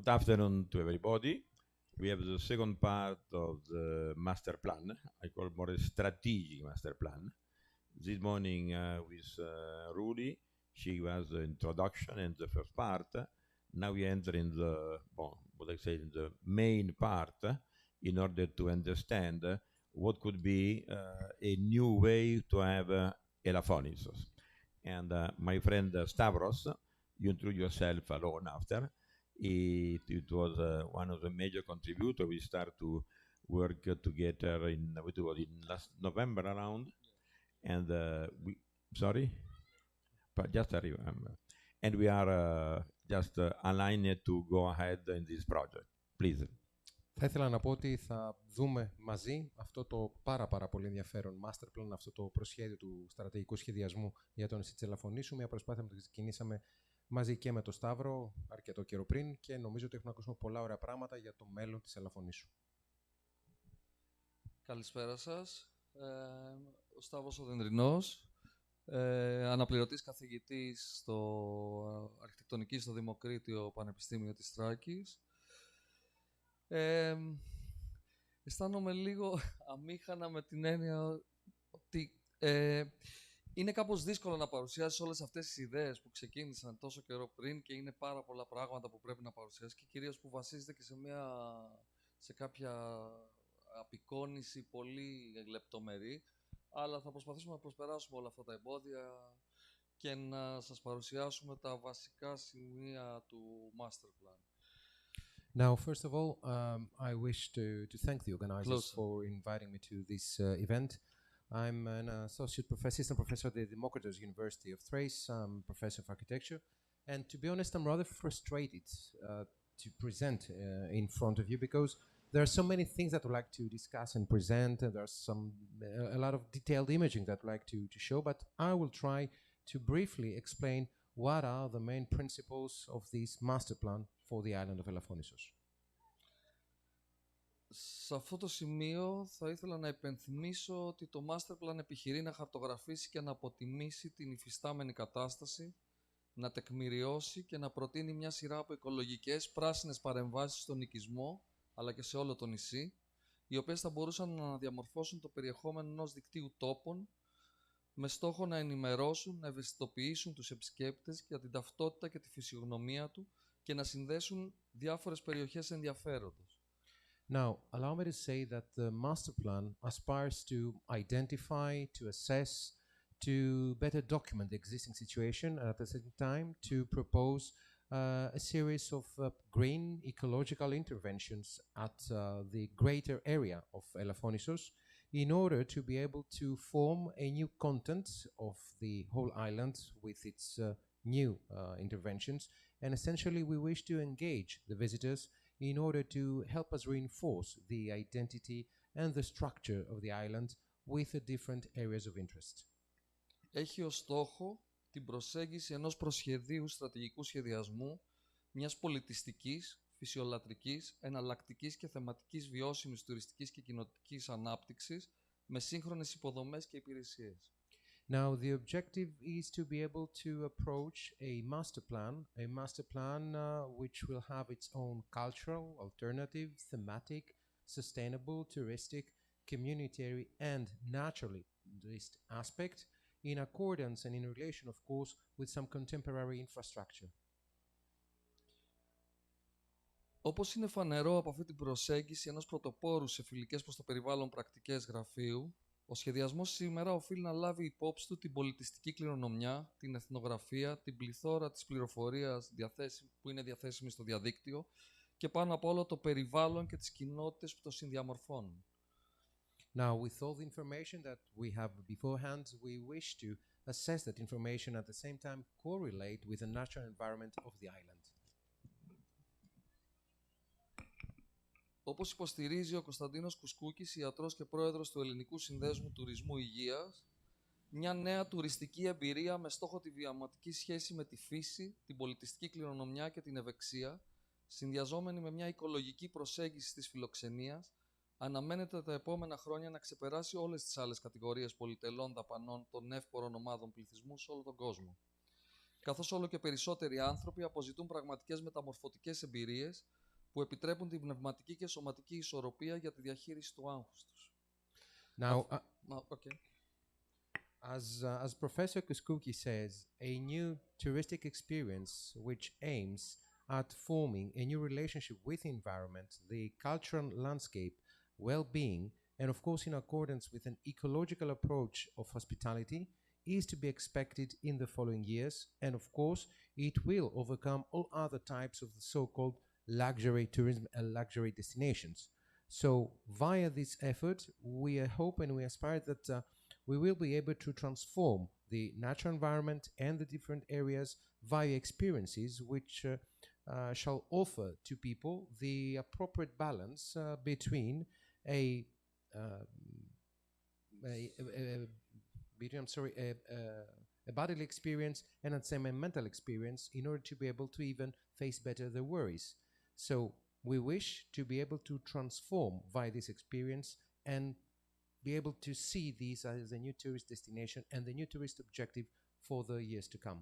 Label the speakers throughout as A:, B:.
A: Good afternoon to everybody. We have the second part of the master plan. I call more a strategic master plan. This morning with Rouli, she was the introduction and the first part. Now we enter in the, in the main part in order to understand what could be a new way to have Elafonisos. And my friend Stavros, you introduce yourself alone after. It was one of the major contributors. We start to work together in last November around, and but just I remember, and we are just aligned to go ahead in this project. Please.
B: Θα ήθελα να πω ότι θα δούμε μαζί αυτό το πάρα πολύ ενδιαφέρον master plan, αυτό το προσχέδιο του στρατηγικού σχεδιασμού για το νησί της Ελαφωνήσου, μια προσπάθεια που ξεκινήσαμε μαζί και με τον Σταύρο αρκετό καιρό πριν και νομίζω ότι έχουμε ακούσουμε πολλά ωραία πράγματα για το μέλλον της Ελαφωνήσου.
C: Καλησπέρα σας. Ο Σταύρος ο Δενδρινός, αναπληρωτής καθηγητής αρχιτεκτονικής στο Δημοκρίτιο Πανεπιστήμιο της Θράκης. Αισθάνομαι λίγο αμήχανα με την έννοια ότι είναι κάπως δύσκολο να παρουσιάσεις όλες αυτές τις ιδέες που ξεκίνησαν τόσο καιρό πριν και είναι πάρα πολλά πράγματα που πρέπει να παρουσιάσεις και κυρίως που βασίζεται και σε κάποια απεικόνηση πολύ λεπτομερή, αλλά θα προσπαθήσουμε να προσπεράσουμε όλα αυτά τα εμπόδια και να σας παρουσιάσουμε τα βασικά σημεία του Master Plan.
B: Now, first of all, I wish to thank the organizers for inviting me to this event. I'm an assistant professor at the Democritus University of Thrace. I'm professor of architecture. And to be honest, I'm rather frustrated to present in front of you because there are so many things that I'd like to discuss and present, and there's a lot of detailed imaging that I'd like to show, but I will try to briefly explain what are the main principles of this master plan for the island of Elafonisos.
C: Σε αυτό το σημείο θα ήθελα να υπενθυμίσω ότι το Master Plan επιχειρεί να χαρτογραφήσει και να αποτιμήσει την υφιστάμενη κατάσταση, να τεκμηριώσει και να προτείνει μια σειρά από οικολογικές πράσινες παρεμβάσεις στον οικισμό, αλλά και σε όλο το νησί, οι οποίες θα μπορούσαν να διαμορφώσουν το περιεχόμενο ενός δικτύου τόπων, με στόχο να ενημερώσουν, να ευαισθητοποιήσουν τους επισκέπτες για την ταυτότητα και τη φυσιογνωμία του και να συνδέσουν διάφορες περιοχές ενδιαφέροντος.
B: Now, allow me to say that the master plan aspires to identify, to assess, to better document the existing situation, and at the same time to propose a series of green ecological interventions at the greater area of Elafonisos in order to be able to form a new content of the whole island with its new interventions. And essentially, we wish to engage the visitors in order to help us reinforce the identity and the structure of the island with the different areas of interest.
C: Έχει ως στόχο την προσέγγιση ενός προσχεδίου στρατηγικού σχεδιασμού, μιας πολιτιστικής, φυσιολατρικής, εναλλακτικής και θεματικής βιώσιμης τουριστικής και κοινοτικής ανάπτυξης με σύγχρονες υποδομές και υπηρεσίες.
B: Now, the objective is to be able to approach a master plan which will have its own cultural, alternative, thematic, sustainable, touristic, communitary, and naturalist aspect in accordance and in relation, of course, with some contemporary infrastructure.
C: Όπως είναι φανερό από αυτή την προσέγγιση ενός πρωτοπόρου σε φιλικές προς το περιβάλλον πρακτικές γραφείου, ο σχεδιασμός σήμερα οφείλει να λάβει υπόψη του την πολιτιστική κληρονομιά, την εθνογραφία, την πληθώρα της πληροφορίας που είναι διαθέσιμη στο διαδίκτυο και πάνω απ' όλο το περιβάλλον και τις κοινότητες που το συνδιαμορφώνουν.
B: Now, with all the information that we have beforehand, we wish to assess that information at the same time correlate with the natural environment of the island.
C: Όπως υποστηρίζει ο Κωνσταντίνος Κουσκούκης, ιατρός και πρόεδρος του Ελληνικού Συνδέσμου Τουρισμού Υγείας, μια νέα τουριστική εμπειρία με στόχο τη βιωματική σχέση με τη φύση, την πολιτιστική κληρονομιά και την ευεξία, συνδυαζόμενη με μια οικολογική προσέγγιση της φιλοξενίας, αναμένεται τα επόμενα χρόνια να ξεπεράσει όλες τις άλλες κατηγορίες πολυτελών δαπανών των εύπορων ομάδων πληθυσμού σε όλο τον κόσμο. καθώς όλο και περισσότεροι άνθρωποι αποζητούν πραγματικές μεταμορφωτικές εμπειρίες που επιτρέπουν την πνευματική και σωματική ισορροπία για τη διαχείριση του άγχους τους.
B: Now,
C: Okay.
B: as Professor Kuskuki says, a new touristic experience which aims at forming a new relationship with the environment, the cultural landscape, well-being, and of course in accordance with an ecological approach of hospitality, is to be expected in the following years, and of course it will overcome all other types of the so-called luxury tourism and luxury destinations. So via this effort, we hope and we aspire that we will be able to transform the natural environment and the different areas via experiences which shall offer to people the appropriate balance between a bodily experience and at the same time a mental experience in order to be able to even face better their worries. So we wish to be able to transform via this experience and be able to see these as a new tourist destination and the new tourist objective for the years to come.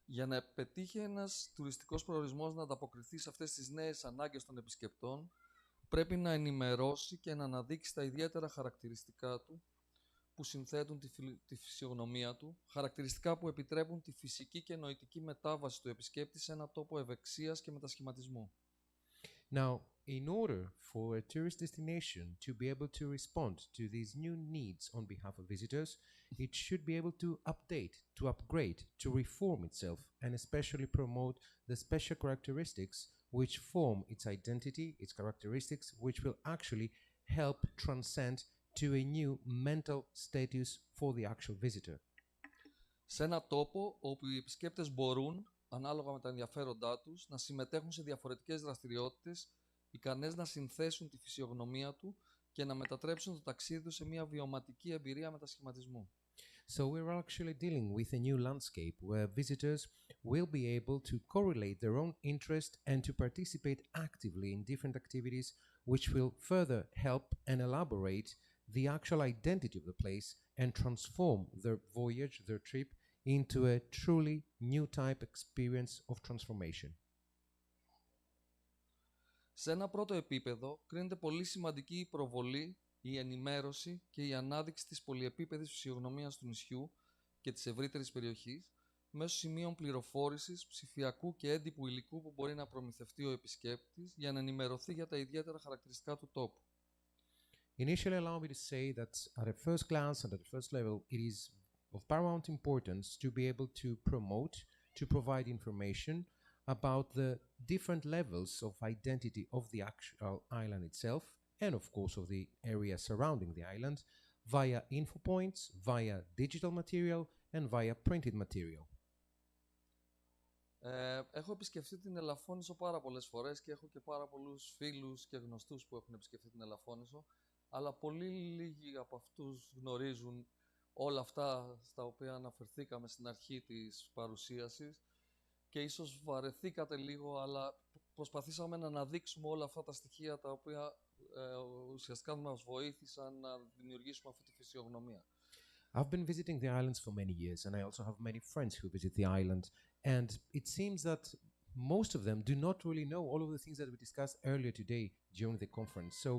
C: Για να πετύχει ένας τουριστικός προορισμός να ανταποκριθεί σε αυτές τις νέες ανάγκες των επισκεπτών, πρέπει να ενημερώσει και να αναδείξει τα ιδιαίτερα χαρακτηριστικά του που συνθέτουν τη φυσιογνωμία του, χαρακτηριστικά που επιτρέπουν τη φυσική και νοητική μετάβαση του επισκέπτη σε ένα τόπο ευεξίας και μετασχηματισμού.
B: Now, in order for a tourist destination to be able to respond to these new needs on behalf of visitors, it should be able to update, to upgrade, to reform itself, and especially promote the special characteristics which form its identity, its characteristics, which will actually help transcend to a new mental status for the actual visitor.
C: Σε ένα τόπο όπου οι επισκέπτες μπορούν, ανάλογα με τα ενδιαφέροντά τους, να συμμετέχουν σε διαφορετικές δραστηριότητες, ικανές να συνθέσουν τη φυσιογνωμία του και να μετατρέψουν το ταξίδι τους σε μια βιωματική εμπειρία μετασχηματισμού.
B: So we're actually dealing with a new landscape where visitors will be able to correlate their own interest and to participate actively in different activities which will further help and elaborate the actual identity of the place and transform their voyage, their trip, into a truly new type experience of transformation.
C: Σε ένα πρώτο επίπεδο, κρίνεται πολύ σημαντική η προβολή, η ενημέρωση και η ανάδειξη της πολυεπίπεδης φυσιογνωμίας του νησιού και της ευρύτερης περιοχής μέσω σημείων πληροφόρησης, ψηφιακού και έντυπου υλικού που μπορεί να προμηθευτεί ο επισκέπτης για να ενημερωθεί για τα ιδιαίτερα χαρακτηριστικά του τόπου.
B: Initially, allow me to say that at a first glance and at the first level, it is of paramount importance to be able to promote, to provide information about the different levels of identity of the actual island itself and of course of the area surrounding the island via info points, via digital material and via printed material.
C: Έχω επισκεφτεί την Ελαφώνησο πάρα πολλές φορές και έχω και πάρα πολλούς φίλους και γνωστούς που έχουν επισκεφτεί την Ελαφώνησο, αλλά πολύ λίγοι από αυτούς γνωρίζουν όλα αυτά στα οποία αναφερθήκαμε στην αρχή της παρουσίασης και ίσως βαρεθήκατε λίγο, αλλά προσπαθήσαμε να αναδείξουμε όλα αυτά τα στοιχεία τα οποία ουσιαστικά μας βοήθησαν να δημιουργήσουμε αυτή τη φυσιογνωμία.
B: I've been visiting the islands for many years and I also have many friends who visit the island, and it seems that most of them do not really know all of the things that we discussed earlier today during the conference. So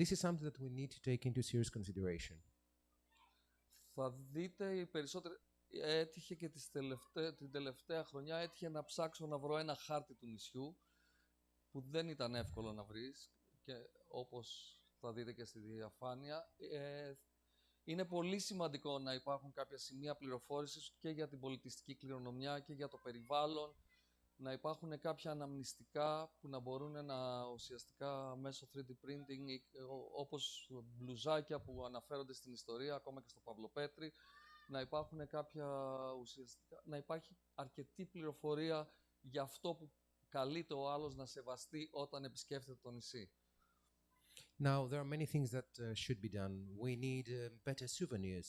B: this is something that we need to take into serious consideration.
C: Θα δείτε οι περισσότεροι... Έτυχε και την τελευταία χρονιά έτυχε να ψάξω να βρω ένα χάρτη του νησιού που δεν ήταν εύκολο να βρεις και όπως θα δείτε και στη διαφάνεια είναι πολύ σημαντικό να υπάρχουν κάποια σημεία πληροφόρησης και για την πολιτιστική κληρονομιά και για το περιβάλλον, να υπάρχουν κάποια αναμνηστικά που να μπορούν να ουσιαστικά μέσω 3D printing όπως μπλουζάκια που αναφέρονται στην ιστορία, ακόμα και στο Παυλοπέτρι, να υπάρχουν να υπάρχει αρκετή πληροφορία για αυτό που καλείται ο άλλος να σεβαστεί όταν επισκέφτεται το νησί.
B: Now, there are many things that should be done. We need better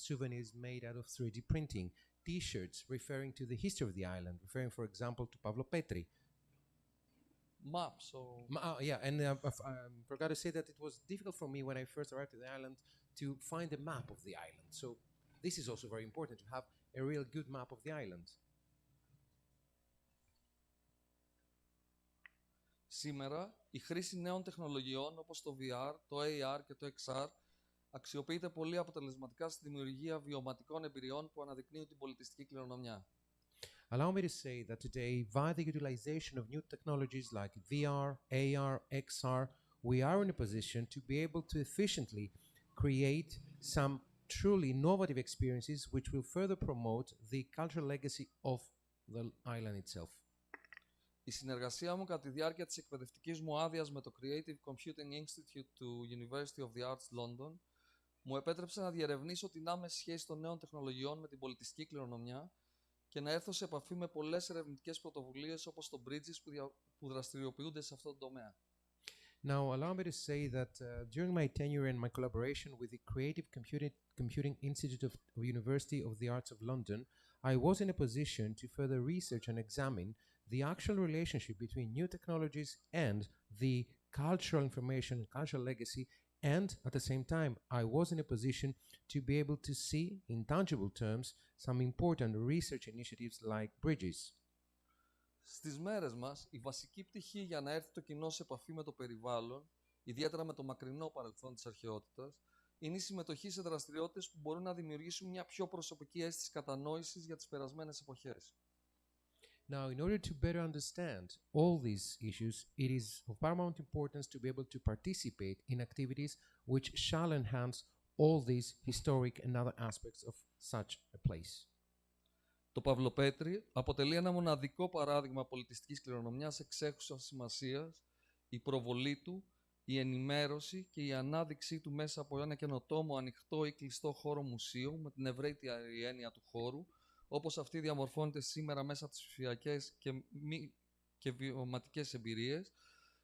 B: souvenirs made out of 3D printing, T-shirts referring to the history of the island, referring, for example, to Pavlopetri.
C: Maps.
B: And I forgot to say that it was difficult for me when I first arrived to the island to find a map of the island. So this is also very important, to have a real good map of the island.
C: Σήμερα, η χρήση νέων τεχνολογιών όπως το VR, το AR και το XR αξιοποιείται πολύ αποτελεσματικά στη δημιουργία βιωματικών εμπειριών που αναδεικνύουν την πολιτιστική κληρονομιά.
B: Allow me to say that today, via the utilization of new technologies like VR, AR, XR, we are in a position to be able to efficiently create some truly innovative experiences which will further promote the cultural legacy of the island itself.
C: Η συνεργασία μου κατά τη διάρκεια της εκπαιδευτικής μου άδειας με το Creative Computing Institute του University of the Arts London μου επέτρεψε να διερευνήσω την άμεση σχέση των νέων τεχνολογιών με την πολιτιστική κληρονομιά και να έρθω σε επαφή με πολλές ερευνητικές πρωτοβουλίες όπως το Bridges που δραστηριοποιούνται σε αυτό το τομέα.
B: Now, allow me to say that during my tenure and my collaboration with the Creative Computing Institute of University of the Arts of London, I was in a position to further research and examine the actual relationship between new technologies and the cultural information and cultural legacy, and at the same time, I was in a position to be able to see, in tangible terms, some important research initiatives like Bridges.
C: Στις μέρες μας, η βασική πτυχή για να έρθει το κοινό σε επαφή με το περιβάλλον, ιδιαίτερα με το μακρινό παρελθόν της αρχαιότητας, είναι η συμμετοχή σε δραστηριότητες που μπορούν να δημιουργήσουν μια πιο προσωπική αίσθηση κατανόησης για τις περασμένες εποχές.
B: Now, in order to better understand all these issues, it is of paramount importance to be able to participate in activities which shall enhance all these historic and other aspects of such a place.
C: Το Παυλοπέτρι αποτελεί ένα μοναδικό παράδειγμα πολιτιστικής κληρονομιάς εξέχουσας σημασίας, η προβολή του, η ενημέρωση και η ανάδειξή του μέσα από ένα καινοτόμο ανοιχτό ή κλειστό χώρο μουσείου με την ευρύτερη έννοια του χώρου, όπως αυτή διαμορφώνεται σήμερα μέσα από τις ψηφιακές και βιωματικές εμπειρίες,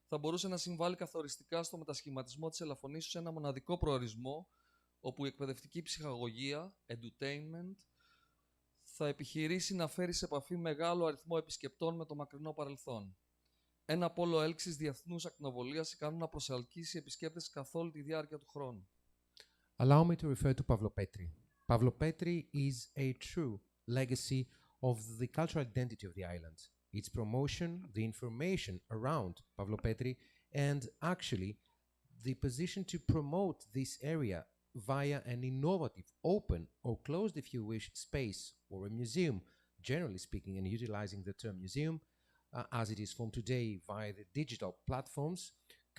C: θα μπορούσε να συμβάλλει καθοριστικά στο μετασχηματισμό της Ελαφωνήσου σε ένα μοναδικό προορισμό, όπου η εκπαιδευτική ψυχαγωγία, edutainment, θα επιχειρήσει να φέρει σε επαφή μεγάλο αριθμό επισκεπτών με το μακρινό παρελθόν. Ένα πόλο έλξης διεθνούς ακτινοβολίας ικανό να προσελκύσει επισκέπτες καθ' όλη τη διάρκεια του χρόνου.
B: Allow me to refer to Pavlopetri. Pavlopetri is a true legacy of the cultural identity of the island, its promotion, the information around Pavlopetri, and actually the position to promote this area via an innovative, open or closed, if you wish, space or a museum, generally speaking, and utilizing the term museum as it is formed today via the digital platforms,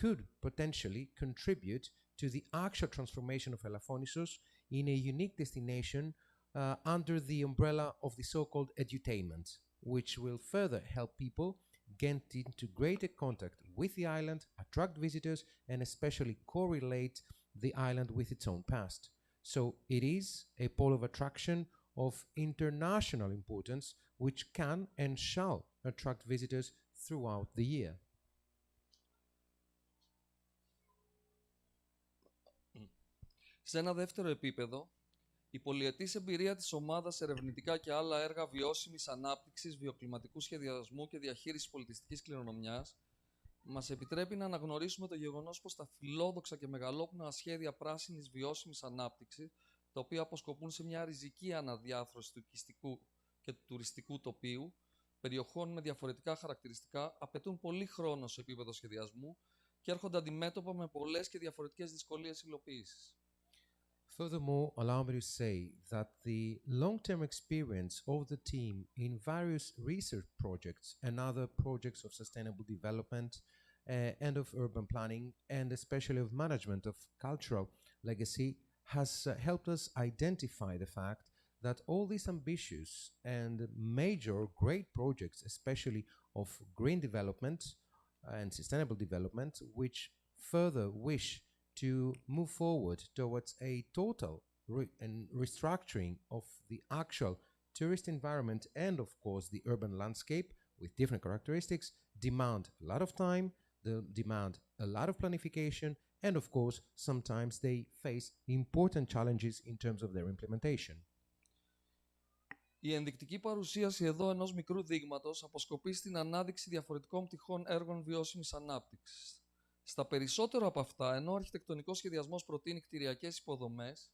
B: could potentially contribute to the actual transformation of Elafonisos in a unique destination under the umbrella of the so-called edutainment, which will further help people get into greater contact with the island, attract visitors, and especially correlate the island with its own past. So it is a pole of attraction of international importance, which can and shall attract visitors throughout the year.
C: Σε ένα δεύτερο επίπεδο, η πολυετής εμπειρία της ομάδας ερευνητικά και άλλα έργα βιώσιμης ανάπτυξης, βιοκλιματικού σχεδιασμού και διαχείρισης πολιτιστικής κληρονομιάς μας επιτρέπει να αναγνωρίσουμε το γεγονός πως τα φιλόδοξα και μεγαλόπνοα σχέδια πράσινης βιώσιμης ανάπτυξης, τα οποία αποσκοπούν σε μια ριζική αναδιάθρωση του οικιστικού και του τουριστικού τοπίου, περιοχών με διαφορετικά χαρακτηριστικά, απαιτούν πολύ χρόνο σε επίπεδο σχεδιασμού και έρχονται αντιμέτωπα με πολλές και διαφορετικές δυσκολίες υλοποίησης.
B: Furthermore, allow me to say that the long-term experience of the team in various research projects and other projects of sustainable development and of urban planning, and especially of management of cultural legacy, has helped us identify the fact that all these ambitious and major great projects, especially of green development and sustainable development, which further wish to move forward towards a total restructuring of the actual tourist environment and, of course, the urban landscape with different characteristics, demand a lot of time, they demand a lot of planification, and, of course, sometimes they face important challenges in terms of their implementation.
C: Η ενδεικτική παρουσίαση εδώ ενός μικρού δείγματος αποσκοπεί στην ανάδειξη διαφορετικών πτυχών έργων βιώσιμης ανάπτυξης. Στα περισσότερα από αυτά, ενώ ο αρχιτεκτονικός σχεδιασμός προτείνει κτηριακές υποδομές,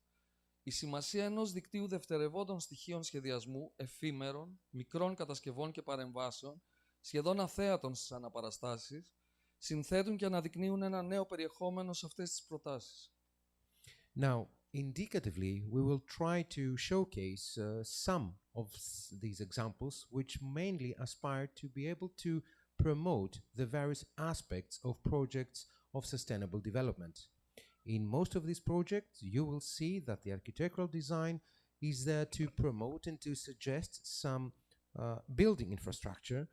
C: η σημασία ενός δικτύου δευτερευόντων στοιχείων σχεδιασμού, εφήμερων, μικρών κατασκευών και παρεμβάσεων, σχεδόν αθέατων στις αναπαραστάσεις, συνθέτουν και αναδεικνύουν ένα νέο περιεχόμενο σε αυτές τις προτάσεις.
B: Now, indicatively, we will try to showcase some of these examples which mainly aspire to be able to promote the various aspects of projects of sustainable development. In most of these projects, you will see that the architectural design is there to promote and to suggest some building infrastructure,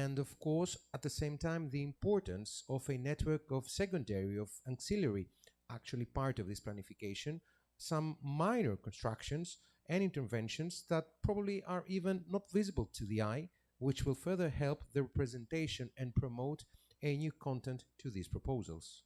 B: and of course, at the same time, the importance of a network of secondary, of ancillary, actually part of this planification, some minor constructions and interventions that probably are even not visible to the eye, which will further help the representation and promote a new content to these proposals.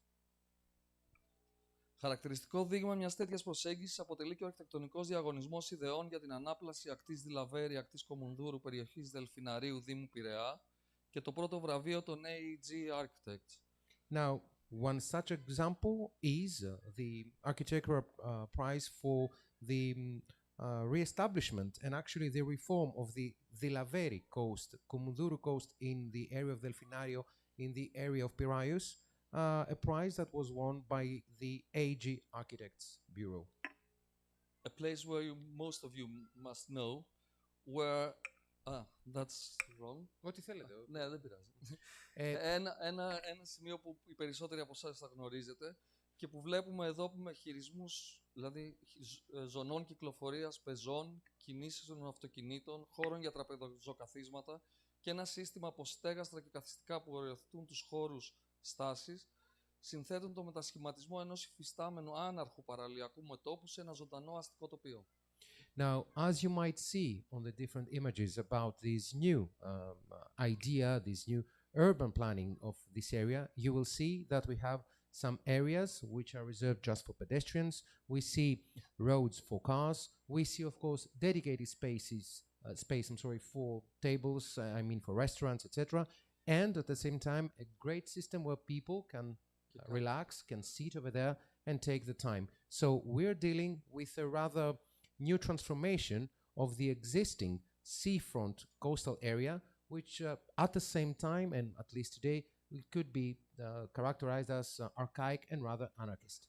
C: Χαρακτηριστικό δείγμα μιας τέτοιας προσέγγισης αποτελεί και ο αρχιτεκτονικός διαγωνισμός ιδεών για την ανάπλαση ακτής Δηλαβέρη, ακτής Κομουνδούρου, περιοχής Δελφιναρίου, Δήμου Πειραιά και το πρώτο βραβείο των AEG Architects.
B: Now, one such example is the architectural prize for the re-establishment and actually the reform of the Dilaveri coast, Komunduru coast in the area of Delfinario, in the area of Piraeus, a prize that was won by the AG Architects Bureau.
C: A place where most of you must know, where... that's wrong.
B: Ό,τι θέλετε.
C: Ναι, δεν πειράζει. Ένα σημείο που οι περισσότεροι από εσάς θα γνωρίζετε και που βλέπουμε εδώ που με χειρισμούς, δηλαδή ζωνών κυκλοφορίας, πεζών, κινήσεις των αυτοκινήτων, χώρων για τραπεζοκαθίσματα και ένα σύστημα από στέγαστρα και καθιστικά που οριοθετούν τους χώρους στάσης, συνθέτουν το μετασχηματισμό ενός υφιστάμενου άναρχου παραλιακού μετώπου σε ένα ζωντανό αστικό τοπίο.
B: Now, as you might see on the different images about this new idea, this new urban planning of this area, you will see that we have some areas which are reserved just for pedestrians. We see roads for cars. We see, of course, dedicated for tables, for restaurants, etc. And at the same time, a great system where people can relax, can sit over there and take the time. So we're dealing with a rather new transformation of the existing seafront coastal area, which at the same time, and at least today, it could be characterized as archaic and rather anarchist.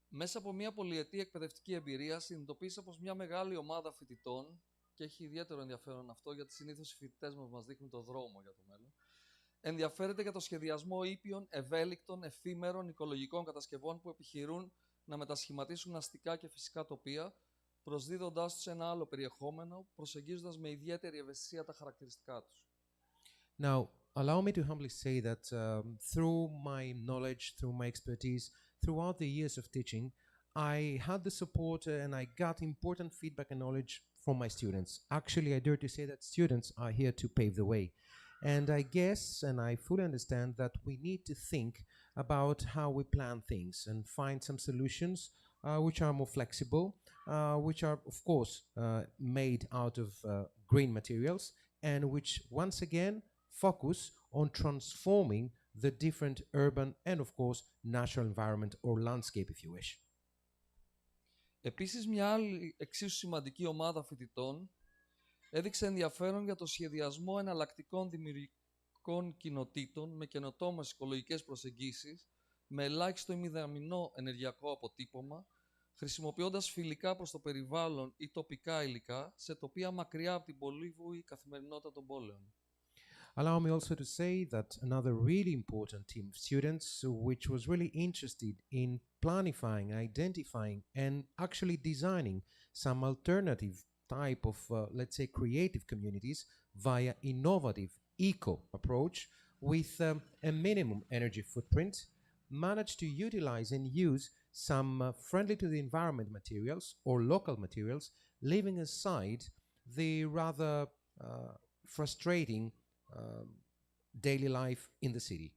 C: Μέσα από μια πολυετή εκπαιδευτική εμπειρία συνειδητοποίησα πως μια μεγάλη ομάδα φοιτητών, και έχει ιδιαίτερο ενδιαφέρον αυτό γιατί συνήθως οι φοιτητές μας δείχνουν το δρόμο για το μέλλον, ενδιαφέρεται για το σχεδιασμό ήπιων, ευέλικτων, εφήμερων, οικολογικών κατασκευών που επιχειρούν να μετασχηματίσουν αστικά και φυσικά τοπία, προσδίδοντάς τους ένα άλλο περιεχόμενο, προσεγγίζοντας με ιδιαίτερη ευαισθησία τα χαρακτηριστικά τους.
B: Now, allow me to humbly say that through my knowledge, through my expertise, throughout the years of teaching, I had the support and I got important feedback and knowledge from my students. Actually, I dare to say that students are here to pave the way. And I guess, and I fully understand, that we need to think about how we plan things and find some solutions which are more flexible, which are, of course, made out of green materials, and which, once again, focus on transforming the different urban and, of course, natural environment or landscape, if you wish.
C: Επίσης, μια άλλη εξίσου σημαντική ομάδα φοιτητών έδειξε ενδιαφέρον για το σχεδιασμό εναλλακτικών δημιουργικών κοινοτήτων με καινοτόμες οικολογικές προσεγγίσεις, με ελάχιστο ή μηδαμινό ενεργειακό αποτύπωμα, χρησιμοποιώντας φιλικά προς το περιβάλλον ή τοπικά υλικά σε τοπία μακριά από την πολύβουη καθημερινότητα των πόλεων.
B: Allow me also to say that another really important team of students which was really interested in planifying, identifying, and actually designing some alternative type of, let's say, creative communities via innovative eco approach with a minimum energy footprint, managed to utilize and use some friendly to the environment materials or local materials, leaving aside the rather frustrating daily life in the city.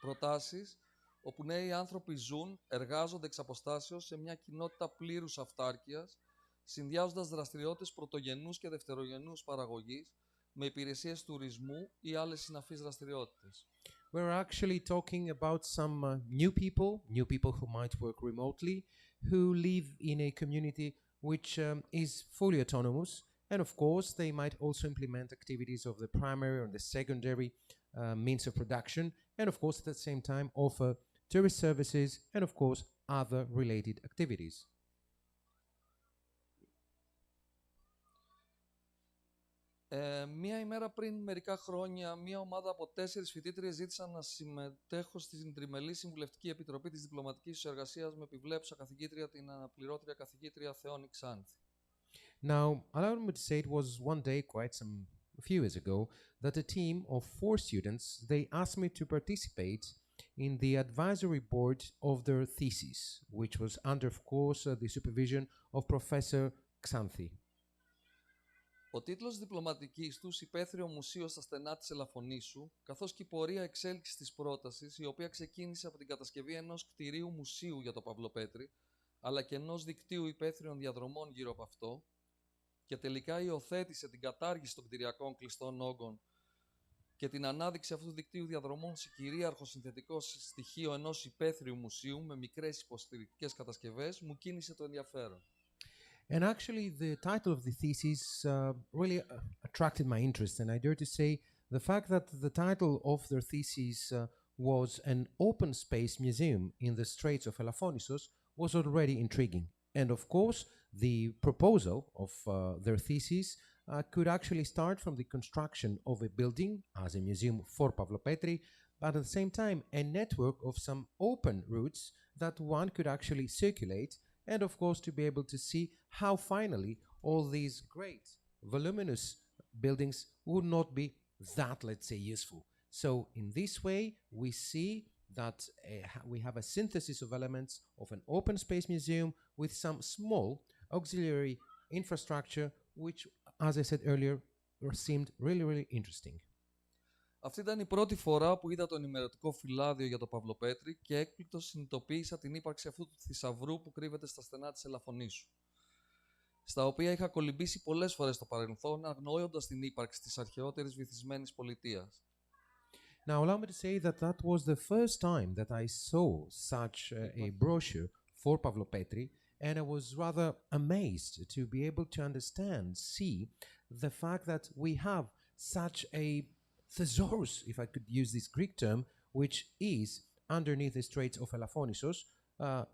C: Προτάσεις όπου νέοι άνθρωποι ζουν, εργάζονται εξ αποστάσεως σε μια κοινότητα πλήρους αυτάρκειας, συνδυάζοντας δραστηριότητες πρωτογενούς και δευτερογενούς παραγωγής με υπηρεσίες τουρισμού ή άλλες συναφείς δραστηριότητες.
B: We're actually talking about some new people who might work remotely, who live in a community which is fully autonomous And of course, they might also implement activities of the primary or the secondary means of production, and of course, at the same time, offer tourist services and of course, other related activities.
C: Μία ημέρα πριν μερικά χρόνια, μία ομάδα από 4 φοιτήτριες ζήτησαν να συμμετέχω στην Τριμελή Συμβουλευτική Επιτροπή της Διπλωματικής Εργασίας με επιβλέψα καθηγήτρια την αναπληρώτρια καθηγήτρια Θεόνη Ξάνθη.
B: Now, allow me to say it was one day, a few years ago, that a team of 4 students, they asked me to participate in the advisory board of their thesis, which was under, of course, the supervision of Professor Xanthi.
C: Ο τίτλος διπλωματικής τους «Υπαίθριο Μουσείο στα στενά της Ελαφωνήσου», καθώς και η πορεία εξέλιξης της πρότασης, η οποία ξεκίνησε από την κατασκευή ενός κτηρίου μουσείου για το Παυλοπέτρη, αλλά και ενός δικτύου υπαίθριων διαδρομών γύρω από αυτό, και τελικά υιοθέτησε την κατάργηση των κτηριακών κλειστών όγκων και την ανάδειξη αυτού του δικτύου διαδρομών σε κυρίαρχο συνθετικό στοιχείο ενός υπαίθριου μουσείου με μικρές υποστηρικτικές κατασκευές, μου κίνησε το ενδιαφέρον.
B: And actually, the title of the thesis really attracted my interest, and I dare to say the fact that the title of their thesis was an open space museum in the Straits of Elafonisos was already intriguing. And of course, the proposal of their thesis could actually start from the construction of a building as a museum for Pavlopetri, but at the same time, a network of some open routes that one could actually circulate, and of course, to be able to see how finally all these great, voluminous buildings would not be that, let's say, useful. So in this way, we see that we have a synthesis of elements of an open space museum with some small auxiliary infrastructure, which, as I said earlier, seemed really, really interesting.
C: Αυτή ήταν η πρώτη φορά που είδα το ενημερωτικό φυλάδιο για το Παυλοπέτρη και έκπληκτος συνειδητοποίησα την ύπαρξη αυτού του θησαυρού που κρύβεται στα στενά της Ελαφωνήσου, στα οποία είχα κολυμπήσει πολλές φορές στο παρελθόν, αγνοώντας την ύπαρξη της αρχαιότερης βυθισμένης πολιτείας.
B: Now, allow me to say that that was the first time that I saw such a brochure for Pavlopetri, and I was rather amazed to be able to see the fact that we have such a thesaurus, if I could use this Greek term, which is underneath the Straits of Elafonisos,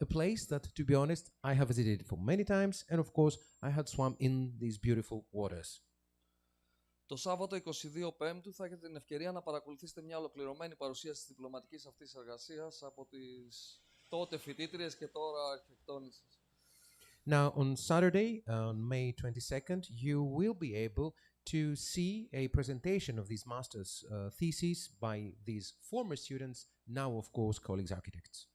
B: a place that, to be honest, I have visited for many times, and of course, I had swum in these beautiful waters.
C: Το Σάββατο 22 Πέμπτου θα έχετε την ευκαιρία να παρακολουθήσετε μια ολοκληρωμένη παρουσίαση της διπλωματικής αυτής εργασίας από τις τότε φοιτήτριες και τώρα αρχιτεκτόνισσες.
B: Now, on Saturday, on May 22nd, you will be able to see a presentation of these master's theses by these former students, now, of course, colleagues architects.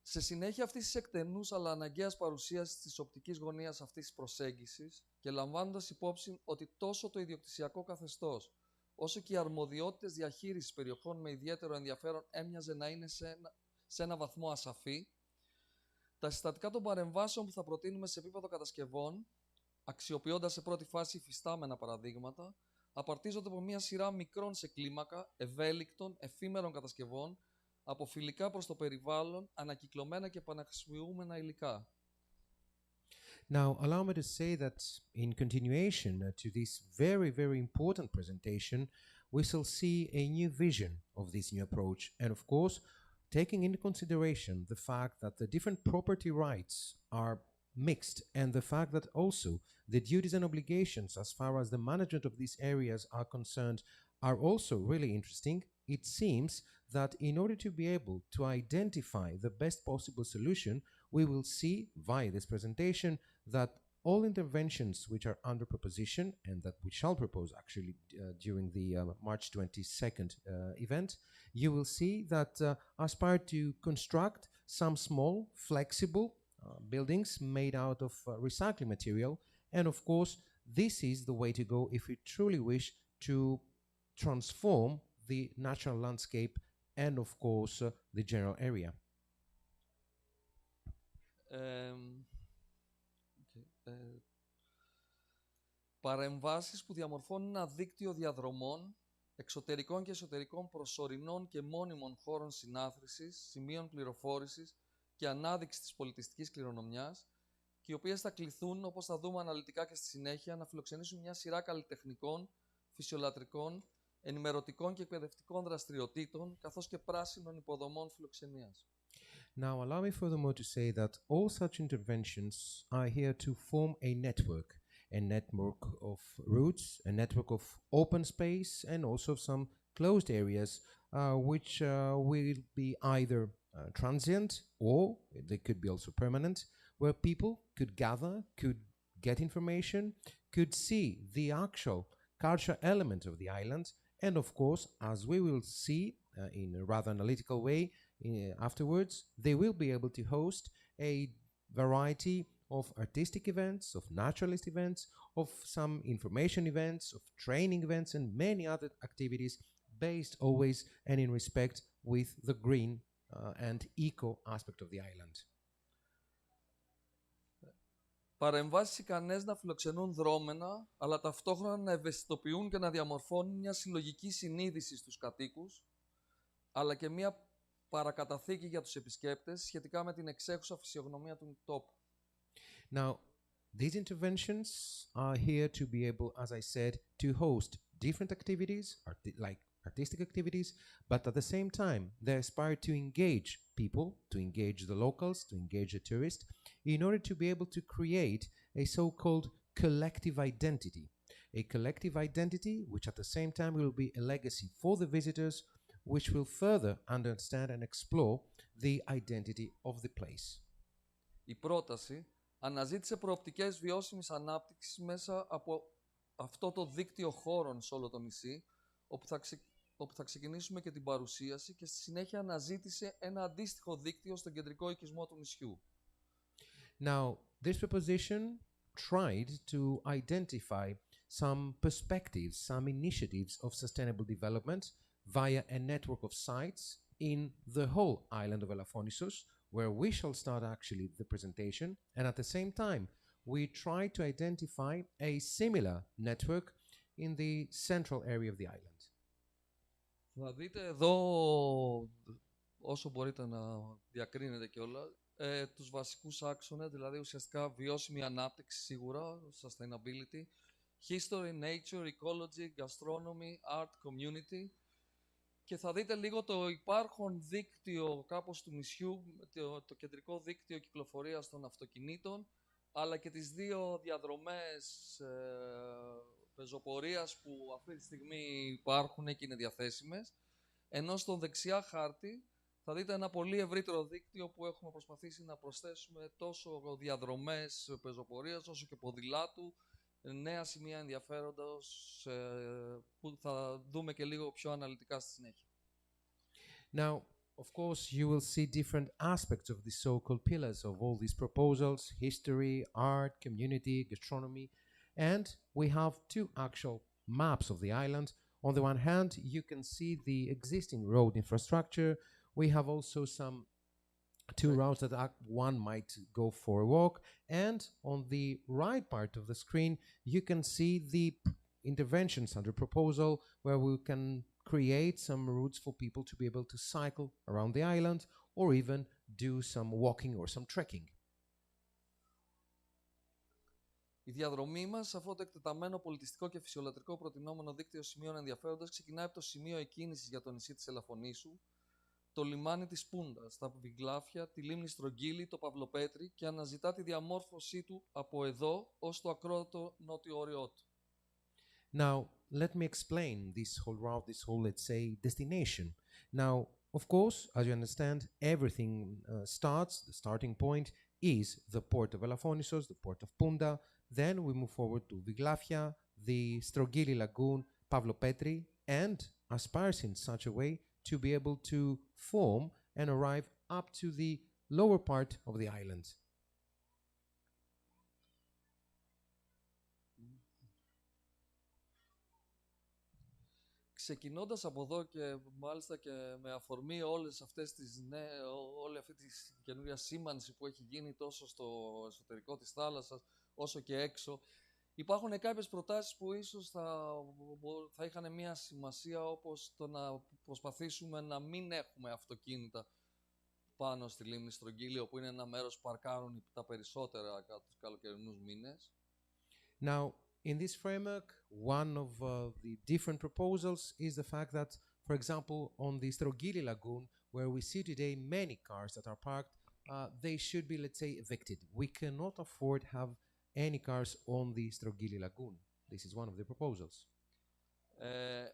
C: Σε συνέχεια αυτής της εκτενούς αλλά αναγκαίας παρουσίασης της οπτικής γωνίας αυτής της προσέγγισης και λαμβάνοντας υπόψη ότι τόσο το ιδιοκτησιακό καθεστώς όσο και οι αρμοδιότητες διαχείρισης περιοχών με ιδιαίτερο ενδιαφέρον έμοιαζε να είναι σε ένα βαθμό ασαφή, τα συστατικά των παρεμβάσεων που θα προτείνουμε σε επίπεδο κατασκευών, αξιοποιώντας σε πρώτη φάση υφιστάμενα παραδείγματα, απαρτίζονται από μια σειρά μικρών σε κλίμακα, ευέλικτων, εφήμερων κατασκευών, από φιλικά προς το περιβάλλον, ανακυκλωμένα και επαναχρησιμοποιούμενα υλικά.
B: Now, allow me to say that in continuation to this very, very important presentation, we shall see a new vision of this new approach, and of course, taking into consideration the fact that the different property rights are mixed, and the fact that also the duties and obligations as far as the management of these areas are concerned are also really interesting, it seems that in order to be able to identify the best possible solution, we will see via this presentation that all interventions which are under proposition and that we shall propose actually during the March 22nd event, you will see that aspire to construct some small, flexible buildings made out of recycling material. And of course, this is the way to go if we truly wish to transform the natural landscape and of course the general area.
C: Παρεμβάσεις που διαμορφώνουν ένα δίκτυο διαδρομών, εξωτερικών και εσωτερικών προσωρινών και μόνιμων χώρων συνάθρησης, σημείων πληροφόρησης και ανάδειξης της πολιτιστικής κληρονομιάς και οι οποίες θα κληθούν, όπως θα δούμε αναλυτικά και στη συνέχεια, να φιλοξενήσουν μια σειρά καλλιτεχνικών, φυσιολατρικών, ενημερωτικών και εκπαιδευτικών δραστηριοτήτων, καθώς και πράσινων υποδομών φιλοξενίας.
B: Now, allow me furthermore to say that all such interventions are here to form a network of routes, a network of open space, and also some closed areas, which will be either transient or they could be also permanent, where people could gather, could get information, could see the actual cultural element of the island, and of course, as we will see in a rather analytical way afterwards, they will be able to host a variety of artistic events, of naturalist events, of some information events, of training events, and many other activities based always and in respect with the green and eco aspect of the island.
C: Παρεμβάσεις ικανές να φιλοξενούν δρόμενα, αλλά ταυτόχρονα να ευαισθητοποιούν και να διαμορφώνουν μια συλλογική συνείδηση στους κατοίκους, αλλά και μια παρακαταθήκη για τους επισκέπτες σχετικά με την εξέχουσα φυσιογνωμία του τόπου.
B: Now, these interventions are here to be able, as I said, to host different activities, like artistic activities, but at the same time, they aspire to engage people, to engage the locals, to engage the tourists, in order to be able to create a so-called collective identity. A collective identity which at the same time will be a legacy for the visitors, which will further understand and explore the identity of the place.
C: Η πρόταση αναζήτησε προοπτικές βιώσιμης ανάπτυξης μέσα από αυτό το δίκτυο χώρων σε όλο το νησί, όπου θα ξεκινήσουμε και την παρουσίαση και στη συνέχεια αναζήτησε ένα αντίστοιχο δίκτυο στον κεντρικό οικισμό του νησιού.
B: Now, this proposition tried to identify some perspectives, some initiatives of sustainable development via a network of sites in the whole island of Elafonisos, where we shall start actually the presentation, and at the same time, we try to identify a similar network in the central area of the island.
C: Θα δείτε εδώ, όσο μπορείτε να διακρίνετε κιόλας, τους βασικούς άξονες, δηλαδή ουσιαστικά βιώσιμη ανάπτυξη σίγουρα, sustainability, history, nature, ecology, gastronomy, art, community, και θα δείτε λίγο το υπάρχον δίκτυο κάπως του νησιού, το κεντρικό δίκτυο κυκλοφορίας των αυτοκινήτων, αλλά και τις δύο διαδρομές πεζοπορίας που αυτή τη στιγμή υπάρχουν και είναι διαθέσιμες, ενώ στον δεξιά χάρτη θα δείτε ένα πολύ ευρύτερο δίκτυο που έχουμε προσπαθήσει να προσθέσουμε τόσο διαδρομές πεζοπορίας όσο και ποδηλάτου, νέα σημεία ενδιαφέροντος που θα δούμε και λίγο πιο αναλυτικά στη συνέχεια.
B: Now, of course, you will see different aspects of the so-called pillars of all these proposals: history, art, community, gastronomy, and we have two actual maps of the island. On the one hand, you can see the existing road infrastructure. We have also some two routes that one might go for a walk, and on the right part of the screen, you can see the interventions under proposal where we can create some routes for people to be able to cycle around the island or even do some walking or some trekking.
C: Η διαδρομή μας σε αυτό το εκτεταμένο πολιτιστικό και φυσιολατρικό προτινόμενο δίκτυο σημείων ενδιαφέροντος ξεκινάει από το σημείο εκκίνησης για το νησί της Ελαφονήσου, το λιμάνι της Πούντας, τα Βιγλάφια, τη λίμνη Στρογγύλη, το Παυλοπέτρι και αναζητά τη διαμόρφωσή του από εδώ ως το ακρότατο νότιο όριό του.
B: Now, let me explain this whole route, this whole, let's say, destination. Now, of course, as you understand, everything starts, the starting point is the port of Elafonisos, the port of Punda. Then we move forward to Viglafia, the Strogili Lagoon, Pavlopetri, and aspires in such a way to be able to form and arrive up to the lower part of the island.
C: Ξεκινώντας από εδώ και μάλιστα και με αφορμή όλη αυτή τη καινούργια σήμανση που έχει γίνει τόσο στο εσωτερικό της θάλασσας όσο και έξω, υπάρχουν κάποιες προτάσεις που ίσως θα είχαν μια σημασία, όπως το να προσπαθήσουμε να μην έχουμε αυτοκίνητα πάνω στη λίμνη Στρογγύλιο, που είναι ένα μέρος που παρκάρουν τα περισσότερα κατά τους καλοκαιρινούς μήνες.
B: Now, in this framework, one of the different proposals is the fact that, for example, on the Strogili Lagoon, where we see today many cars that are parked, they should be, let's say, evicted. We cannot afford to have any cars on the Strogili Lagoon. This is one of the proposals.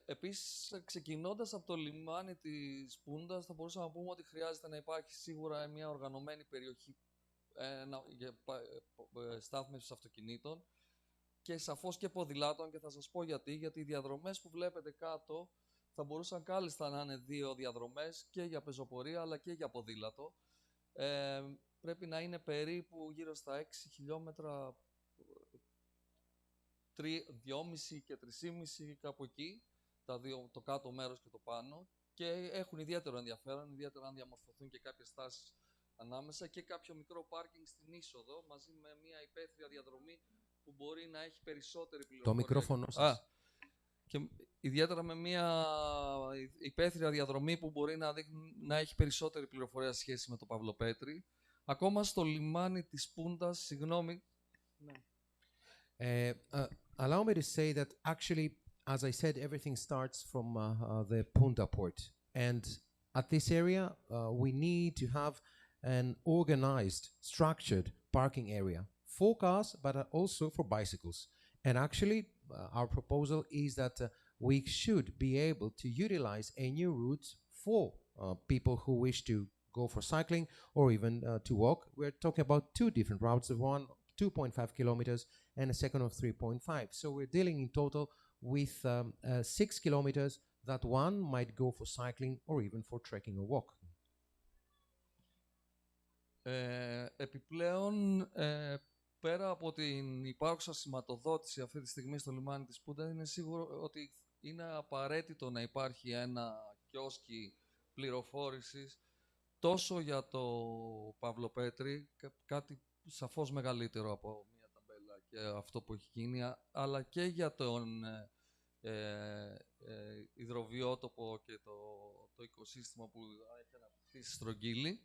C: Επίσης, ξεκινώντας από το λιμάνι της Πούντας, θα μπορούσαμε να πούμε ότι χρειάζεται να υπάρχει σίγουρα μια οργανωμένη περιοχή για στάθμευσης αυτοκινήτων και σαφώς και ποδηλάτων, και θα σας πω γιατί. Γιατί οι διαδρομές που βλέπετε κάτω θα μπορούσαν κάλλιστα να είναι 2 διαδρομές, και για πεζοπορία αλλά και για ποδήλατο. Πρέπει να είναι περίπου γύρω στα 6 χιλιόμετρα, 2,5 και 3,5 κάπου εκεί, το κάτω μέρος και το πάνω, και έχουν ιδιαίτερο ενδιαφέρον, ιδιαίτερα αν διαμορφωθούν και κάποιες στάσεις ανάμεσα, και κάποιο μικρό πάρκινγκ στην είσοδο, μαζί με μια υπαίθρια διαδρομή που μπορεί να έχει περισσότερη πληροφορία.
B: Το μικρόφωνο σας.
C: Και ιδιαίτερα με μια υπαίθρια διαδρομή που μπορεί να έχει περισσότερη πληροφορία σε σχέση με το Παυλοπέτρι. Ακόμα στο λιμάνι της Πούντας, συγγνώμη. Ναι.
B: Allow me to say that actually, as I said, everything starts from the Punta port. And at this area, we need to have an organized, structured parking area for cars, but also for bicycles. And actually, our proposal is that we should be able to utilize a new route for people who wish to go for cycling or even to walk. We're talking about 2 different routes, the one 2.5 kilometers and a second of 3.5. So we're dealing in total with 6 kilometers that one might go for cycling or even for trekking or walk.
C: Επιπλέον, πέρα από την υπάρχουσα σηματοδότηση αυτή τη στιγμή στο λιμάνι της Πούντα, είναι σίγουρο ότι είναι απαραίτητο να υπάρχει ένα κιόσκι πληροφόρησης τόσο για το Παυλοπέτρι, κάτι σαφώς μεγαλύτερο από μια ταμπέλα και αυτό που έχει γίνει, αλλά και για τον υδροβιότοπο και το οικοσύστημα που έχει αναπτυχθεί στη Στρογγύλη.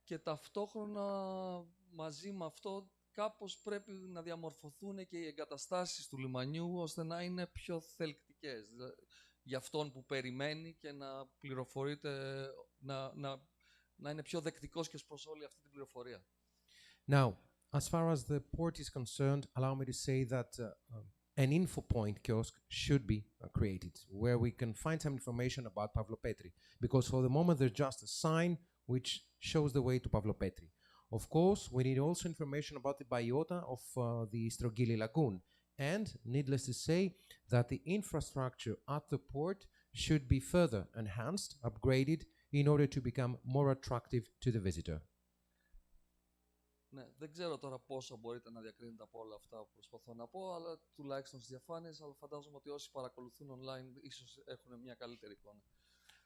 C: Και ταυτόχρονα μαζί με αυτό κάπως πρέπει να διαμορφωθούν και οι εγκαταστάσεις του λιμανιού, ώστε να είναι πιο θελκτικές για αυτόν που περιμένει και να πληροφορείται, να είναι πιο δεκτικός και προς όλη αυτή την πληροφορία.
B: Now, as far as the port is concerned, allow me to say that an info point kiosk should be created, where we can find some information about Pavlopetri, because for the moment there's just a sign which shows the way to Pavlopetri. Of course, we need also information about the biota of the Strogili Lagoon, and needless to say that the infrastructure at the port should be further enhanced, upgraded, in order to become more attractive to the visitor.
C: Ναι, δεν ξέρω τώρα πόσο μπορείτε να διακρίνετε από όλα αυτά που προσπαθώ να πω, αλλά τουλάχιστον στις διαφάνειες, αλλά φαντάζομαι ότι όσοι παρακολουθούν online ίσως έχουν μια καλύτερη εικόνα.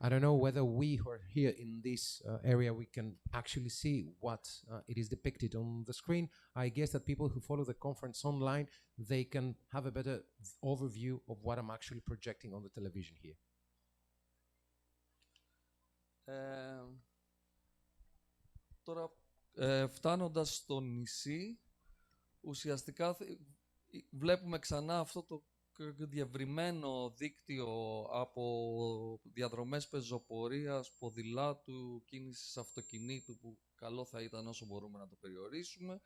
B: I don't know whether we who are here in this area, we can actually see what it is depicted on the screen. I guess that people who follow the conference online, they can have a better overview of what I'm actually projecting on the television here.
C: Τώρα, φτάνοντας στο νησί, ουσιαστικά βλέπουμε ξανά αυτό το διευρυμένο δίκτυο από διαδρομές πεζοπορίας, ποδηλάτου, κίνησης αυτοκινήτου, που καλό θα ήταν όσο μπορούμε να το περιορίσουμε.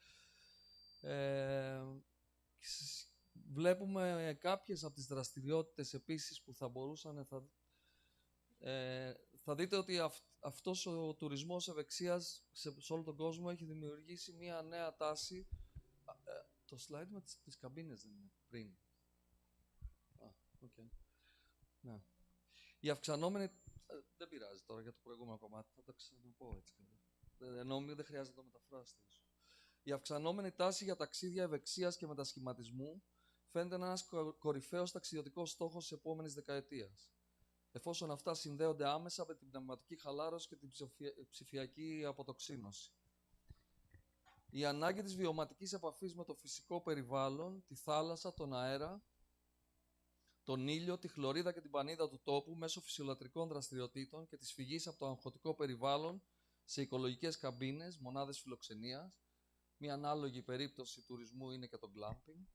C: Βλέπουμε κάποιες από τις δραστηριότητες επίσης που θα μπορούσαν, θα δείτε ότι αυτός ο τουρισμός ευεξίας σε όλο τον κόσμο έχει δημιουργήσει μια νέα τάση. Το slide με τις καμπίνες δεν είναι πριν. Okay. Ναι. Η αυξανόμενη... δεν πειράζει τώρα για το προηγούμενο κομμάτι, θα το ξαναπώ έτσι. Ενώ δεν χρειάζεται να το μεταφράσετε. Η αυξανόμενη τάση για ταξίδια ευεξίας και μετασχηματισμού φαίνεται να είναι ένας κορυφαίος ταξιδιωτικός στόχος της επόμενης δεκαετίας, εφόσον αυτά συνδέονται άμεσα με την πνευματική χαλάρωση και την ψηφιακή αποτοξίνωση. Η ανάγκη της βιωματικής επαφής με το φυσικό περιβάλλον, τη θάλασσα, τον αέρα, τον ήλιο, τη χλωρίδα και την πανίδα του τόπου μέσω φυσιολατρικών δραστηριοτήτων και της φυγής από το αγχωτικό περιβάλλον σε οικολογικές καμπίνες, μονάδες φιλοξενίας. Μια ανάλογη περίπτωση τουρισμού είναι και το glamping,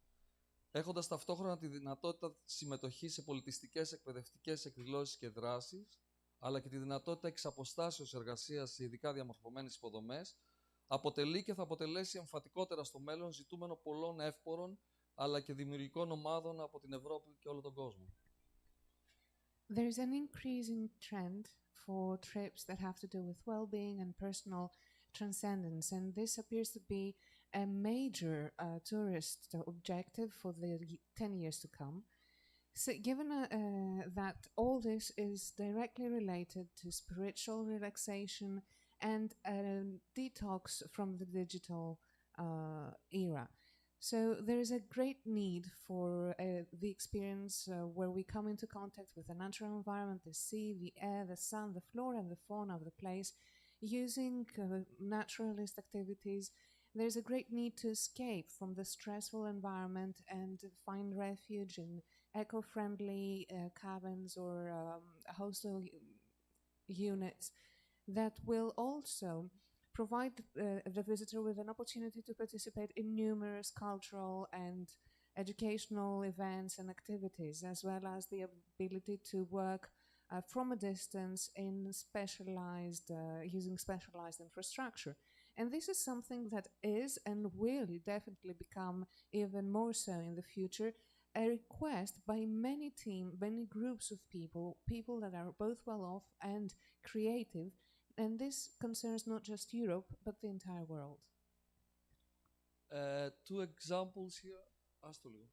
C: έχοντας ταυτόχρονα τη δυνατότητα συμμετοχής σε πολιτιστικές, εκπαιδευτικές εκδηλώσεις και δράσεις, αλλά και τη δυνατότητα εξαποστάσεως εργασίας σε ειδικά διαμορφωμένες υποδομές, αποτελεί και θα αποτελέσει εμφατικότερα στο μέλλον ζητούμενο πολλών εύπορων, αλλά και δημιουργικών ομάδων από την Ευρώπη και όλο τον κόσμο.
D: There is an increasing trend for trips that have to do with well-being and personal transcendence, and this appears to be a major tourist objective for the 10 years to come. So given that all this is directly related to spiritual relaxation and detox from the digital era. So there is a great need for the experience where we come into contact with the natural environment, the sea, the air, the sun, the flora and the fauna of the place, using naturalist activities. There's a great need to escape from the stressful environment and find refuge in eco-friendly cabins or hostel units that will also provide the visitor with an opportunity to participate in numerous cultural and educational events and activities, as well as the ability to work from a distance in using specialized infrastructure. And this is something that is and will definitely become even more so in the future, a request by many groups of people that are both well off and creative. And this concerns not just Europe, but the entire world.
C: Two examples here. Άστο λίγο.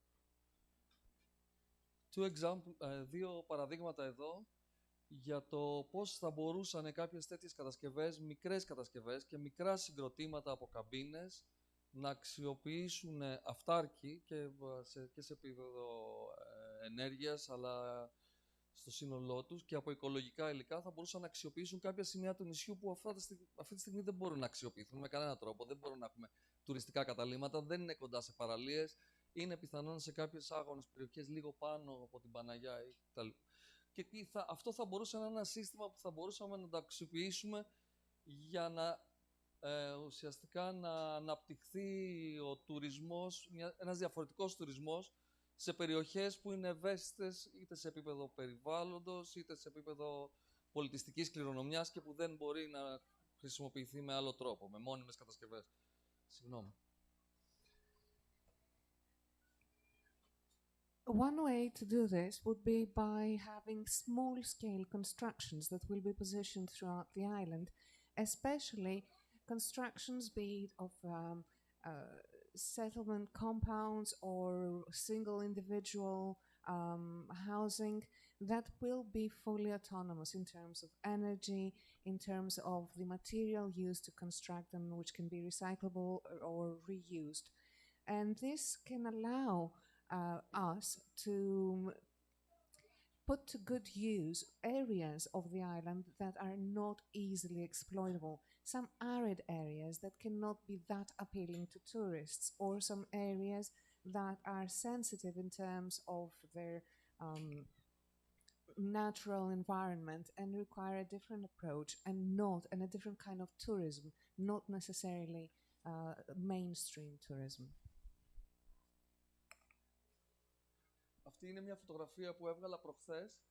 C: Δύο παραδείγματα εδώ για το πώς θα μπορούσαν κάποιες τέτοιες κατασκευές, μικρές κατασκευές και μικρά συγκροτήματα από καμπίνες να αξιοποιήσουν αυτάρκη και σε επίπεδο ενέργειας, αλλά στο σύνολό τους και από οικολογικά υλικά θα μπορούσαν να αξιοποιήσουν κάποια σημεία του νησιού που αυτή τη στιγμή δεν μπορούν να αξιοποιηθούν με κανένα τρόπο. Δεν μπορούμε να έχουμε τουριστικά καταλύματα, δεν είναι κοντά σε παραλίες, είναι πιθανόν σε κάποιες άγονες περιοχές λίγο πάνω από την Παναγιά κτλ. Και αυτό θα μπορούσε να είναι ένα σύστημα που θα μπορούσαμε να το αξιοποιήσουμε για να ουσιαστικά να αναπτυχθεί ο τουρισμός, ένας διαφορετικός τουρισμός σε περιοχές που είναι ευαίσθητες είτε σε επίπεδο περιβάλλοντος είτε σε επίπεδο πολιτιστικής κληρονομιάς και που δεν μπορεί να χρησιμοποιηθεί με άλλο τρόπο, με μόνιμες κατασκευές. Συγγνώμη.
D: One way to do this would be by having small-scale constructions that will be positioned throughout the island, especially constructions be it of settlement compounds or single individual housing that will be fully autonomous in terms of energy, in terms of the material used to construct them, which can be recyclable or reused. And this can allow us to put to good use areas of the island that are not easily exploitable, some arid areas that cannot be that appealing to tourists, or some areas that are sensitive in terms of their natural environment and require a different approach and a different kind of tourism, not necessarily mainstream tourism.
C: Αυτή είναι μια φωτογραφία που έβγαλα προχθές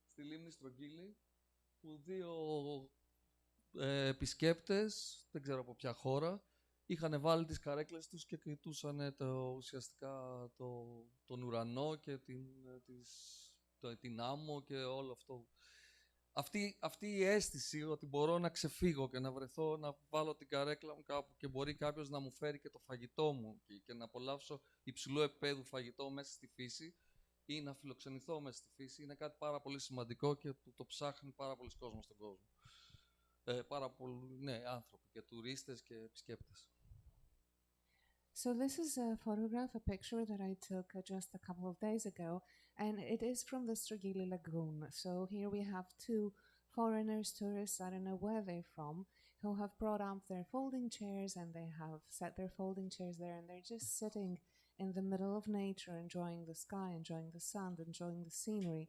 C: στη λίμνη Στρογγύλη, που δύο επισκέπτες, δεν ξέρω από ποια χώρα, είχαν βάλει τις καρέκλες τους και κοιτούσαν ουσιαστικά τον ουρανό και την άμμο και όλο αυτό. Αυτή η αίσθηση ότι μπορώ να ξεφύγω και να βρεθώ, να βάλω την καρέκλα μου κάπου και μπορεί κάποιος να μου φέρει και το φαγητό μου και να απολαύσω υψηλού επίπεδου φαγητό μέσα στη φύση ή να φιλοξενηθώ μέσα στη φύση, είναι κάτι πάρα πολύ σημαντικό και που το ψάχνει πάρα πολλοί κόσμος στον κόσμο. Πάρα πολλοί άνθρωποι και τουρίστες και επισκέπτες.
D: So this is a photograph, a picture that I took just a couple of days ago, and it is from the Strogili Lagoon. So here we have two foreigners, tourists, I don't know where they're from, who have brought up their folding chairs, and they have set their folding chairs there, and they're just sitting in the middle of nature, enjoying the sky, enjoying the sun, enjoying the scenery.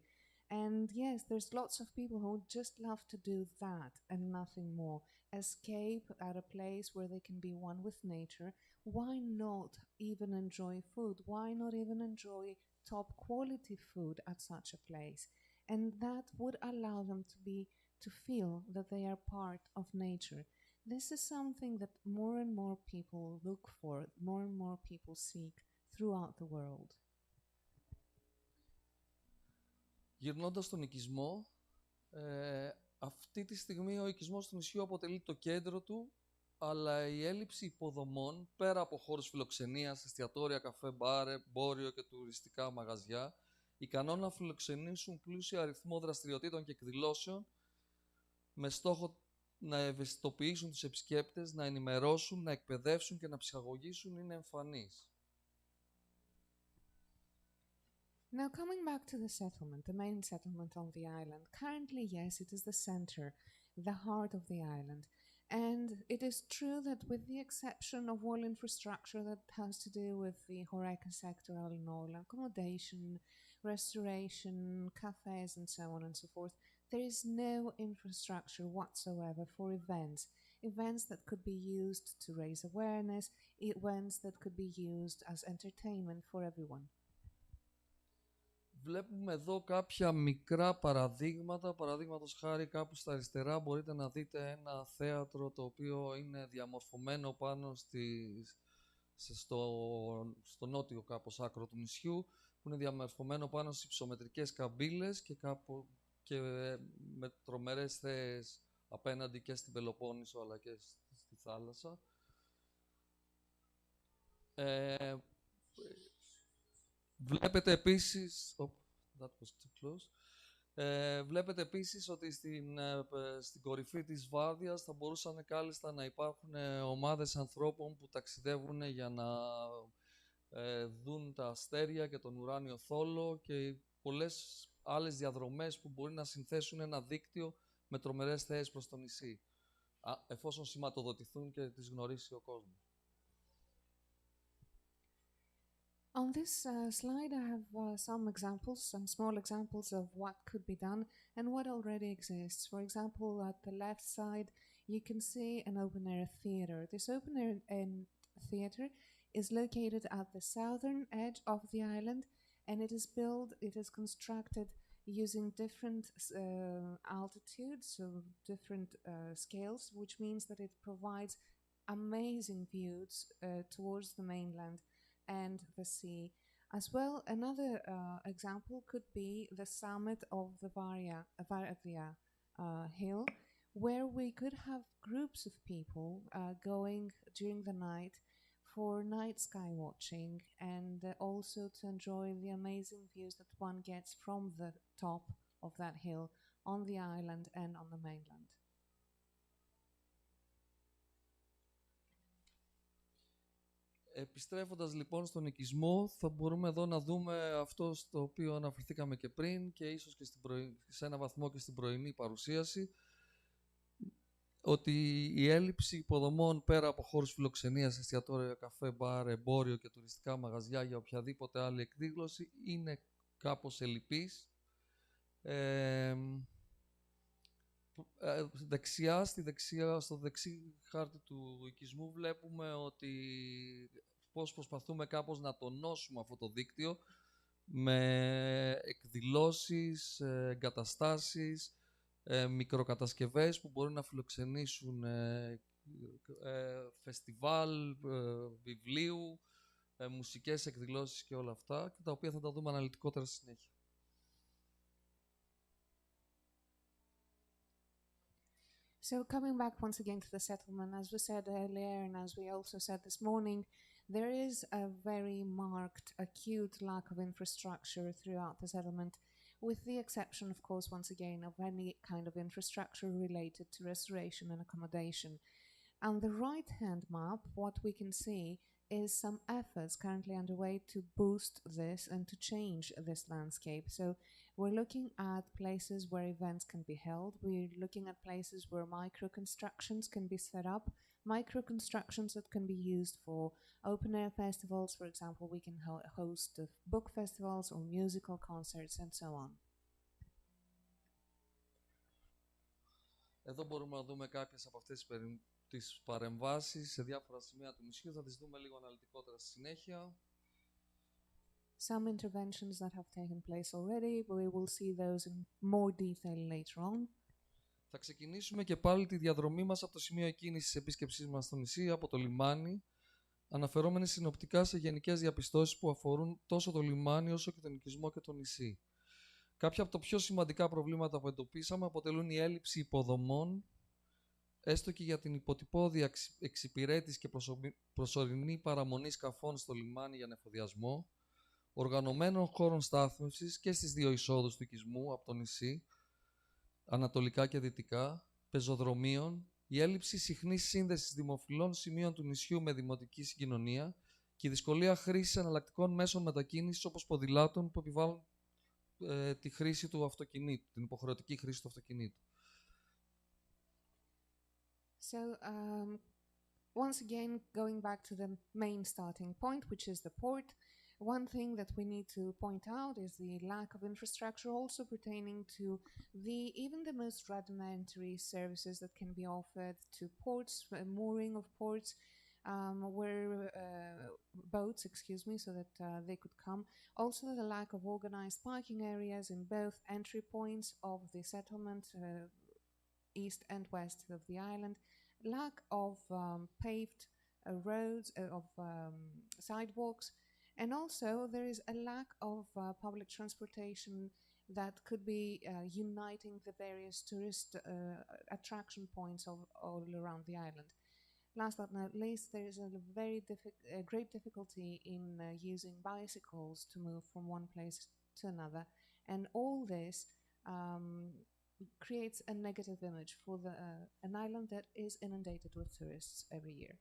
D: And yes, there's lots of people who just love to do that and nothing more. Escape at a place where they can be one with nature. Why not even enjoy food? Why not even enjoy top quality food at such a place? And that would allow them to feel that they are part of nature. This is something that more and more people look for, more and more people seek throughout the world.
C: Γυρνώντας στον οικισμό, αυτή τη στιγμή ο οικισμός του νησιού αποτελεί το κέντρο του, αλλά η έλλειψη υποδομών, πέρα από χώρους φιλοξενίας, εστιατόρια, καφέ, μπάρ, εμπόριο και τουριστικά μαγαζιά, ικανόν να φιλοξενήσουν πλούσιο αριθμό δραστηριοτήτων και εκδηλώσεων, με στόχο να ευαισθητοποιήσουν τους επισκέπτες, να ενημερώσουν, να εκπαιδεύσουν και να ψυχαγωγήσουν, είναι εμφανής.
D: Now, coming back to the settlement, the main settlement on the island. Currently, yes, it is the center, the heart of the island. And it is true that with the exception of all infrastructure that has to do with the Horeca sector, all in all, accommodation, restoration, cafes, and so on and so forth, there is no infrastructure whatsoever for events. Events that could be used to raise awareness, events that could be used as entertainment for everyone.
C: Βλέπουμε εδώ κάποια μικρά παραδείγματα. Παραδείγματος χάρη, κάπου στα αριστερά μπορείτε να δείτε ένα θέατρο το οποίο είναι διαμορφωμένο πάνω στο νότιο κάπως άκρο του νησιού, που είναι διαμορφωμένο πάνω στις υψομετρικές καμπύλες και με τρομερές θέες απέναντι και στην Πελοπόννησο αλλά και στη θάλασσα. Βλέπετε επίσης... that was too close. Βλέπετε επίσης ότι στην κορυφή της Βάρδιας θα μπορούσαν κάλλιστα να υπάρχουν ομάδες ανθρώπων που ταξιδεύουν για να δουν τα αστέρια και τον ουράνιο θόλο και πολλές άλλες διαδρομές που μπορεί να συνθέσουν ένα δίκτυο με τρομερές θέες προς το νησί, εφόσον σηματοδοτηθούν και τις γνωρίσει ο κόσμος.
D: On this slide, I have some examples, some small examples of what could be done and what already exists. For example, at the left side, you can see an open-air theater. This open-air theater is located at the southern edge of the island, and it is constructed using different altitudes, so different scales, which means that it provides amazing views towards the mainland and the sea. As well, another example could be the summit of the Vardia hill, where we could have groups of people going during the night for night sky watching and also to enjoy the amazing views that one gets from the top of that hill on the island and on the mainland.
C: Επιστρέφοντας λοιπόν στον οικισμό, θα μπορούμε εδώ να δούμε αυτό στο οποίο αναφερθήκαμε και πριν και ίσως και σε ένα βαθμό και στην πρωινή παρουσίαση, ότι η έλλειψη υποδομών πέρα από χώρους φιλοξενίας, εστιατόρια, καφέ, μπάρ, εμπόριο και τουριστικά μαγαζιά για οποιαδήποτε άλλη εκδήλωση είναι κάπως ελλειπής. Στο δεξί χάρτη του οικισμού βλέπουμε ότι πώς προσπαθούμε κάπως να τονώσουμε αυτό το δίκτυο με εκδηλώσεις, εγκαταστάσεις, μικροκατασκευές που μπορούν να φιλοξενήσουν φεστιβάλ, βιβλίου, μουσικές εκδηλώσεις και όλα αυτά, και τα οποία θα τα δούμε αναλυτικότερα στη συνέχεια.
D: So coming back once again to the settlement, as we said earlier and as we also said this morning, there is a very marked, acute lack of infrastructure throughout the settlement, with the exception, of course, once again, of any kind of infrastructure related to restoration and accommodation. On the right-hand map, what we can see is some efforts currently underway to boost this and to change this landscape. So we're looking at places where events can be held. We're looking at places where micro-constructions can be set up, micro-constructions that can be used for open-air festivals. For example, we can host book festivals or musical concerts and so on.
C: Εδώ μπορούμε να δούμε κάποιες από αυτές τις παρεμβάσεις σε διάφορα σημεία του νησιού. Θα τις δούμε λίγο αναλυτικότερα στη συνέχεια.
D: Some interventions that have taken place already, but we will see those in more detail later on.
C: Θα ξεκινήσουμε και πάλι τη διαδρομή μας από το σημείο εκκίνησης της επίσκεψής μας στο νησί, από το λιμάνι, αναφερόμενοι συνοπτικά σε γενικές διαπιστώσεις που αφορούν τόσο το λιμάνι όσο και τον οικισμό και το νησί. Κάποια από τα πιο σημαντικά προβλήματα που εντοπίσαμε αποτελούν η έλλειψη υποδομών, έστω και για την υποτυπώδη εξυπηρέτηση και προσωρινή παραμονή σκαφών στο λιμάνι για νεφοδιασμό, οργανωμένων χώρων στάθμευσης και στις δύο εισόδους του οικισμού από το νησί, ανατολικά και δυτικά, πεζοδρομίων, η έλλειψη συχνής σύνδεσης δημοφιλών σημείων του νησιού με δημοτική συγκοινωνία και η δυσκολία χρήσης εναλλακτικών μέσων μετακίνησης όπως ποδηλάτων που επιβάλλουν τη χρήση του αυτοκινήτου, την υποχρεωτική χρήση του αυτοκινήτου.
D: So, once again, going back to the main starting point, which is the port, one thing that we need to point out is the lack of infrastructure also pertaining to even the most rudimentary services that can be offered to ports, mooring of ports, where boats, so that they could come. Also the lack of organized parking areas in both entry points of the settlement, east and west of the island, lack of paved roads, of sidewalks, and also there is a lack of public transportation that could be uniting the various tourist attraction points all around the island. Last but not least, there is a great difficulty in using bicycles to move from one place to another, and all this creates a negative image for an island that is inundated with tourists every year.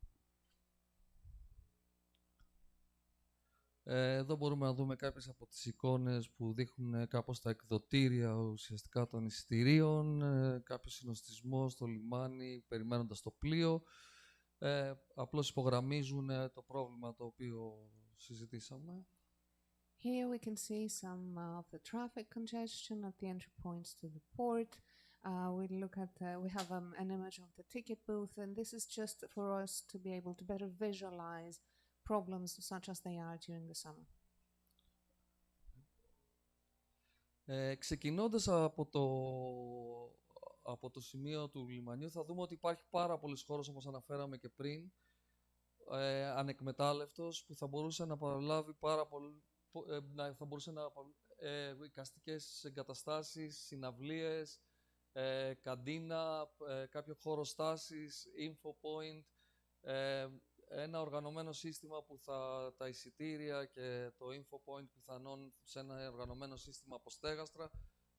C: Εδώ μπορούμε να δούμε κάποιες από τις εικόνες που δείχνουν κάπως τα εκδοτήρια ουσιαστικά των εισιτηρίων, κάποιο συνοστισμό στο λιμάνι περιμένοντας το πλοίο. Απλώς υπογραμμίζουν το πρόβλημα το οποίο συζητήσαμε.
D: Here we can see some of the traffic congestion at the entry points to the port. We have an image of the ticket booth, and this is just for us to be able to better visualize problems such as they are during the summer.
C: Ξεκινώντας από το σημείο του λιμανιού, θα δούμε ότι υπάρχει πάρα πολλής χώρος, όπως αναφέραμε και πριν, ανεκμετάλλευτος, που θα μπορούσε να παραλάβει θα μπορούσε να εικαστικές εγκαταστάσεις, συναυλίες, καντίνα, κάποιο χώρο στάσης, info point, ένα οργανωμένο σύστημα που τα εισιτήρια και το info point πιθανόν σε ένα οργανωμένο σύστημα από στέγαστρα,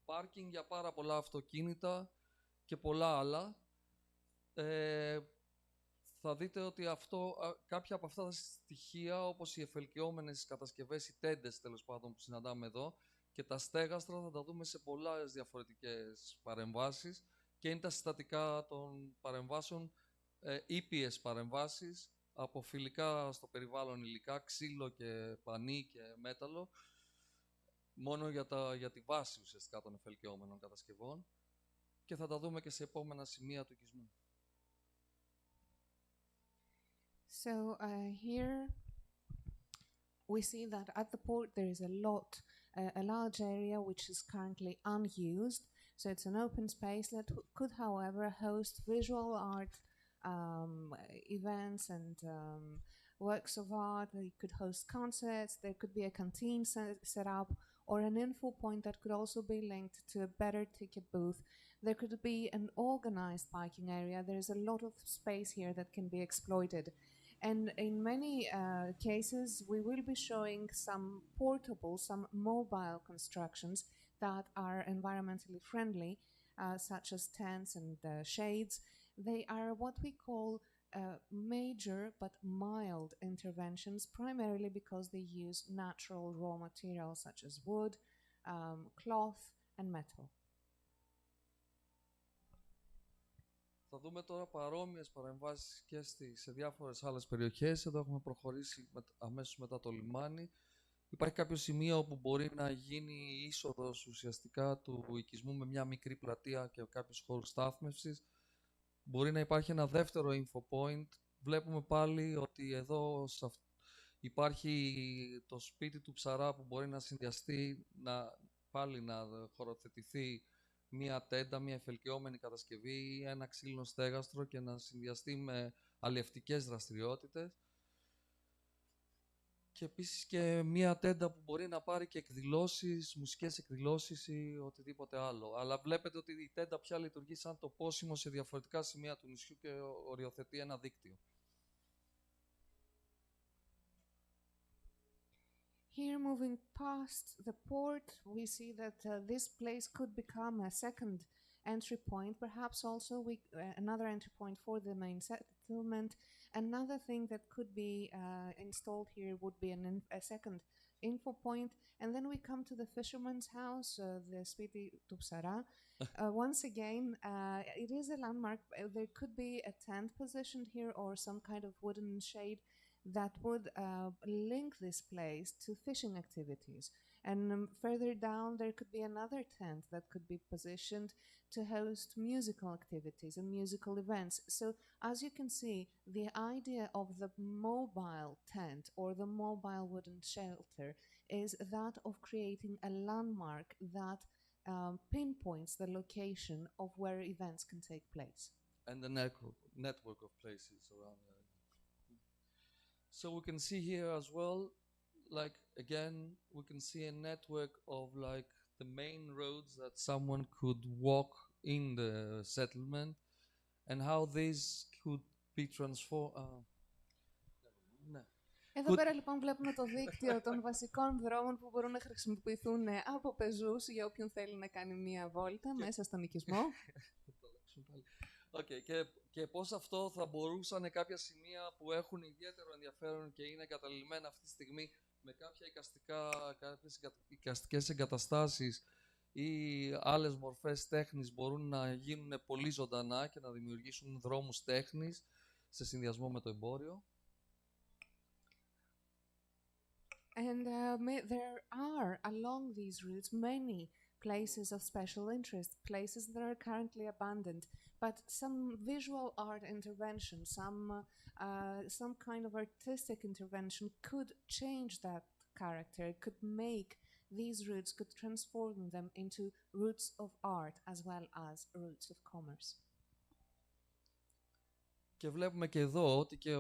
C: πάρκινγκ για πάρα πολλά αυτοκίνητα και πολλά άλλα. Θα δείτε ότι κάποια από αυτά τα στοιχεία, όπως οι εφελκυόμενες κατασκευές, οι τέντες τέλος πάντων που συναντάμε εδώ, και τα στέγαστρα θα τα δούμε σε πολλές διαφορετικές παρεμβάσεις, και είναι τα συστατικά των παρεμβάσεων, ήπιες παρεμβάσεις, από φιλικά στο περιβάλλον υλικά, ξύλο και πανί και μέταλλο, μόνο για τη βάση ουσιαστικά των εφελκυόμενων κατασκευών, και θα τα δούμε και σε επόμενα σημεία του οικισμού.
D: So here we see that at the port there is a large area which is currently unused. So it's an open space that could, however, host visual art events and works of art. It could host concerts. There could be a canteen set up, or an info point that could also be linked to a better ticket booth. There could be an organized biking area. There's a lot of space here that can be exploited. And in many cases, we will be showing some portable, some mobile constructions that are environmentally friendly, such as tents and shades. They are what we call major but mild interventions, primarily because they use natural raw materials such as wood, cloth and metal.
C: Θα δούμε τώρα παρόμοιες παρεμβάσεις και σε διάφορες άλλες περιοχές. Εδώ έχουμε προχωρήσει αμέσως μετά το λιμάνι. Υπάρχει κάποιο σημείο όπου μπορεί να γίνει η είσοδος ουσιαστικά του οικισμού με μια μικρή πλατεία και κάποιους χώρους στάθμευσης. Μπορεί να υπάρχει ένα δεύτερο info point. Βλέπουμε πάλι ότι εδώ υπάρχει το σπίτι του ψαρά που μπορεί να συνδυαστεί, πάλι να χωροθετηθεί μία τέντα, μία εφελκυόμενη κατασκευή, ένα ξύλινο στέγαστρο και να συνδυαστεί με αλλιευτικές δραστηριότητες. Και επίσης και μία τέντα που μπορεί να πάρει και εκδηλώσεις, μουσικές εκδηλώσεις ή οτιδήποτε άλλο. Αλλά βλέπετε ότι η τέντα πια λειτουργεί σαν το πόσιμο σε διαφορετικά σημεία του νησιού και οριοθετεί ένα δίκτυο.
D: Here, moving past the port, we see that this place could become a second entry point, perhaps also another entry point for the main settlement. Another thing that could be installed here would be a second info point. And then we come to the fisherman's house, the Spiti Tupsara. Once again, it is a landmark. There could be a tent positioned here or some kind of wooden shade that would link this place to fishing activities. And further down, there could be another tent that could be positioned to host musical activities and musical events. So, as you can see, the idea of the mobile tent or the mobile wooden shelter is that of creating a landmark that pinpoints the location of where events can take place.
C: And the network of places around there. So we can see here as well, like again, we can see a network of like the main roads that someone could walk in the settlement and how these could be transformed.
D: Εδώ πέρα λοιπόν βλέπουμε το δίκτυο των βασικών δρόμων που μπορούν να χρησιμοποιηθούν από πεζούς για όποιον θέλει να κάνει μία βόλτα μέσα στον οικισμό.
C: Okay, και πώς αυτό θα μπορούσαν κάποια σημεία που έχουν ιδιαίτερο ενδιαφέρον και είναι εγκαταλειμμένα αυτή τη στιγμή με κάποιες εικαστικές εγκαταστάσεις ή άλλες μορφές τέχνης μπορούν να γίνουν πολύ ζωντανά και να δημιουργήσουν δρόμους τέχνης σε συνδυασμό με το εμπόριο.
D: And there are along these routes many places of special interest, places that are currently abandoned, but some visual art intervention, some kind of artistic intervention could change that character, could make these routes, could transform them into routes of art as well as routes of commerce.
C: Και βλέπουμε και εδώ ότι και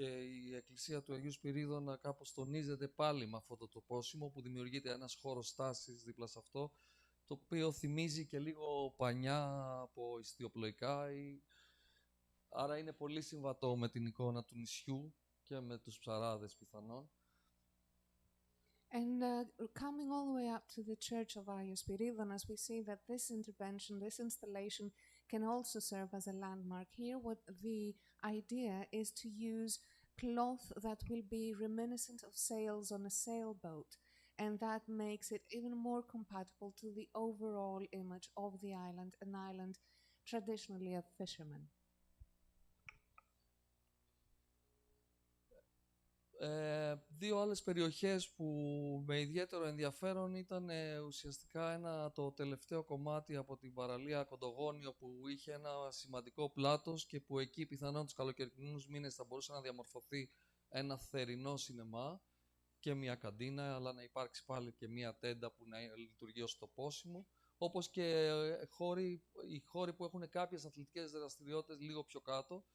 C: η εκκλησία του Αγίου Σπυρίδωνα κάπως τονίζεται πάλι με αυτό το τοπόσιμο που δημιουργείται ένας χώρος στάσης δίπλα σε αυτό, το οποίο θυμίζει και λίγο πανιά από ιστιοπλοϊκά, άρα είναι πολύ συμβατό με την εικόνα του νησιού και με τους ψαράδες πιθανόν.
D: And coming all the way up to the church of Agios Spyridon, we see that this intervention, this installation can also serve as a landmark. Here what the idea is to use cloth that will be reminiscent of sails on a sailboat, and that makes it even more compatible to the overall image of the island, an island traditionally of fishermen.
C: Δύο άλλες περιοχές που με ιδιαίτερο ενδιαφέρον ήταν ουσιαστικά το τελευταίο κομμάτι από την παραλία Κοντογόνιο που είχε ένα σημαντικό πλάτος και που εκεί πιθανόν τους καλοκαιρινούς μήνες θα μπορούσε να διαμορφωθεί ένα θερινό σινεμά και μια καντίνα, αλλά να υπάρξει πάλι και μια τέντα που να λειτουργεί ως τοπόσιμο, όπως και οι χώροι που έχουν κάποιες αθλητικές δραστηριότητες λίγο πιο κάτω,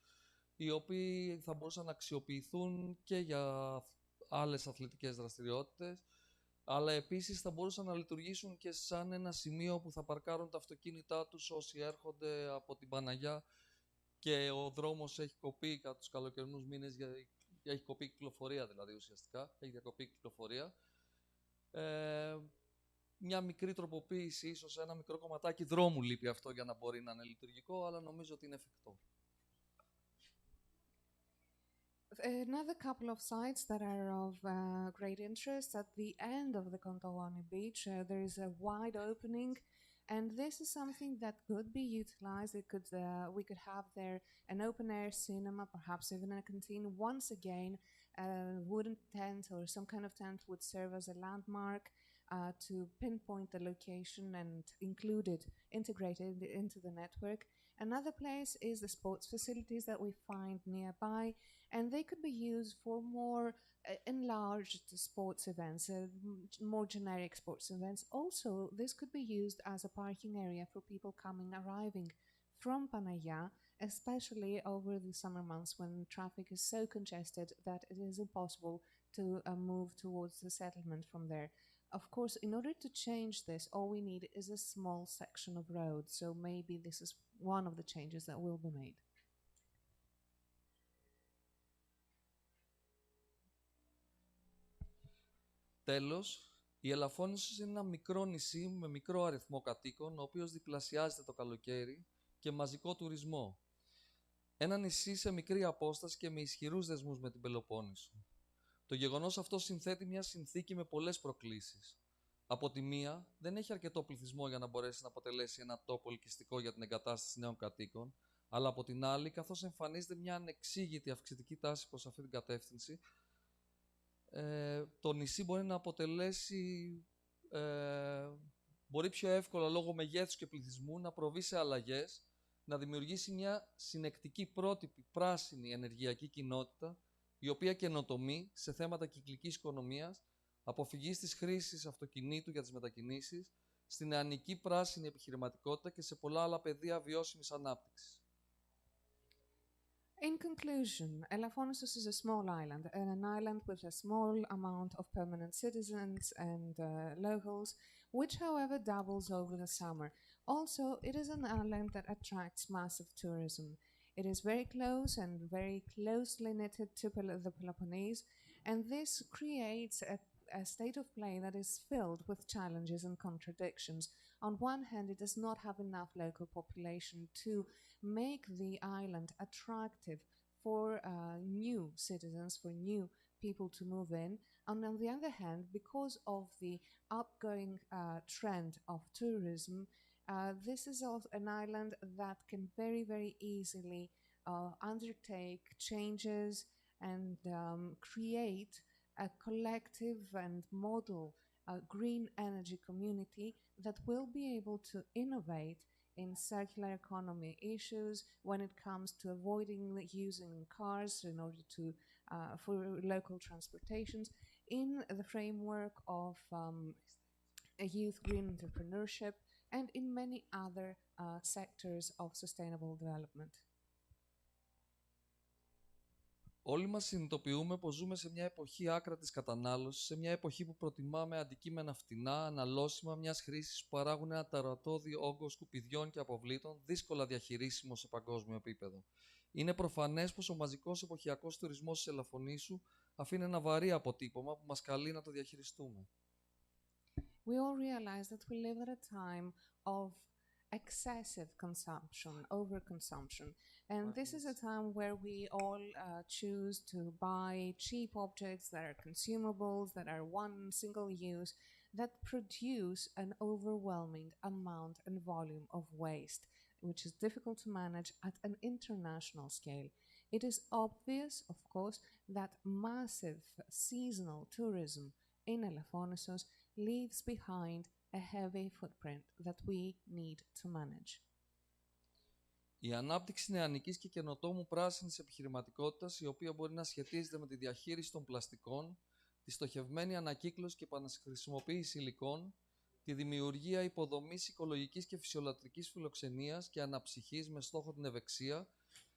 C: οι οποίοι θα μπορούσαν να αξιοποιηθούν και για άλλες αθλητικές δραστηριότητες, αλλά επίσης θα μπορούσαν να λειτουργήσουν και σαν ένα σημείο που θα παρκάρουν τα αυτοκίνητά τους όσοι έρχονται από την Παναγιά και ο δρόμος έχει κοπεί κατά τους καλοκαιρινούς μήνες, έχει κοπεί κυκλοφορία δηλαδή ουσιαστικά, έχει διακοπεί κυκλοφορία. Μια μικρή τροποποίηση, ίσως ένα μικρό κομματάκι δρόμου λείπει αυτό για να μπορεί να είναι λειτουργικό, αλλά νομίζω ότι είναι εφικτό.
D: Another couple of sites that are of great interest. At the end of the Kontogoni beach, there is a wide opening, and this is something that could be utilized. We could have there an open-air cinema, perhaps even a canteen. Once again, A wooden tent or some kind of tent would serve as a landmark to pinpoint the location and integrate it into the network. Another place is the sports facilities that we find nearby, and they could be used for more enlarged sports events, more generic sports events. Also, this could be used as a parking area for people arriving from Panagia, especially over the summer months when traffic is so congested that it is impossible to move towards the settlement from there. Of course, in order to change this, all we need is a small section of road. So maybe this is one of the changes that will be made.
C: Τέλος, η Ελαφώνησος είναι ένα μικρό νησί με μικρό αριθμό κατοίκων, ο οποίος διπλασιάζεται το καλοκαίρι και μαζικό τουρισμό. Ένα νησί σε μικρή απόσταση και με ισχυρούς δεσμούς με την Πελοπόννησο. Το γεγονός αυτό συνθέτει μια συνθήκη με πολλές προκλήσεις. Από τη μία, δεν έχει αρκετό πληθυσμό για να μπορέσει να αποτελέσει ένα τόπο ελκυστικό για την εγκατάσταση νέων κατοίκων, αλλά από την άλλη, καθώς εμφανίζεται μια ανεξήγητη αυξητική τάση προς αυτή την κατεύθυνση, το νησί μπορεί να αποτελέσει, μπορεί πιο εύκολα λόγω μεγέθους και πληθυσμού να προβεί σε αλλαγές, να δημιουργήσει μια συνεκτική πρότυπη πράσινη ενεργειακή κοινότητα, η οποία καινοτομεί σε θέματα κυκλικής οικονομίας, αποφυγής της χρήσης αυτοκινήτου για τις μετακινήσεις, στην νεανική πράσινη επιχειρηματικότητα και σε πολλά άλλα πεδία βιώσιμης ανάπτυξης.
D: In conclusion, Elafonisos is a small island, and an island with a small amount of permanent citizens and locals, which, however, doubles over the summer. Also, it is an island that attracts massive tourism. It is very close and very closely knitted to the Peloponnese, and this creates a state of play that is filled with challenges and contradictions. On one hand, it does not have enough local population to make the island attractive for new citizens, for new people to move in. And on the other hand, because of the upgoing trend of tourism, this is also an island that can very, very easily undertake changes and create a collective and model green energy community that will be able to innovate in circular economy issues when it comes to avoiding using cars in order to for local transportations, in the framework of a youth green entrepreneurship, and in many other sectors of sustainable development.
C: Όλοι μας συνειδητοποιούμε πως ζούμε σε μια εποχή άκρατης κατανάλωσης, σε μια εποχή που προτιμάμε αντικείμενα φτηνά, αναλώσιμα, μιας χρήσης που παράγουν ένα τερατώδη όγκο σκουπιδιών και αποβλήτων, δύσκολα διαχειρίσιμο σε παγκόσμιο επίπεδο. Είναι προφανές πως ο μαζικός εποχιακός τουρισμός της Ελαφωνήσου αφήνει ένα βαρύ αποτύπωμα που μας καλεί να το διαχειριστούμε.
D: We all realize that we live at a time of excessive consumption, overconsumption. And this is a time where we all choose to buy cheap objects that are consumables, that are one single use, that produce an overwhelming amount and volume of waste, which is difficult to manage at an international scale. It is obvious, of course, that massive seasonal tourism in Elafonisos leaves behind a heavy footprint that we need to manage.
C: Η ανάπτυξη νεανικής και καινοτόμου πράσινης επιχειρηματικότητας, η οποία μπορεί να σχετίζεται με τη διαχείριση των πλαστικών, τη στοχευμένη ανακύκλωση και επαναχρησιμοποίηση υλικών, τη δημιουργία υποδομής οικολογικής και φυσιολατρικής φιλοξενίας και αναψυχής με στόχο την ευεξία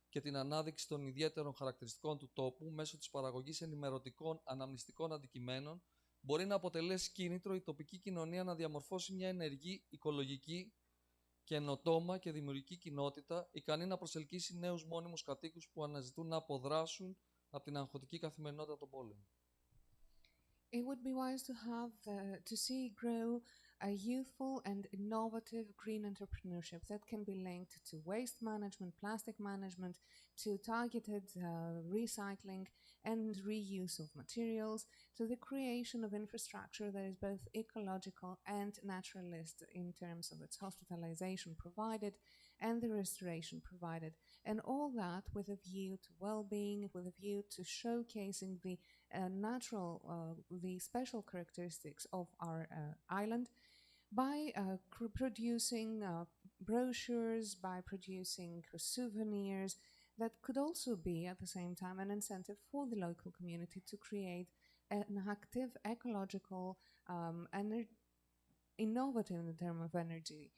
C: και την ανάδειξη των ιδιαίτερων χαρακτηριστικών του τόπου μέσω της παραγωγής ενημερωτικών αναμνηστικών αντικειμένων, μπορεί να αποτελέσει κίνητρο η τοπική κοινωνία να διαμορφώσει μια ενεργή, οικολογική, καινοτόμα και δημιουργική κοινότητα, ικανή να προσελκύσει νέους μόνιμους κατοίκους που αναζητούν να αποδράσουν από την αγχωτική καθημερινότητα των πόλεων.
D: It would be wise to see grow a youthful and innovative green entrepreneurship that can be linked to waste management, plastic management, to targeted recycling and reuse of materials, to the creation of infrastructure that is both ecological and naturalist in terms of its hospitalization provided and the restoration provided. And all that with a view to well-being, with a view to showcasing the the special characteristics of our island by producing brochures, by producing souvenirs that could also be at the same time an incentive for the local community to create an active, ecological, innovative in terms of energy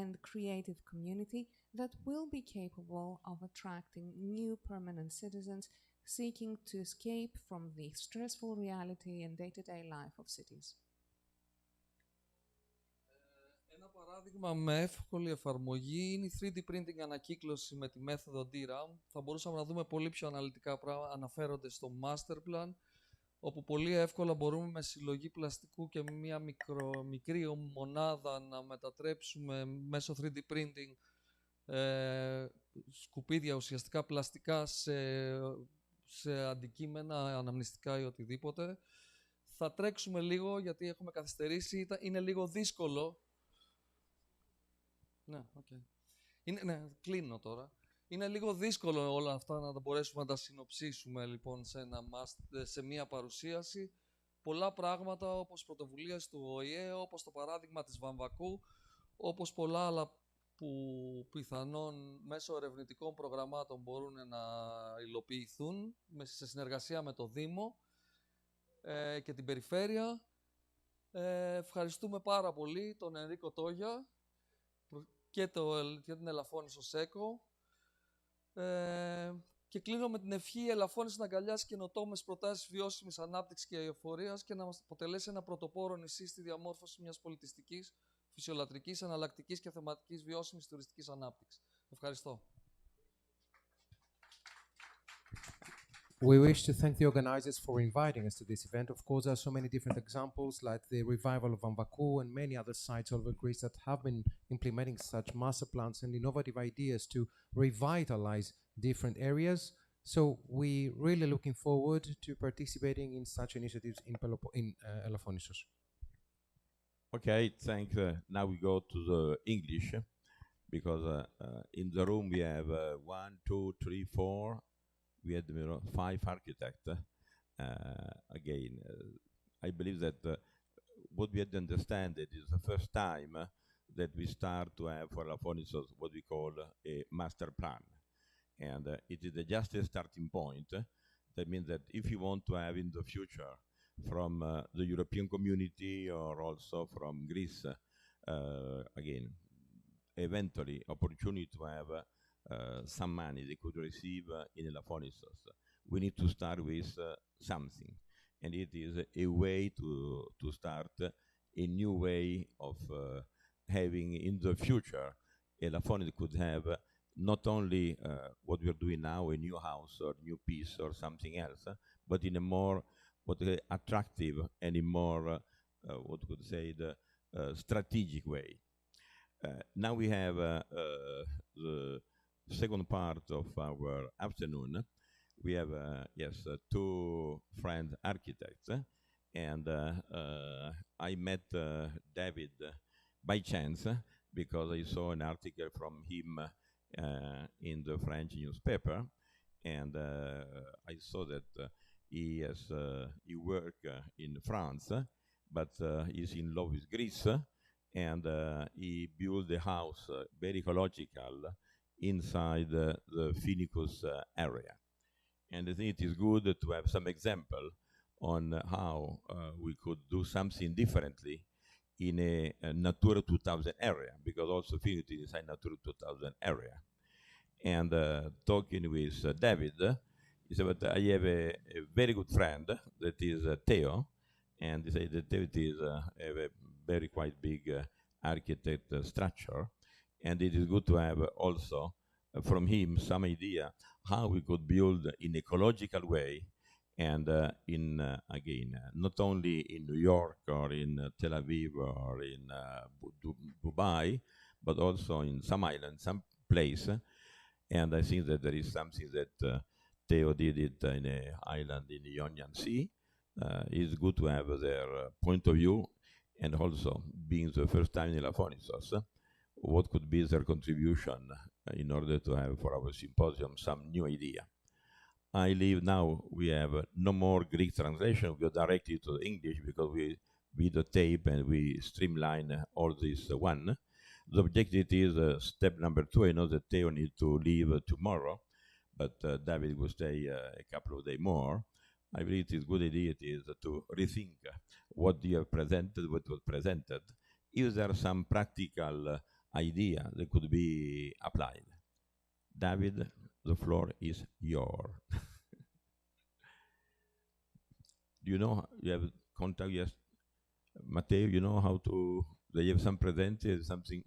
D: and creative community that will be capable of attracting new permanent citizens seeking to escape from the stressful reality and day-to-day life of cities.
C: Ένα παράδειγμα με εύκολη εφαρμογή είναι η 3D printing ανακύκλωση με τη μέθοδο DRAM. Θα μπορούσαμε να δούμε πολύ πιο αναλυτικά πράγματα, αναφέρονται στο Master Plan, όπου πολύ εύκολα μπορούμε με συλλογή πλαστικού και μια μικρή μονάδα να μετατρέψουμε μέσω 3D printing σκουπίδια, ουσιαστικά πλαστικά σε αντικείμενα αναμνηστικά ή οτιδήποτε. Θα τρέξουμε λίγο γιατί έχουμε καθυστερήσει. Είναι λίγο δύσκολο. Ναι, ναι, κλείνω τώρα. Είναι λίγο δύσκολο όλα αυτά να τα μπορέσουμε να τα συνοψίσουμε λοιπόν σε μία παρουσίαση. Πολλά πράγματα όπως πρωτοβουλίες του ΟΗΕ, όπως το παράδειγμα της Βαμβακού, όπως πολλά άλλα που πιθανόν μέσω ερευνητικών προγραμμάτων μπορούν να υλοποιηθούν σε συνεργασία με το Δήμο και την Περιφέρεια. Ευχαριστούμε πάρα πολύ τον Ενρίκο Τόγια και την Ελαφώνησος Eco. Και κλείνω με την ευχή η Ελαφώνησος να αγκαλιάσει καινοτόμες προτάσεις βιώσιμης ανάπτυξης και αειοφορίας και να μας αποτελέσει ένα πρωτοπόρο νησί στη διαμόρφωση μιας πολιτιστικής, φυσιολατρικής, εναλλακτικής και θεματικής βιώσιμης τουριστικής ανάπτυξης. Ευχαριστώ.
B: We wish to thank the organizers for inviting us to this event. Of course, there are so many different examples, like the revival of Vamvakou and many other sites all over Greece that have been implementing such master plans and innovative ideas to revitalize different areas. So we're really looking forward to participating in such initiatives in Elafonisos.
A: Okay, thanks. Now we go to the English, because in the room we have 1, 2, 3, 4. We had 5 architects. Again, I believe that what we had to understand that is the first time that we start to have for Elafonisos what we call a master plan. And it is just a starting point. That means that if you want to have in the future from the European community or also from Greece, again, eventually opportunity to have some money they could receive in Elafonisos. We need to start with something, and it is a way to start a new way of having in the future. Elafonisos could have not only what we are doing now, a new house or new piece or something else, but in a more attractive and in more what could say the strategic way. Now we have the second part of our afternoon. We have 2 friend architects, and I met David by chance because I saw an article from him in the French newspaper, and I saw that he works in France, but he's in love with Greece, and he built a house very ecological inside the Finicus area. And I think it is good to have some example on how we could do something differently in a Natura 2000 area, because also Finicus is inside Natura 2000 area. And talking with David, he said, but I have a very good friend that is Theo, and he said that David is a very quite big architect structure, and it is good to have also from him some idea how we could build in ecological way And again, not only in New York or in Tel Aviv or in Dubai, but also in some island, some place. And I think that there is something that Theo did it in an island in the Ionian Sea. It's good to have their point of view, and also being the first time in Elafonisos, what could be their contribution in order to have for our symposium some new idea. I leave now, we have no more Greek translation, we go directly to English because we videotape and we streamline all this one. The objective is step number 2. I know that Theo needs to leave tomorrow, but David will stay a couple of days more. I believe it is a good idea to rethink what you have presented, what was presented. Is there some practical idea that could be applied? David, the floor is yours. Do you know, you have contact, yes? Matteo, you know how to, they have some presented, something?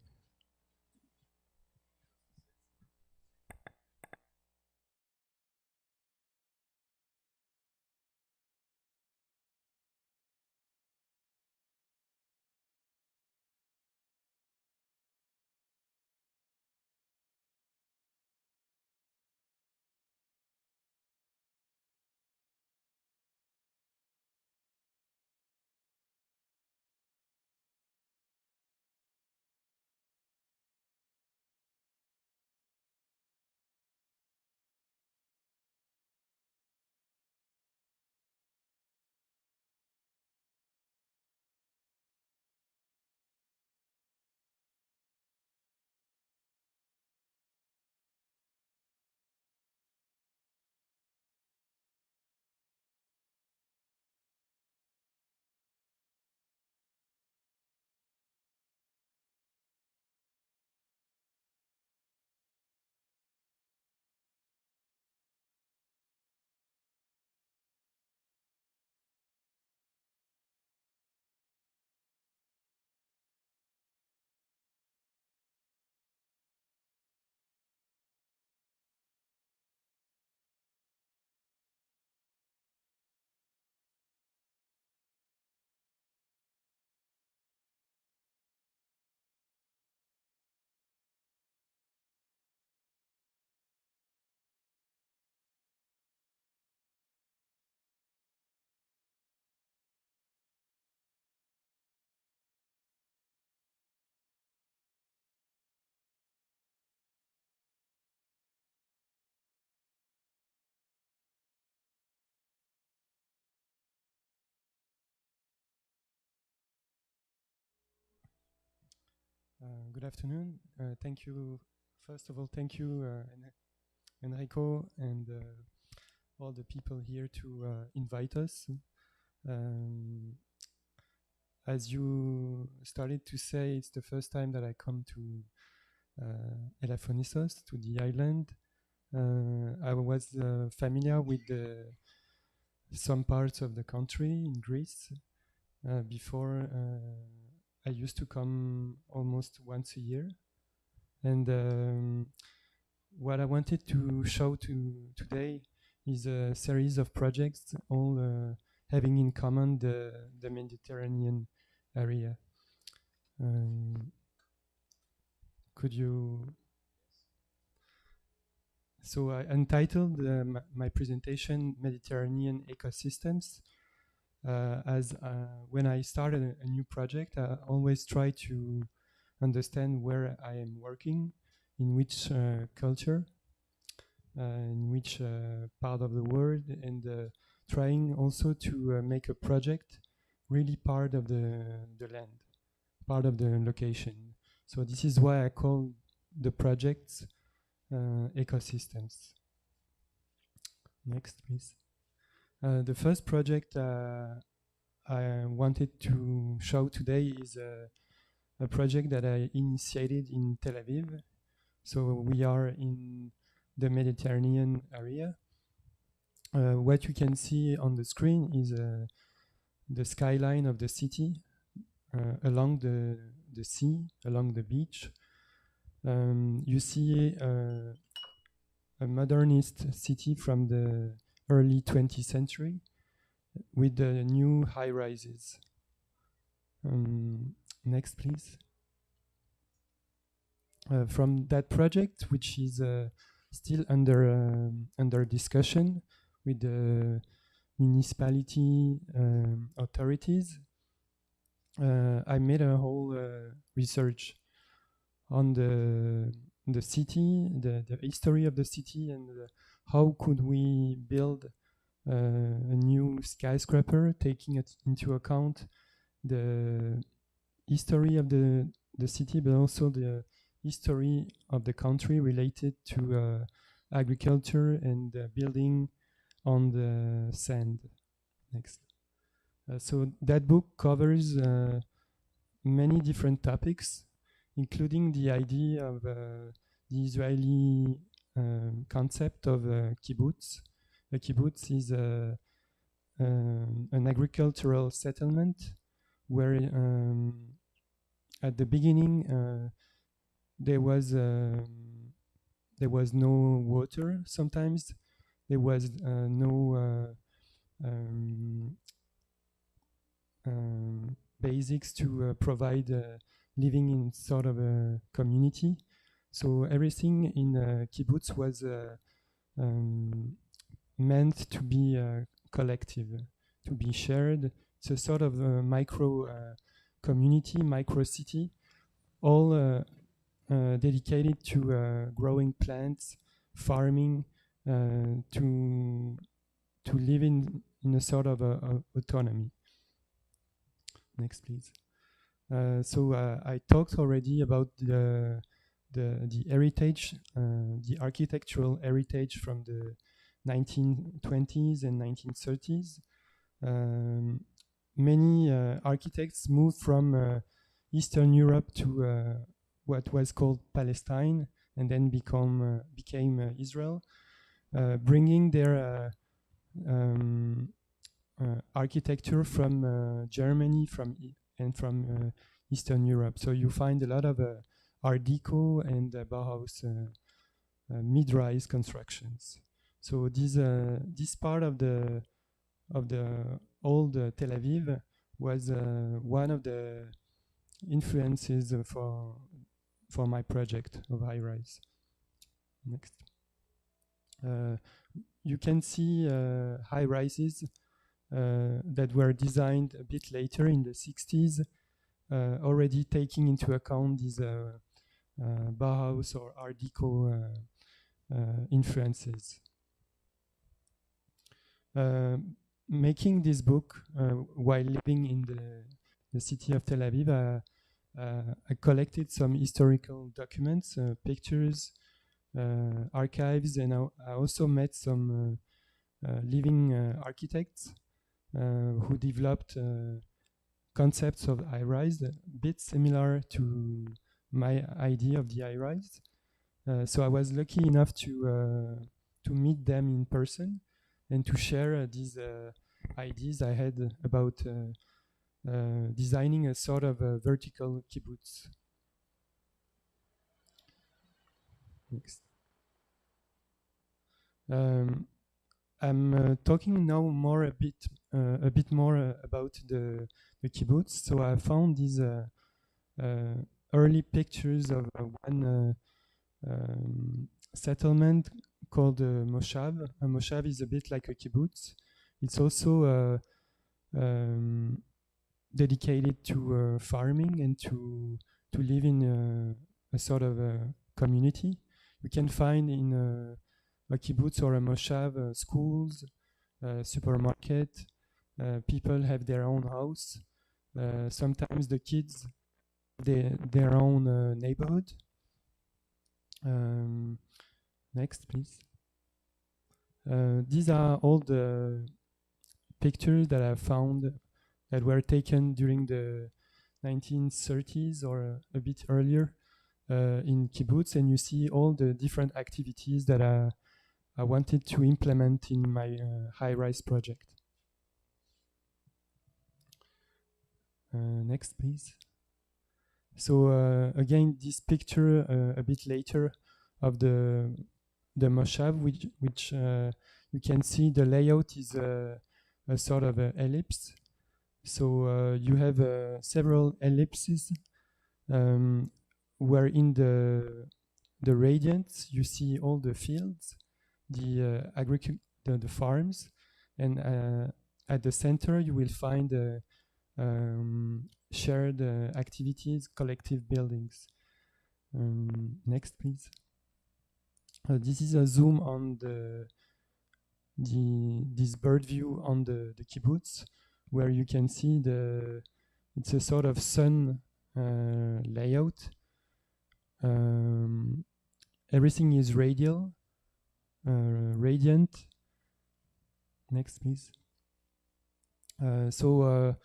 E: Good afternoon. Thank you. First of all, thank you, Enrico, and all the people here to invite us. As you started to say, it's the first time that I come to Elafonisos, to the island. I was familiar with some parts of the country in Greece before. I used to come almost once a year, and what I wanted to show today is a series of projects, all having in common the Mediterranean area. Could you? So I entitled my presentation "Mediterranean Ecosystems." As when I started a new project, I always try to understand where I am working, in which culture, in which part of the world, and trying also to make a project really part of the land, part of the location. So this is why I call the projects ecosystems. Next, please. The first project I wanted to show today is a project that I initiated in Tel Aviv. So we are in the Mediterranean area. What you can see on the screen is the skyline of the city along the sea, along the beach. You see a modernist city from the early 20th century with the new high-rises. Next, please. From that project, which is still under discussion with the municipality authorities, I made a whole research on the city, the history of the city, and how could we build a new skyscraper, taking it into account the history of the city, but also the history of the country related to agriculture and building on the sand. Next. So that book covers many different topics, including the idea of the Israeli concept of kibbutz. A kibbutz is an agricultural settlement where at the beginning there was no water. Sometimes there was no basics to provide living in sort of a community. So everything in kibbutz was meant to be collective, to be shared. It's a sort of a micro community, micro city, all dedicated to growing plants, farming, to live in a sort of autonomy. Next, please. So I talked already about the heritage, the architectural heritage from the 1920s and 1930s. Many architects moved from Eastern Europe to what was called Palestine, and then became Israel, bringing their architecture from Germany, from Eastern Europe. So you find a lot of Art Deco and Bauhaus mid-rise constructions. So this part of the old Tel Aviv was one of the influences for my project of high rise. Next. You can see high rises that were designed a bit later in the 60s, already taking into account these Bauhaus or Art Deco influences. Making this book while living in the city of Tel Aviv, I collected some historical documents, pictures, archives, and I also met some living architects who developed concepts of high-rise, a bit similar to my idea of the high-rise. So I was lucky enough to meet them in person and to share these ideas I had about designing a sort of a vertical kibbutz. Next. I'm talking now a bit more about the kibbutz. So I found these early pictures of one settlement called Moshav. A Moshav is a bit like a kibbutz. It's also dedicated to farming and to live in a sort of a community. You can find in a kibbutz or a moshav schools, supermarket. People have their own house. Sometimes the kids have their own neighborhood. Next, please. These are all the pictures that I found that were taken during the 1930s or a bit earlier in kibbutz, and you see all the different activities that I wanted to implement in my high-rise project. Next, please. So again, this picture a bit later of the moshav, which you you can see the layout is a sort of an ellipse. So you have several ellipses where in the radiants you see all the fields, the farms, and at the center you will find shared activities, collective buildings. Next, please. This is a zoom on this bird view on the kibbutz, where you can see it's a sort of sun layout. Everything is radiant. Next, please. So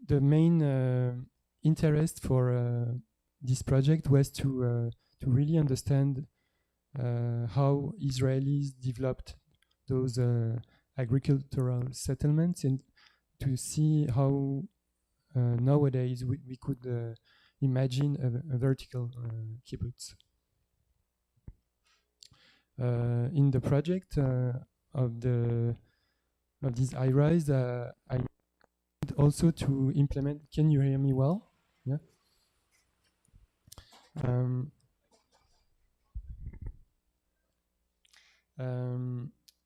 E: the main interest for this project was to really understand how Israelis developed those agricultural settlements, and to see how nowadays we could imagine a vertical kibbutz. In the project of this high-rise, I need also to implement. Can you hear me well? Yeah.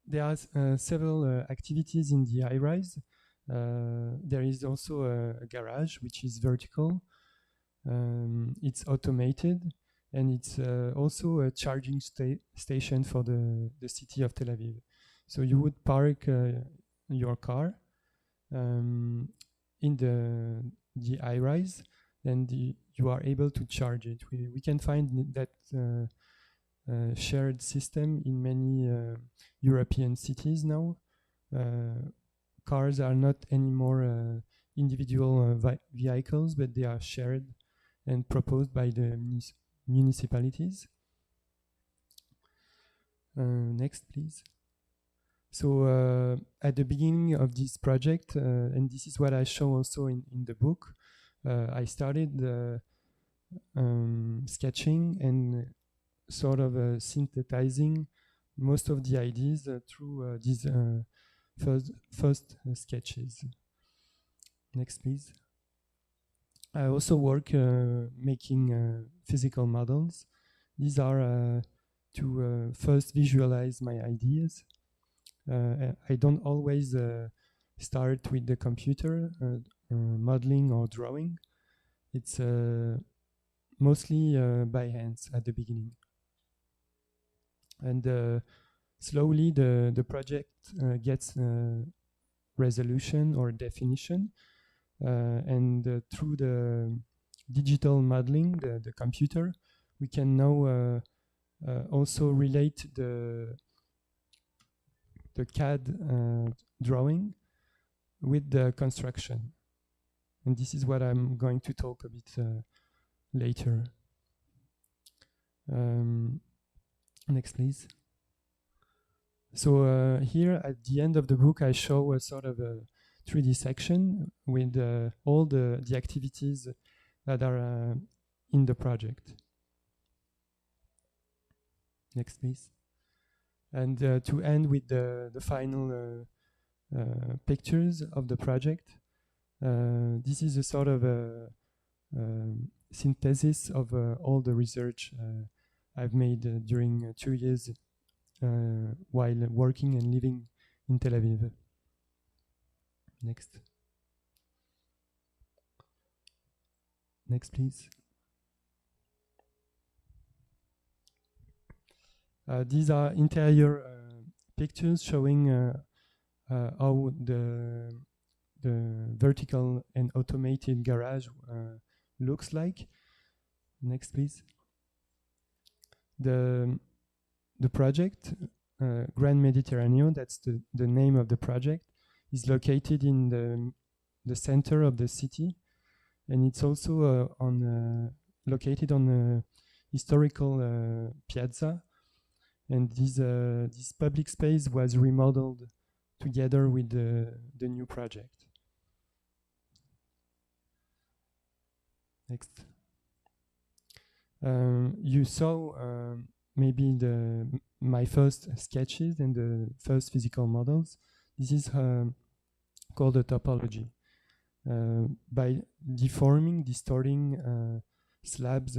E: There are several activities in the high-rise. There is also a garage which is vertical. It's automated, and it's also a charging station for the city of Tel Aviv. So you would park your car in the high-rise, and you are able to charge it. We can find that shared system in many European cities now. Cars are not anymore individual vehicles, but they are shared and proposed by the municipalities. Next, please. So at the beginning of this project, and this is what I show also in the book, I started sketching and sort of synthesizing most of the ideas through these first sketches. Next, please. I also work making physical models. These are to first visualize my ideas. I don't always start with the computer modeling or drawing. It's mostly by hands at the beginning. And slowly the project gets resolution or definition. And through the digital modeling, the computer, we can now also relate the CAD drawing with the construction. And this is what I'm going to talk a bit later. Next, please. So here at the end of the book, I show a sort of a 3D section with all the activities that are in the project. Next, please. And to end with the final pictures of the project, this is a sort of a synthesis of all the research I've made during 2 years while working and living in Tel Aviv. Next. Next, please. These are interior pictures showing how the vertical and automated garage looks like. Next, please. The project, Grand Mediterranean, that's the name of the project, is located in the center of the city, and it's also located on a historical piazza. And this public space was remodeled together with the new project. Next. You saw maybe my first sketches and the first physical models. This is called a topology. By distorting slabs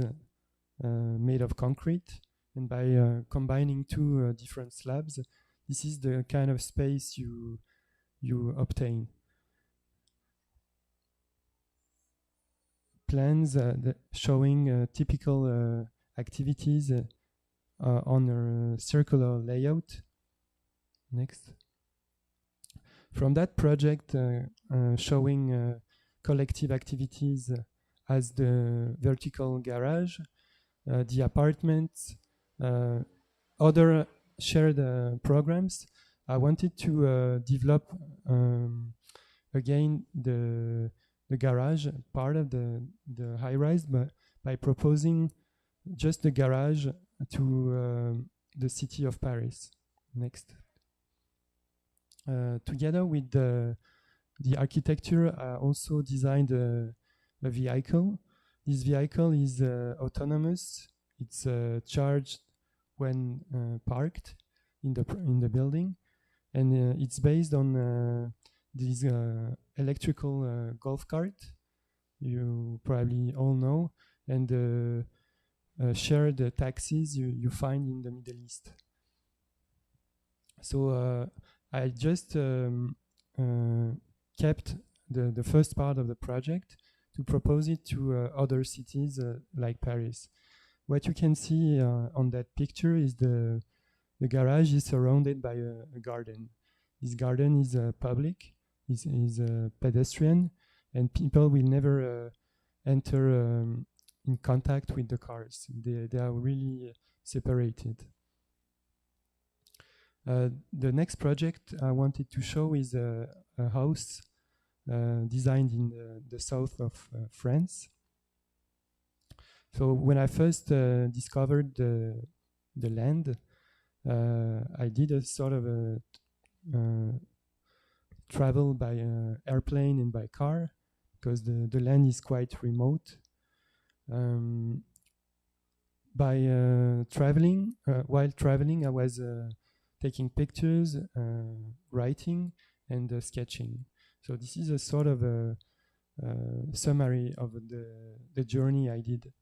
E: made of concrete, and by combining two different slabs, this is the kind of space you obtain. Plans showing typical activities on a circular layout. Next. From that project showing collective activities as the vertical garage, the apartments, other shared programs, I wanted to develop again the garage part of the high-rise, but by proposing just the garage to the city of Paris. Next. Together with the architecture, I also designed a vehicle. This vehicle is autonomous. It's charged when parked in the building, and it's based on this electrical golf cart you probably all know, and shared taxis you find in the Middle East. So I just kept the first part of the project to propose it to other cities like Paris. What you can see on that picture is the garage is surrounded by a garden. This garden is public, is pedestrian, and people will never enter in contact with the cars. They are really separated. The next project I wanted to show is a house designed in the south of France. So when I first discovered the land, I did a sort of a travel by airplane and by car, because the land is quite remote. While traveling, I was taking pictures, writing, and sketching. So this is a sort of a summary of the journey I did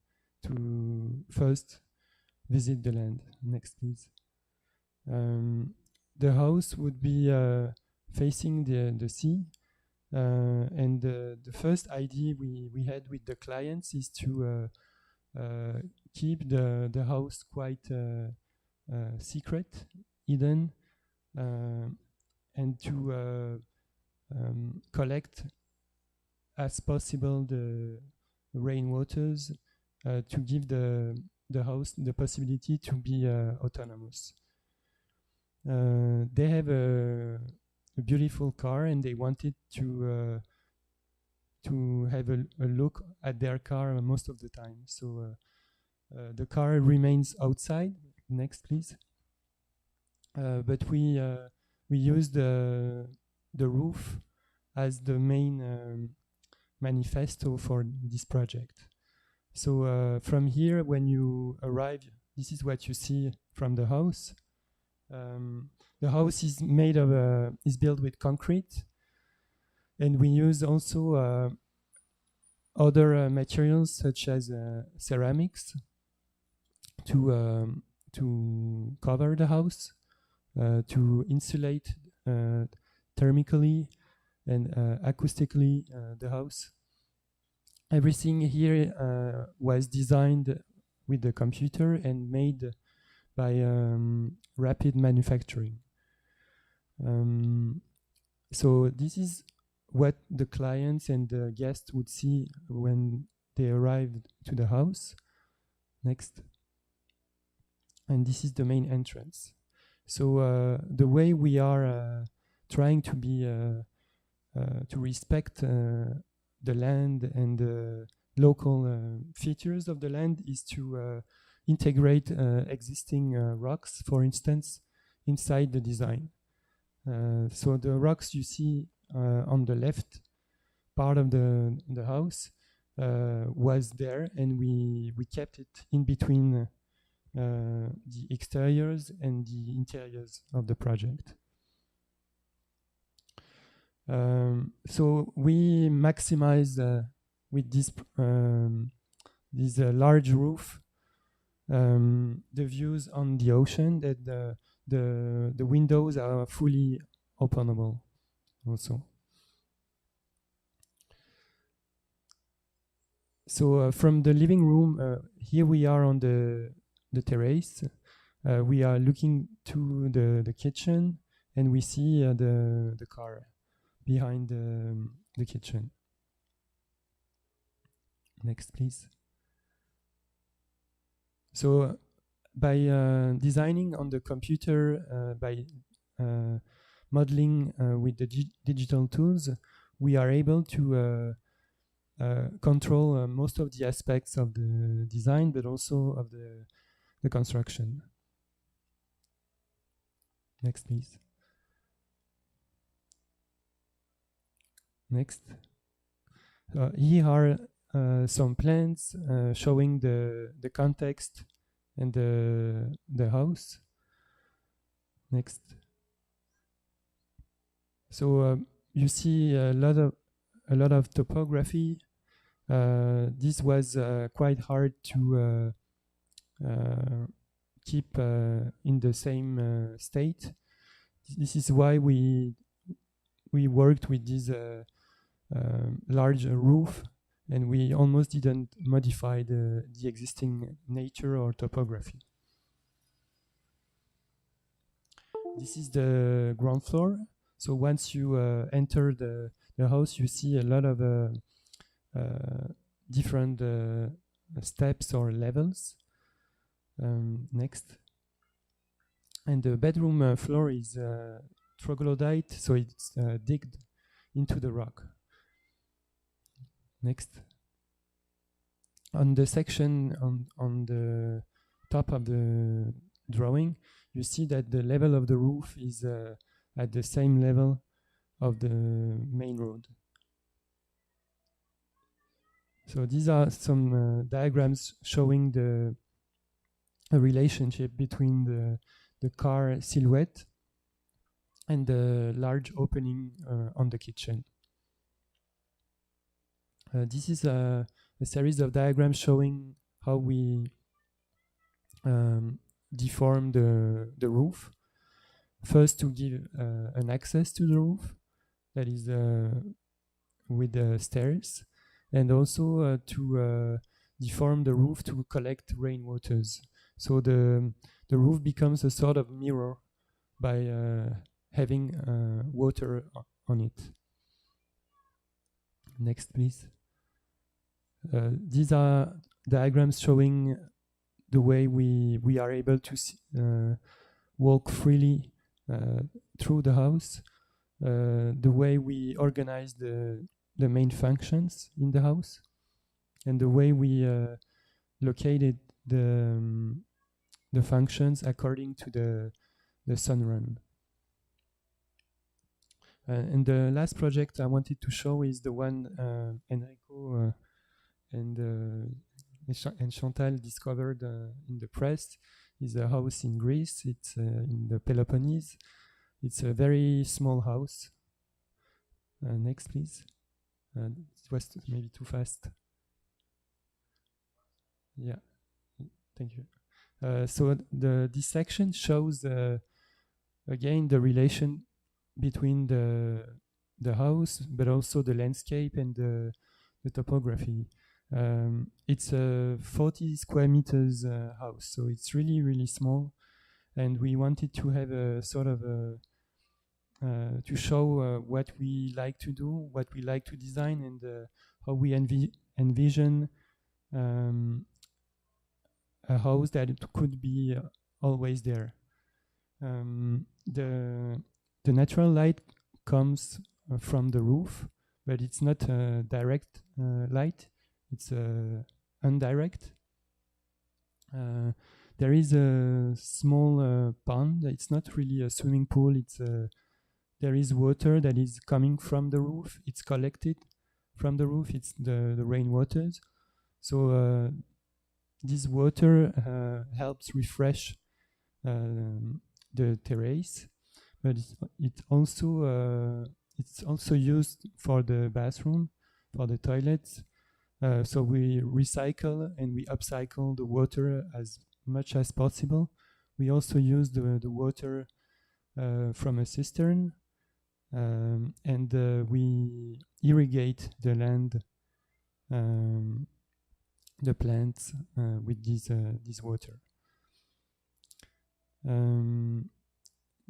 E: to first visit the land. Next, please. The house would be facing the sea, and the first idea we had with the clients is to keep the house quite secret, hidden, and to collect as possible the rainwaters to give the house the possibility to be autonomous. They have a beautiful car, and they wanted to have a look at their car most of the time. So the car remains outside. Next, please. But we used the roof as the main manifesto for this project. So from here, when you arrive, this is what you see from the house. The house is made of is built with concrete, and we use also other materials such as ceramics to cover the house, to insulate thermically and acoustically the house. Everything here was designed with the computer and made by rapid manufacturing. So this is what the clients and the guests would see when they arrived to the house. Next. And this is the main entrance. So the way we are trying to be to respect the land and the local features of the land is to integrate existing rocks, for instance, inside the design. So the rocks you see on the left part of the house was there, and we kept it in between the exteriors and the interiors of the project. So we maximize with this large roof the views on the ocean, that the windows are fully openable also. So from the living room, here we are on the terrace. We are looking to the kitchen, and we see the car behind the kitchen. Next, please. So by designing on the computer, by modeling with the digital tools, we are able to control most of the aspects of the design, but also of the construction. Next, please. Next. Here are some plans showing the context and the house. Next. So you see a lot of topography. This was quite hard to keep in the same state. This is why we worked with this large roof, and we almost didn't modify the existing nature or topography. This is the ground floor. So once you enter the house, you see a lot of different steps or levels. Next. And the bedroom floor is troglodyte, so it's digged into the rock. Next. On the section on the top of the drawing, you see that the level of the roof is at the same level of the main road. So these are some diagrams showing the relationship between the car silhouette and the large opening on the kitchen. This is a series of diagrams showing how we deform the roof. First, to give an access to the roof, that is with the stairs, and also to deform the roof to collect rainwaters. So the roof becomes a sort of mirror by having water on it. Next, please. These are diagrams showing the way we are able to walk freely through the house, the way we organize the main functions in the house, and the way we located the functions according to the sun run. And the last project I wanted to show is the one Enrico and Chantal discovered in the press. Is a house in Greece. It's in the Peloponnese. It's a very small house. Next, please. It was maybe too fast. Yeah, thank you. So this section shows again the relation between the house, but also the landscape and the topography. It's a 40 square meters house, so it's really, really small. And we wanted to have a sort of to show what we like to do, what we like to design, and how we envision a house that it could be always there. The natural light comes from the roof, but it's not direct light. It's indirect. There is a small pond. It's not really a swimming pool. It's there is water that is coming from the roof. It's collected from the roof. It's the rainwaters. So this water helps refresh the terrace, but it's also used for the bathroom, for the toilets. So we recycle and we upcycle the water as much as possible. We also use the water from a cistern, and we irrigate the land, the plants with this water.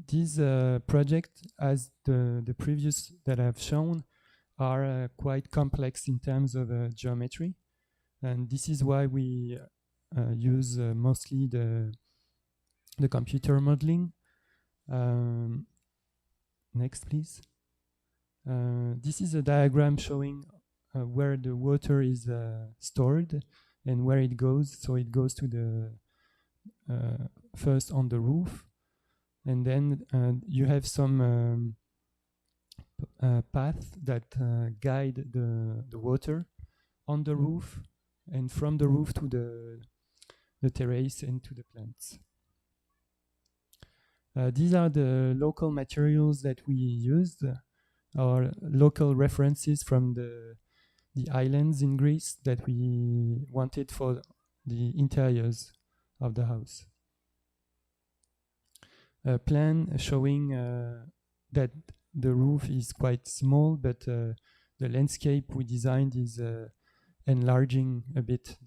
E: This project, as the previous that I've shown, are quite complex in terms of geometry, and this is why we use mostly the computer modeling. Next, please. This is a diagram showing where the water is stored and where it goes. So it goes to the first on the roof, and then you have some paths that guide the water on the roof and from the roof to the terrace and to the plants. These are the local materials that we used, or local references from the islands in Greece that we wanted for the interiors of the house. A plan showing that the roof is quite small, but the landscape we designed is enlarging a bit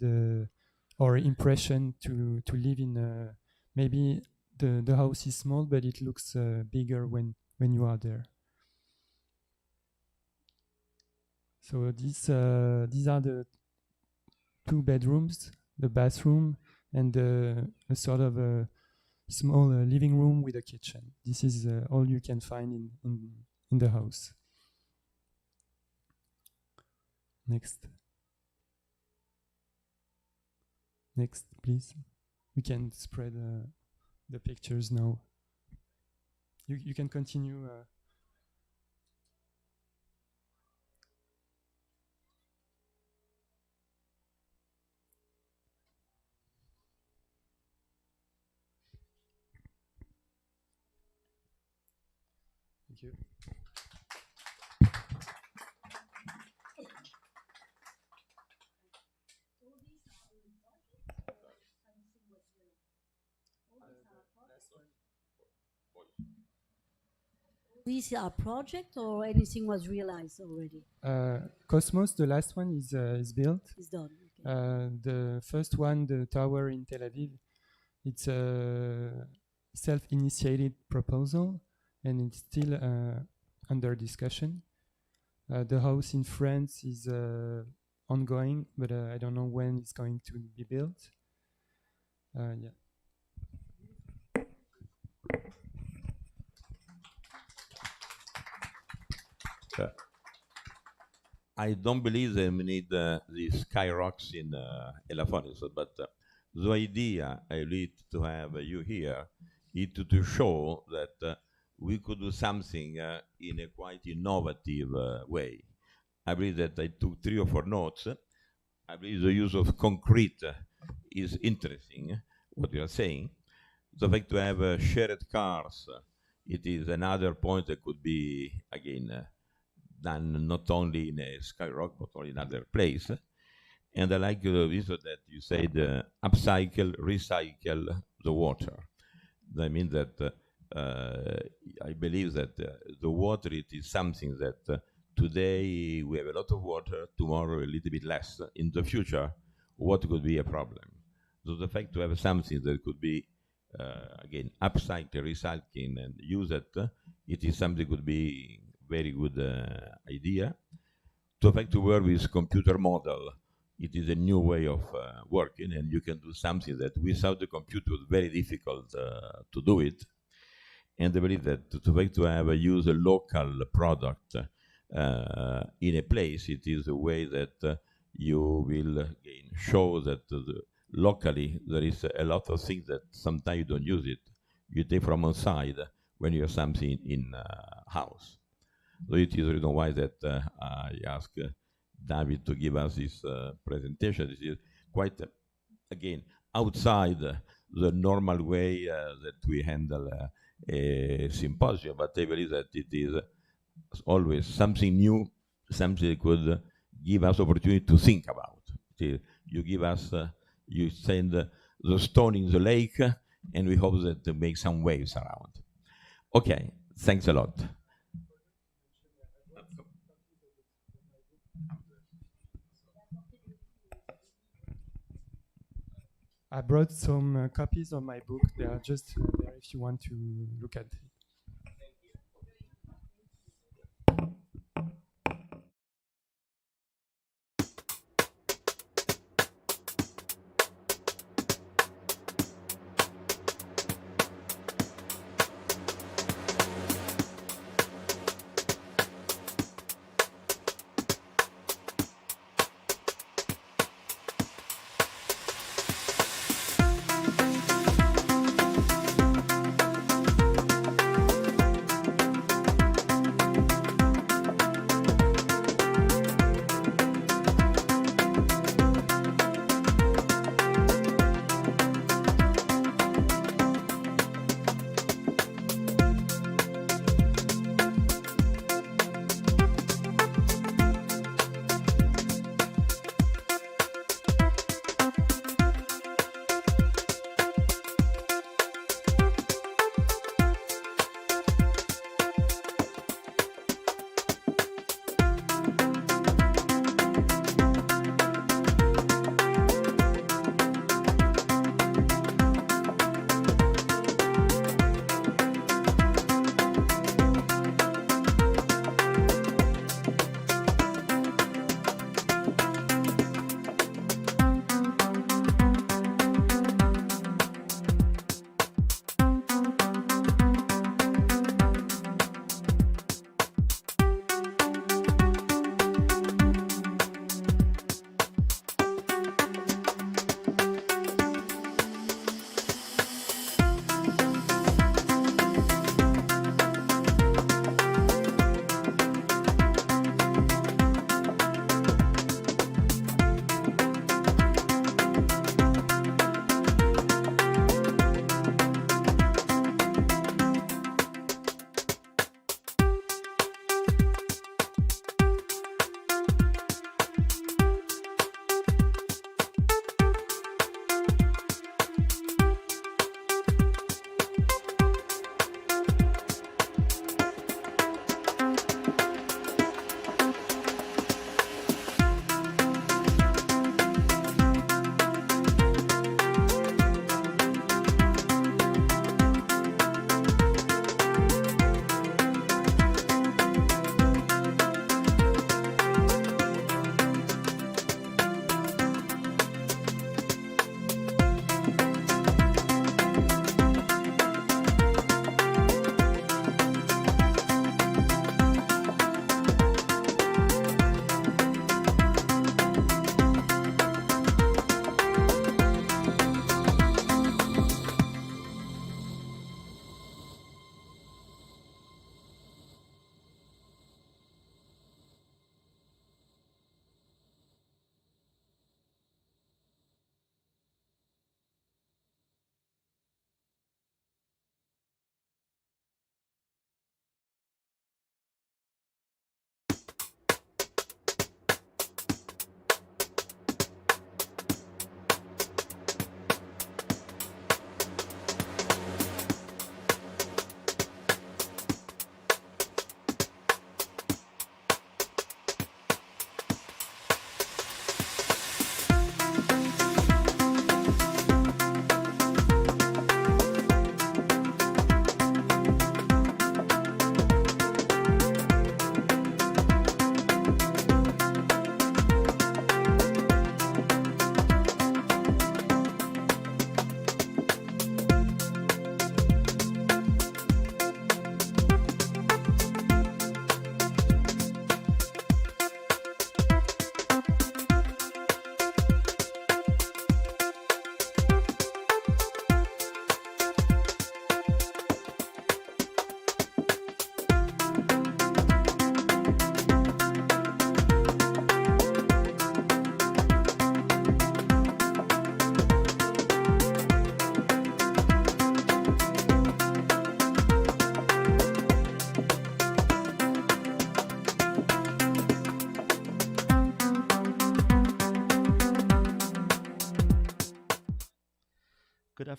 E: our impression to live in. Maybe the house is small, but it looks bigger when you are there. So these are the 2 bedrooms, the bathroom, and a sort of a small living room with a kitchen. This is all you can find in the house. Next. Next, please. We can spread the pictures now. You can continue. Thank you.
F: These are project or anything was realized already?
E: Cosmos, the last one, is built.
F: It's done. Okay.
E: The first one, the tower in Tel Aviv, it's a self-initiated proposal, and it's still under discussion. The house in France is ongoing, but I don't know when it's going to be built. Yeah.
A: I don't believe that we need these sky rocks in Elafonisos, but the idea I need to have you here is to show that we could do something in a quite innovative way. I believe that I took 3 or 4 notes. I believe the use of concrete is interesting, what you are saying. The fact to have shared cars, it is another point that could be, again, done not only in a skyrock, but also in other place. And I like the vision that you said upcycle, recycle the water. I mean that I believe that the water, it is something that today we have a lot of water, tomorrow a little bit less. In the future, what could be a problem? So the fact to have something that could be, again, upcycle, recycling, and use it, it is something that could be very good idea. To fact to work with computer model, it is a new way of working, and you can do something that without the computer was very difficult to do it. And I believe that to fact to have use a local product in a place, it is a way that you will again show that locally there is a lot of things that sometimes you don't use it. You take from outside when you have something in house. So it is the reason why that I asked David to give us this presentation. This is quite again, outside the normal way that we handle a symposium, but I believe that it is always something new, something that could give us opportunity to think about. You give us, you send the stone in the lake, and we hope that to make some waves around. Okay, thanks a lot.
E: I brought some copies of my book. They are just there if you want to look at it.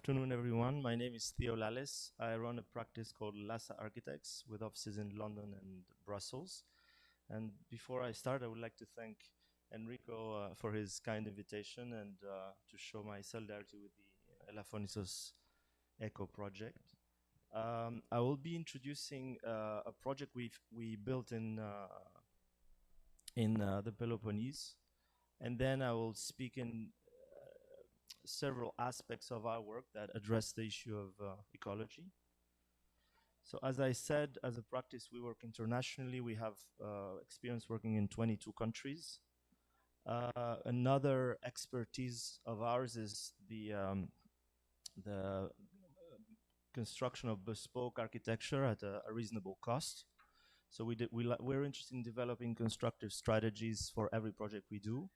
G: afternoon, everyone. My name is Theo Lalis. I run a practice called Lassa Architects with offices in London and Brussels. And before I start, I would like to thank Enrico for his kind invitation and to show my solidarity with the Elafonisos Eco project. I will be introducing a project we built in the Peloponnese, and then I will speak in several aspects of our work that address the issue of ecology. So as I said, as a practice, we work internationally. We have experience working in 22 countries. Another expertise of ours is the construction of bespoke architecture at a reasonable cost. So we're interested in developing constructive strategies for every project we do.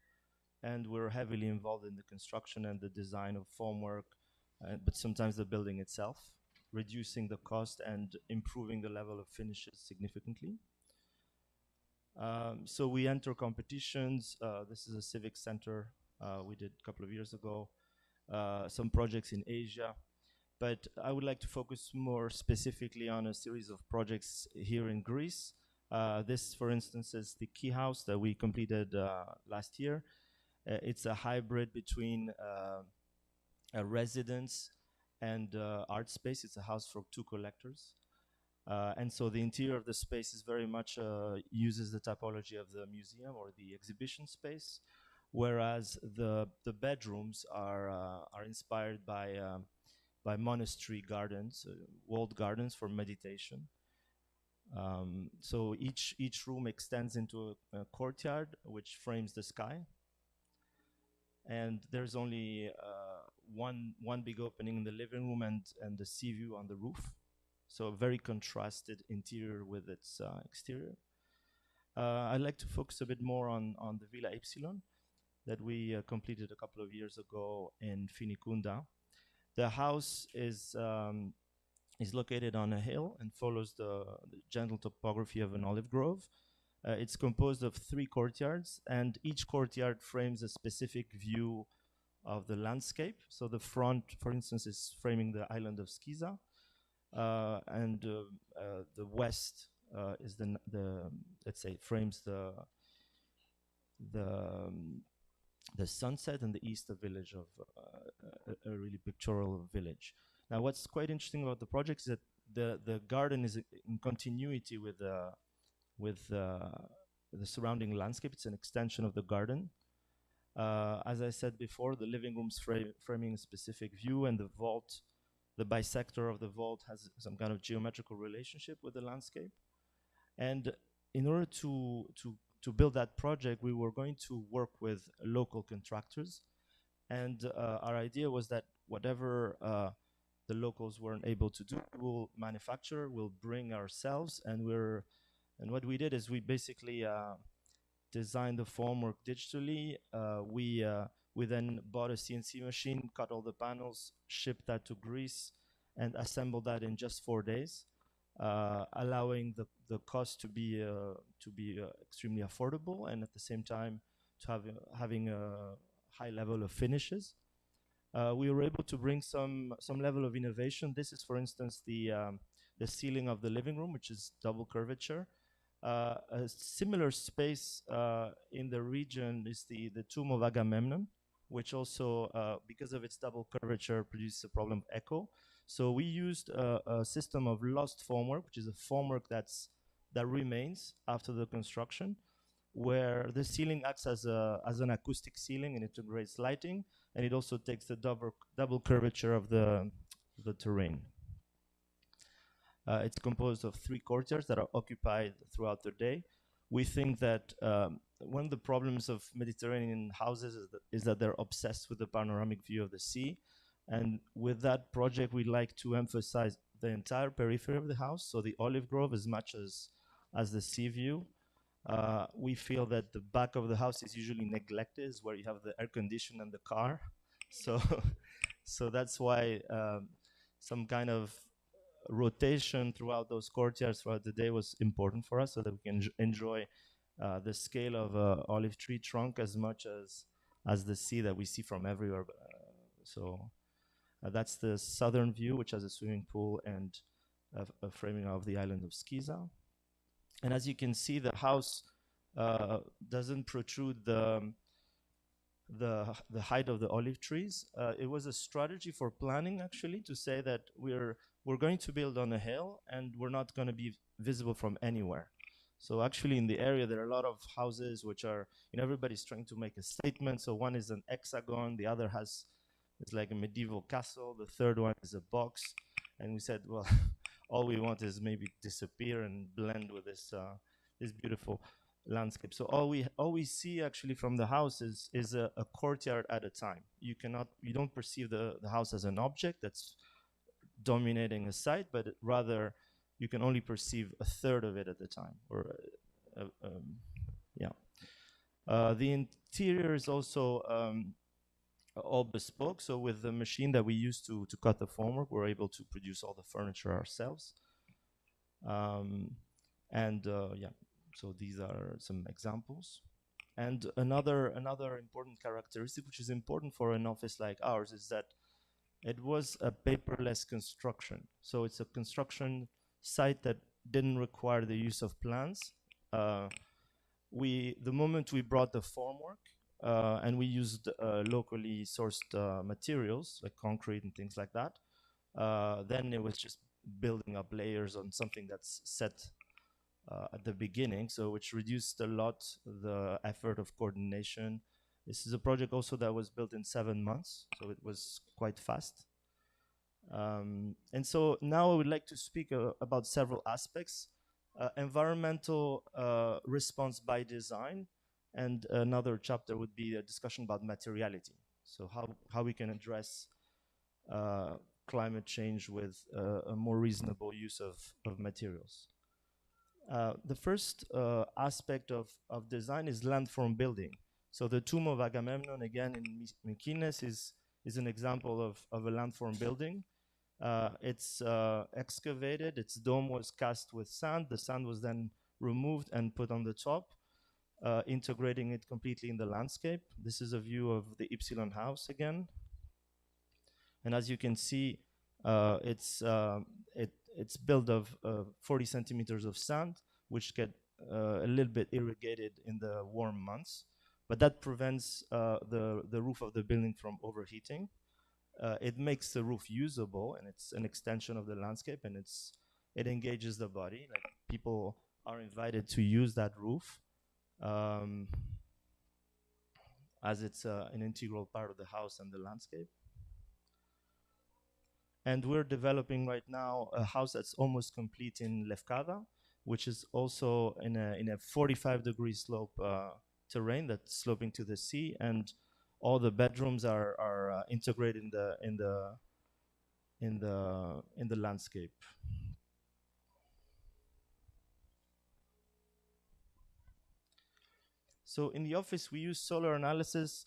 G: And we're heavily involved in the construction and the design of formwork, but sometimes the building itself, reducing the cost and improving the level of finishes significantly. So we enter competitions. This is a civic center we did a couple of years ago. Some projects in Asia. But I would like to focus more specifically on a series of projects here in Greece. This, for instance, is the Key House that we completed last year. It's a hybrid between a residence and art space. It's a house for two collectors. And so the interior of the space is very much uses the typology of the museum or the exhibition space, whereas the bedrooms are inspired by monastery gardens, walled gardens for meditation. So each room extends into a courtyard which frames the sky. And there's only one big opening in the living room and the sea view on the roof. So a very contrasted interior with its exterior. I'd like to focus a bit more on the Villa Epsilon that we completed a couple of years ago in Finicunda. The house is located on a hill and follows the gentle topography of an olive grove. It's composed of 3 courtyards, and each courtyard frames a specific view of the landscape. So the front, for instance, is framing the island of Skiza, and the west is the let's say frames the sunset, and the east the village of a really pictorial village. Now, what's quite interesting about the project is that the garden is in continuity with the surrounding landscape. It's an extension of the garden. As I said before, the living room's framing a specific view, and the vault, the bisector of the vault, has some kind of geometrical relationship with the landscape. And in order to build that project, we were going to work with local contractors. And our idea was that whatever the locals weren't able to do, we'll manufacture, we'll bring ourselves, and what we did is we basically designed the formwork digitally. We then bought a CNC machine, cut all the panels, shipped that to Greece, and assembled that in just 4 days, allowing the cost to be extremely affordable, and at the same time to having a high level of finishes. We were able to bring some level of innovation. This is, for instance, the ceiling of the living room, which is double curvature. A similar space in the region is the tomb of Agamemnon, which also, because of its double curvature, produces a problem of echo. So we used a system of lost formwork, which is a formwork that remains after the construction, where the ceiling acts as an acoustic ceiling and integrates lighting, and it also takes the double curvature of the terrain. It's composed of 3 courtyards that are occupied throughout the day. We think that one of the problems of Mediterranean houses is that they're obsessed with the panoramic view of the sea. And with that project, we'd like to emphasize the entire periphery of the house, so the olive grove as much as the sea view. We feel that the back of the house is usually neglected, is where you have the air conditioner and the car. So that's why some kind of rotation throughout those courtyards throughout the day was important for us, so that we can enjoy the scale of olive tree trunk as much as the sea that we see from everywhere. So That's the southern view, which has a swimming pool and a framing of the island of Skiza. And as you can see, the house doesn't protrude the height of the olive trees. It was a strategy for planning, actually, to say that we're going to build on a hill and we're not going to be visible from anywhere. So actually in the area there are a lot of houses which are, everybody's trying to make a statement. So one is an hexagon, the other it's like a medieval castle, the third one is a box. And we said, well, all we want is maybe disappear and blend with this beautiful landscape. So all we see actually from the house is a courtyard at a time. You don't perceive the house as an object that's dominating a site, but rather you can only perceive a third of it at a time. Or the interior is also all bespoke. So with the machine that we use to cut the formwork, we're able to produce all the furniture ourselves. So these are some examples. And another important characteristic, which is important for an office like ours, is that it was a paperless construction. So it's a construction site that didn't require the use of plans. The moment we brought the formwork, and we used locally sourced materials like concrete and things like that, then it was just building up layers on something that's set at the beginning, so which reduced a lot the effort of coordination. This is a project also that was built in 7 months, so it was quite fast. And so now I would like to speak about several aspects. Environmental response by design, and another chapter would be a discussion about materiality. So how we can address climate change with a more reasonable use of materials. The first aspect of design is landform building. So the tomb of Agamemnon, again in Mykines, is an example of a landform building. It's excavated, its dome was cast with sand, the sand was then removed and put on the top, integrating it completely in the landscape. This is a view of the Ypsilon house again. And as you can see, it's built of 40 centimeters of sand, which get a little bit irrigated in the warm months, but that prevents the roof of the building from overheating. It makes the roof usable, and it's an extension of the landscape, and it engages the body. Like, people are invited to use that roof as it's an integral part of the house and the landscape. And we're developing right now a house that's almost complete in Lefkada, which is also in a 45-degree slope terrain that's sloping to the sea, and all the bedrooms are integrated in the landscape. So in the office, we use solar analysis.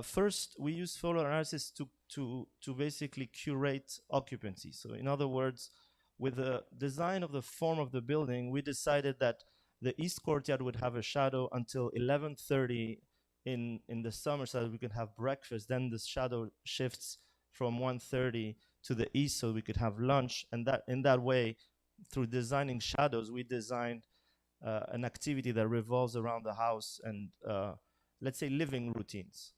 G: First, we use solar analysis to basically curate occupancy. So in other words, with the design of the form of the building, we decided that the east courtyard would have a shadow until 11:30 in the summer, so that we could have breakfast. Then the shadow shifts from 1:30 to the east, so we could have lunch. And that in that way, through designing shadows, we designed an activity that revolves around the house and let's say living routines.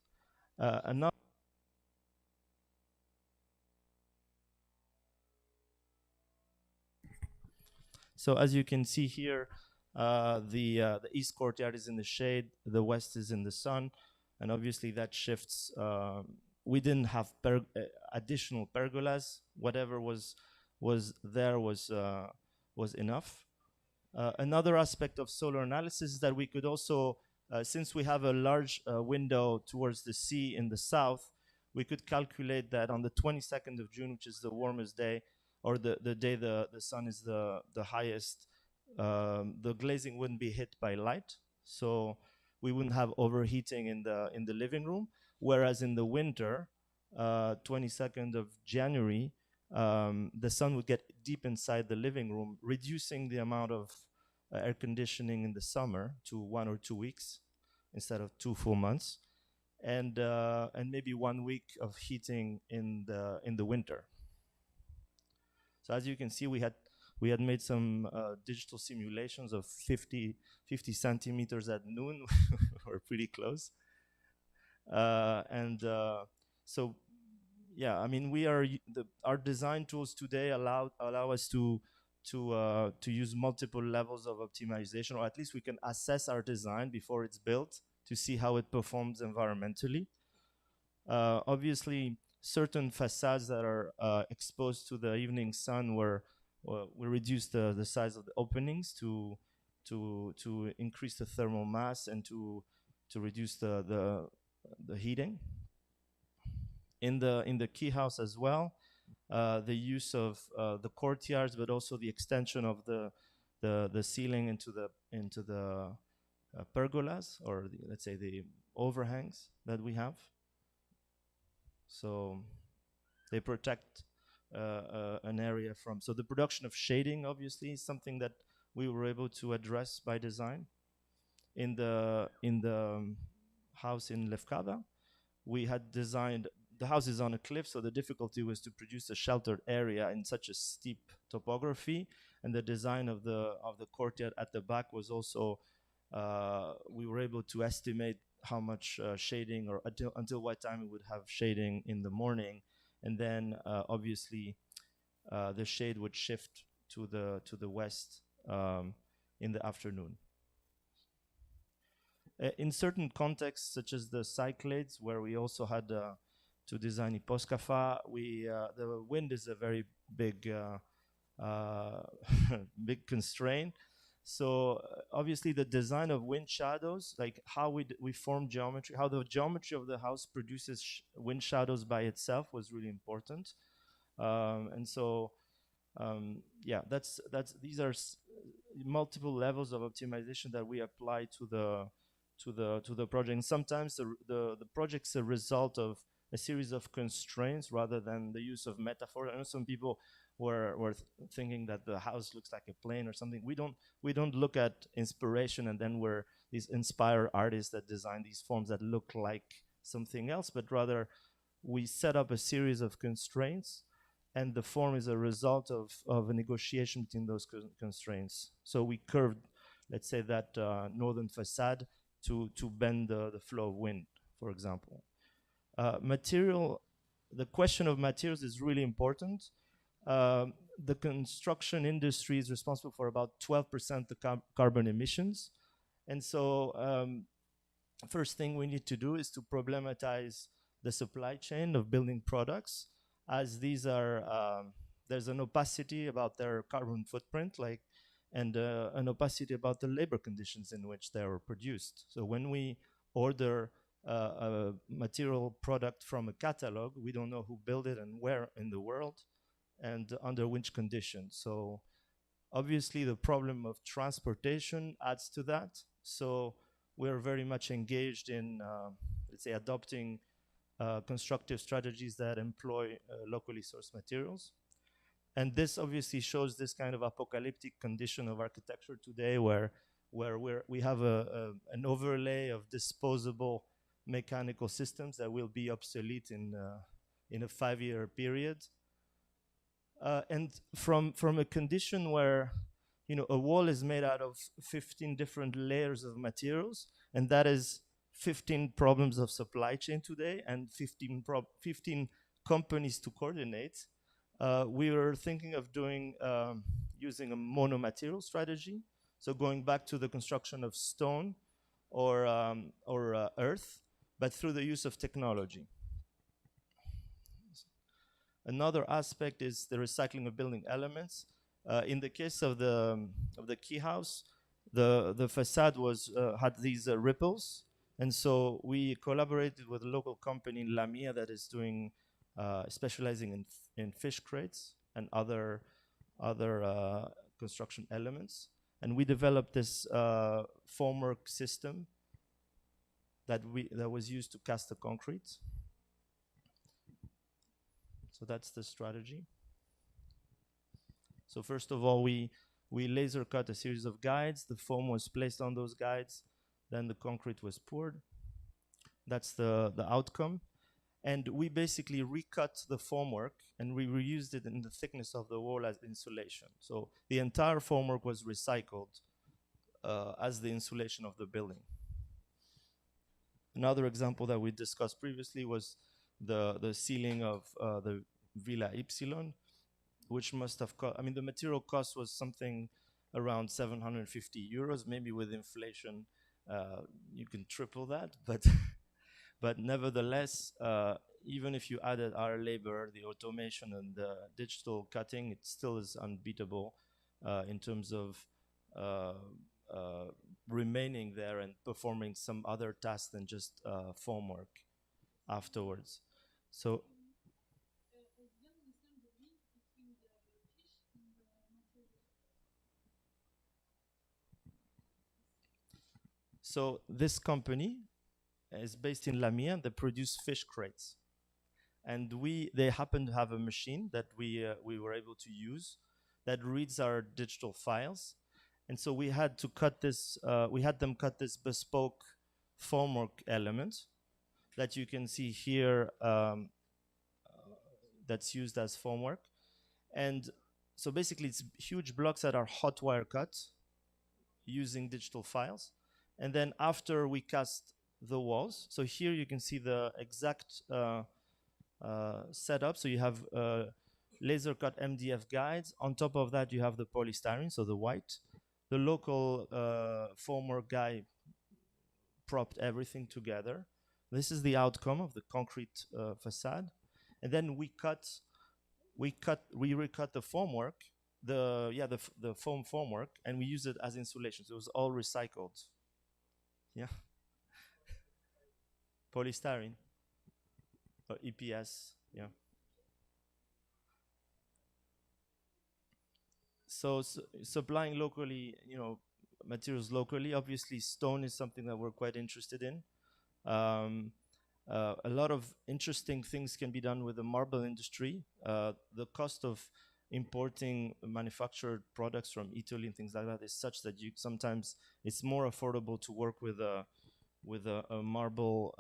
G: So as you can see here, the east courtyard is in the shade, the west is in the sun, and obviously that shifts. We didn't have additional pergolas. Whatever was there was enough. Another aspect of solar analysis is that we could also, since we have a large window towards the sea in the south, we could calculate that on the 22nd of June, which is the warmest day, or the day the sun is the highest, the glazing wouldn't be hit by light, so we wouldn't have overheating in the living room. Whereas in the winter, 22nd of January, the sun would get deep inside the living room, reducing the amount of air conditioning in the summer to 1 or 2 weeks instead of 2 full months. and maybe 1 week of heating in the winter. So as you can see, we had made some digital simulations of 50 centimeters at noon. We're pretty close. So yeah, I mean, our design tools today allow us to use multiple levels of optimization, or at least we can assess our design before it's built to see how it performs environmentally. Obviously, certain facades that are exposed to the evening sun we reduced the size of the openings to increase the thermal mass and to reduce the heating. In the key house as well, the use of the courtyards, but also the extension of the ceiling into the pergolas, or let's say the overhangs that we have. So they protect an area from. So the production of shading, obviously, is something that we were able to address by design. In the house in Lefkada, we had designed. The house is on a cliff, so the difficulty was to produce a sheltered area in such a steep topography. And the design of the courtyard at the back was also, we were able to estimate how much shading, or until what time we would have shading in the morning, and then obviously the shade would shift to the west in the afternoon. In certain contexts, such as the Cyclades, where we also had to design Hyposkafa, the wind is a very big big constraint. So obviously the design of wind shadows, like how we form geometry, how the geometry of the house produces wind shadows by itself, was really important. And so yeah, these are multiple levels of optimization that we apply to the project. And sometimes the project's a result of a series of constraints rather than the use of metaphor. I know some people were thinking that the house looks like a plane or something. We don't look at inspiration and then we're these inspired artists that design these forms that look like something else, but rather we set up a series of constraints, and the form is a result of a negotiation between those constraints. So we curved, let's say, that northern facade to bend the flow of wind, for example. The question of materials is really important. The construction industry is responsible for about 12% of carbon emissions. And so first thing we need to do is to problematize the supply chain of building products, as these are, there's an opacity about their carbon footprint, and an opacity about the labor conditions in which they were produced. So when we order a material product from a catalog, we don't know who built it and where in the world and under which conditions. So obviously the problem of transportation adds to that. So we're very much engaged in, let's say, adopting constructive strategies that employ locally sourced materials. And this obviously shows this kind of apocalyptic condition of architecture today, where we have an overlay of disposable mechanical systems that will be obsolete in a 5-year period. And from a condition where, you know, a wall is made out of 15 different layers of materials, and that is 15 problems of supply chain today and 15 companies to coordinate. We were thinking of using a mono-material strategy. So going back to the construction of stone or earth, but through the use of technology. Another aspect is the recycling of building elements. In the case of the key house, the facade had these ripples, and so we collaborated with a local company, Lamia, that is doing specializing in fish crates and other construction elements, and we developed this formwork system that was used to cast the concrete. So that's the strategy. So first of all, we laser cut a series of guides. The foam was placed on those guides. Then the concrete was poured. That's the outcome. And we basically recut the formwork and we reused it in the thickness of the wall as insulation. So the entire formwork was recycled as the insulation of the building. Another example that we discussed previously was the ceiling of the Villa Ypsilon, which must have cost, I mean, the material cost was something around 750 euros. Maybe with inflation, you can triple that, but nevertheless, even if you added our labor, the automation and the digital cutting, it still is unbeatable in terms of remaining there and performing some other tasks than just formwork afterwards. So this company is based in Lamia. They produce fish crates, and they happen to have a machine that we were able to use that reads our digital files, and so we had to cut this. We had them cut this bespoke formwork element that you can see here. That's used as formwork, and so basically it's huge blocks that are hot wire cut using digital files. And then after we cast the walls, so here you can see the exact setup. So you have laser cut MDF guides. On top of that, you have the polystyrene, so the white. The local formwork guy propped everything together. This is the outcome of the concrete facade. And then we recut the formwork, the foam formwork, and we use it as insulation. So it was all recycled. Yeah. Polystyrene. Or EPS, yeah. So supplying locally, materials locally. Obviously, stone is something that we're quite interested in. A lot of interesting things can be done with the marble industry. The cost of importing manufactured products from Italy and things like that is such that sometimes it's more affordable to work with a marble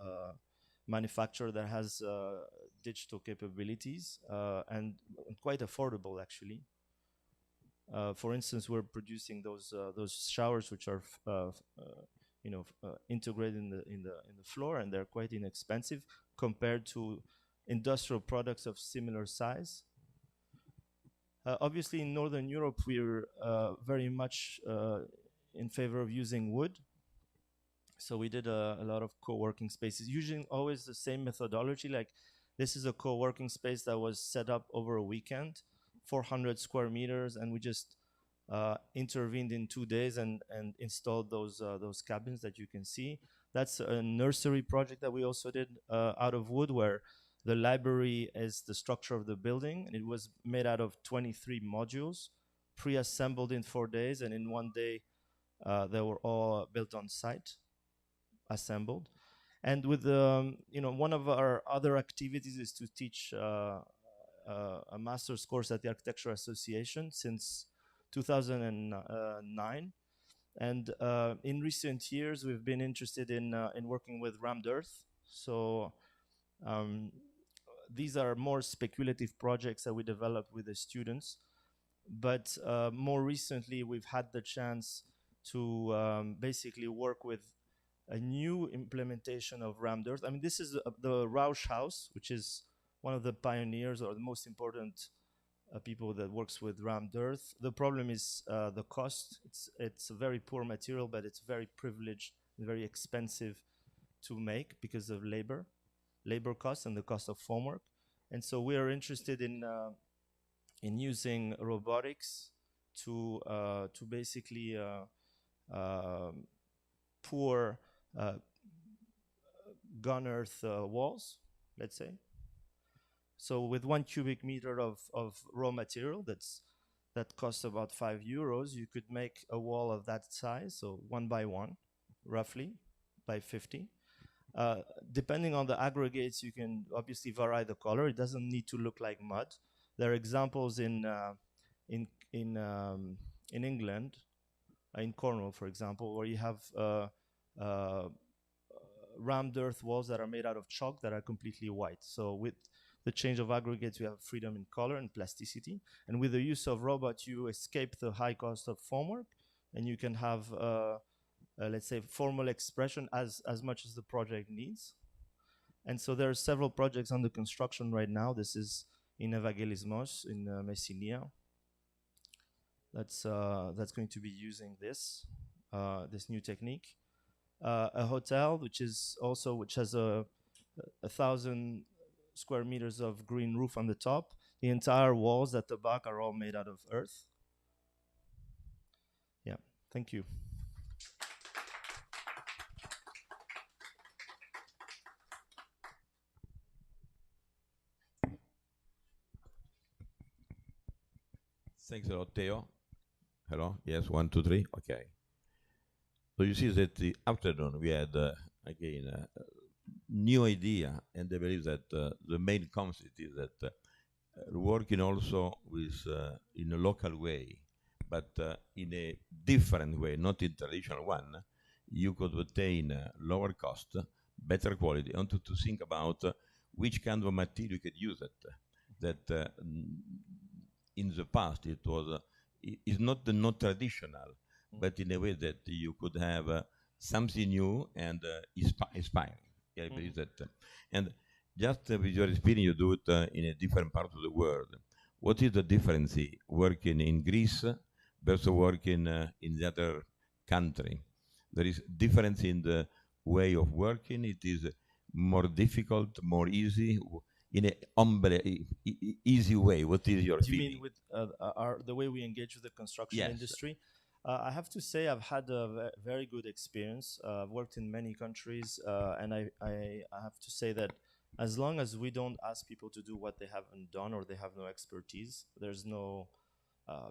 G: manufacturer that has digital capabilities and quite affordable actually. For instance, we're producing those showers which are integrated in the floor, and they're quite inexpensive compared to industrial products of similar size. Obviously, in Northern Europe, we're very much in favor of using wood. So we did a lot of co-working spaces, using always the same methodology. Like this is a co-working space that was set up over a weekend, 400 square meters, and we just intervened in 2 days and installed those cabins that you can see. That's a nursery project that we also did out of wood, where the library is the structure of the building. It was made out of 23 modules, pre-assembled in 4 days, and in 1 day they were all built on site, assembled. And with one of our other activities is to teach a master's course at the Architecture Association since 2009. And in recent years, we've been interested in working with rammed earth. So these are more speculative projects that we develop with the students. But more recently, we've had the chance to basically work with a new implementation of rammed earth. I mean, this is the Rausch House, which is one of the pioneers or the most important people that works with rammed earth. The problem is the cost. It's a very poor material, but it's very privileged and very expensive to make because of labor costs and the cost of formwork. And so we are interested in using robotics to basically pour gun earth walls, let's say. So with 1 cubic meter of raw material that costs about €5, you could make a wall of that size, so 1 by 1, roughly, by 50. Depending on the aggregates, you can obviously vary the color. It doesn't need to look like mud. There are examples in England, in Cornwall, for example, where you have rammed earth walls that are made out of chalk that are completely white. So with the change of aggregates, you have freedom in color and plasticity. And with the use of robots, you escape the high cost of formwork, and you can have, let's say, formal expression as much as the project needs. And so there are several projects under construction right now. This is in Evangelismos in Messinia. That's going to be using this new technique. A hotel which has a 1,000 square meters of green roof on the top. The entire walls at the back are all made out of earth. Yeah, thank you.
A: Thanks a lot, Theo. Hello? Yes, 1, 2, 3. Okay. So you see that the afternoon we had, again, a new idea, and I believe that the main concept is that working also with, in a local way, but in a different way, not in traditional one, you could obtain lower cost, better quality, and to think about which kind of material you could use it. That in the past it was is not traditional, but in a way that you could have something new and inspiring. Yeah, I believe that. And just with your experience, you do it in a different part of the world. What is the difference working in Greece versus working in the other country? There is difference in the way of working. It is more difficult, more easy, in a easy way. What is your feeling?
G: You mean with the way we engage with the construction industry? I have to say I've had a very good experience. I've worked in many countries, and I have to say that as long as we don't ask people to do what they haven't done or they have no expertise, there's no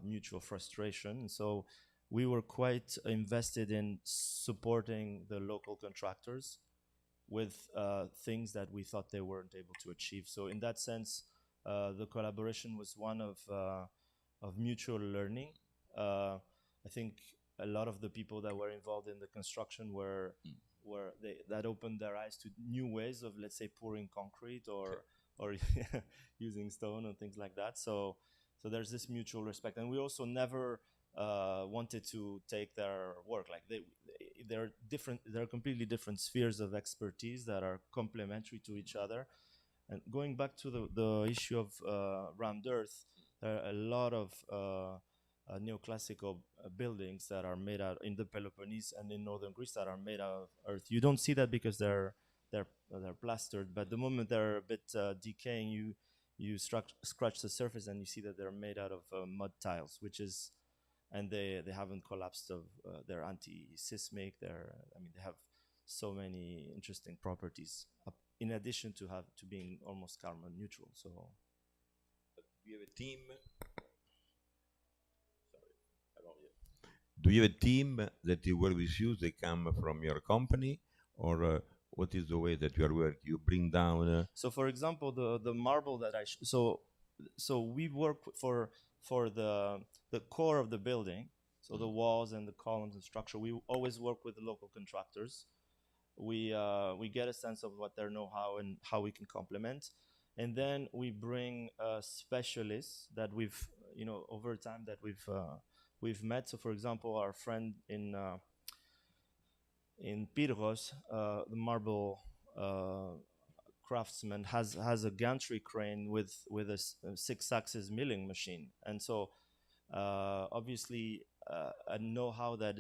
G: mutual frustration. So we were quite invested in supporting the local contractors with things that we thought they weren't able to achieve. So in that sense, the collaboration was one of mutual learning. I think a lot of the people that were involved in the construction that opened their eyes to new ways of, let's say, pouring concrete or using stone and things like that. So there's this mutual respect, and we also never wanted to take their work. Like they're different. They're completely different spheres of expertise that are complementary to each other. And going back to the issue of rammed earth, there are a lot of neoclassical buildings that are made out in the Peloponnese and in northern Greece that are made out of earth. You don't see that because they're plastered, but the moment they're a bit decaying, you scratch the surface and you see that they're made out of mud tiles, and they haven't collapsed. They're anti-seismic. They have so many interesting properties in addition to being almost carbon neutral. So
A: we have a team. Do you have a team that you work with you? They come from your company, or what is the way that you are working? You bring down.
G: So, for example, the marble that so we work for the core of the building, so the walls and the columns and structure. We always work with the local contractors. We get a sense of what their know-how and how we can complement, and then we bring specialists that we've over time that we've met. So, for example, our friend in Pyrgos, the marble craftsman has a gantry crane with a 6-axis milling machine, and so obviously a know-how that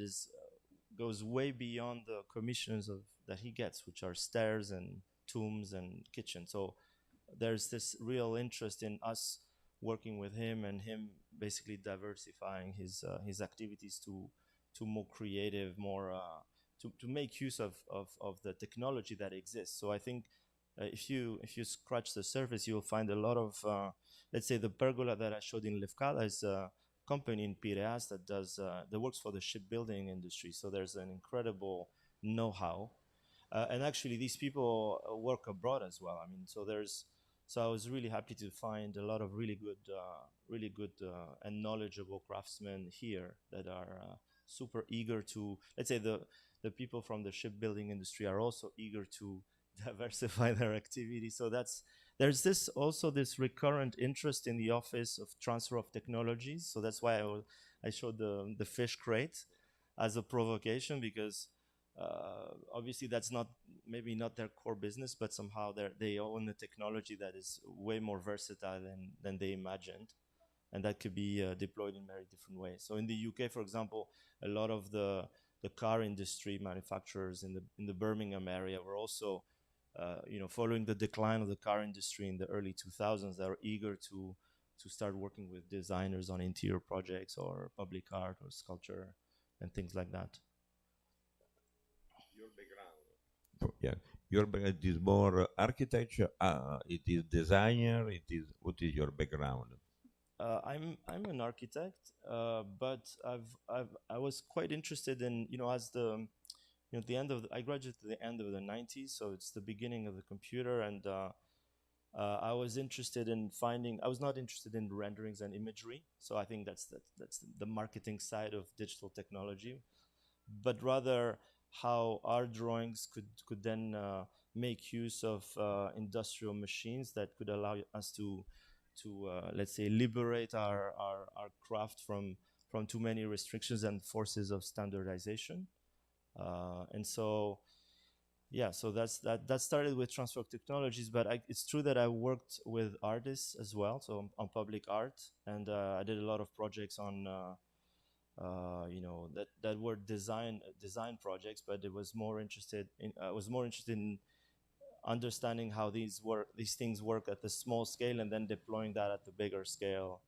G: goes way beyond the commissions that he gets, which are stairs and tombs and kitchen. So there's this real interest in us working with him and him basically diversifying his activities to more creative, more to make use of the technology that exists. So I think if you scratch the surface, you'll find a lot of let's say the pergola that I showed in Lefkada is a company in Piraeus that works for the shipbuilding industry. So there's an incredible know-how, and actually these people work abroad as well. So I was really happy to find a lot of really good and knowledgeable craftsmen here that are super eager to, let's say the people from the shipbuilding industry are also eager to diversify their activity. So there's this also this recurrent interest in the office of transfer of technologies. So that's why I showed the fish crate as a provocation, because obviously that's maybe not their core business, but somehow they own a technology that is way more versatile than they imagined, and that could be deployed in very different ways. So in the UK, for example, a lot of the car industry manufacturers in the Birmingham area were also following the decline of the car industry in the early 2000s. They were eager to start working with designers on interior projects or public art or sculpture and things like that.
A: Your background. Yeah, your background is more architecture. It is designer. What is your background?
G: I'm an architect, but I was quite interested in, as I graduated at the end of the 90s, so it's the beginning of the computer, and I was interested in I was not interested in renderings and imagery, so I think that's the marketing side of digital technology, but rather how our drawings could then make use of industrial machines that could allow us to let's say liberate our craft from too many restrictions and forces of standardization. And so that started with transfer of technologies, but it's true that I worked with artists as well, so on public art, and I did a lot of projects on that were design projects, but I was more interested in understanding how these things work at the small scale and then deploying that at the bigger scale.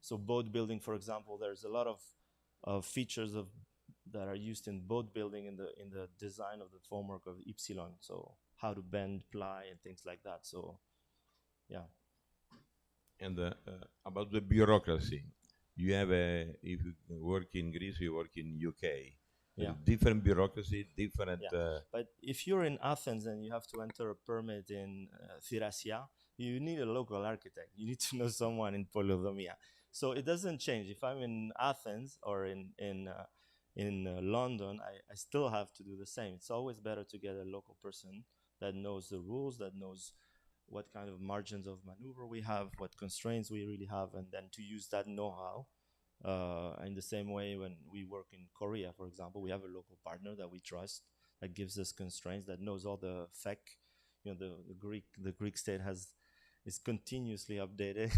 G: So boat building, for example, there's a lot of features that are used in boat building in the design of the formwork of Ypsilon. So how to bend ply and things like that. So yeah.
A: And about the bureaucracy, you have if you work in Greece, you work in UK.
G: Yeah.
A: Different bureaucracy, different.
G: Yeah. But if you're in Athens and you have to enter a permit in Thirasia, you need a local architect. You need to know someone in Polyodomia. So it doesn't change. If I'm in Athens or in London, I still have to do the same. It's always better to get a local person that knows the rules, that knows what kind of margins of maneuver we have, what constraints we really have, and then to use that know-how. In the same way, when we work in Korea, for example, we have a local partner that we trust, that gives us constraints, that knows all the FEC. The Greek state is continuously updating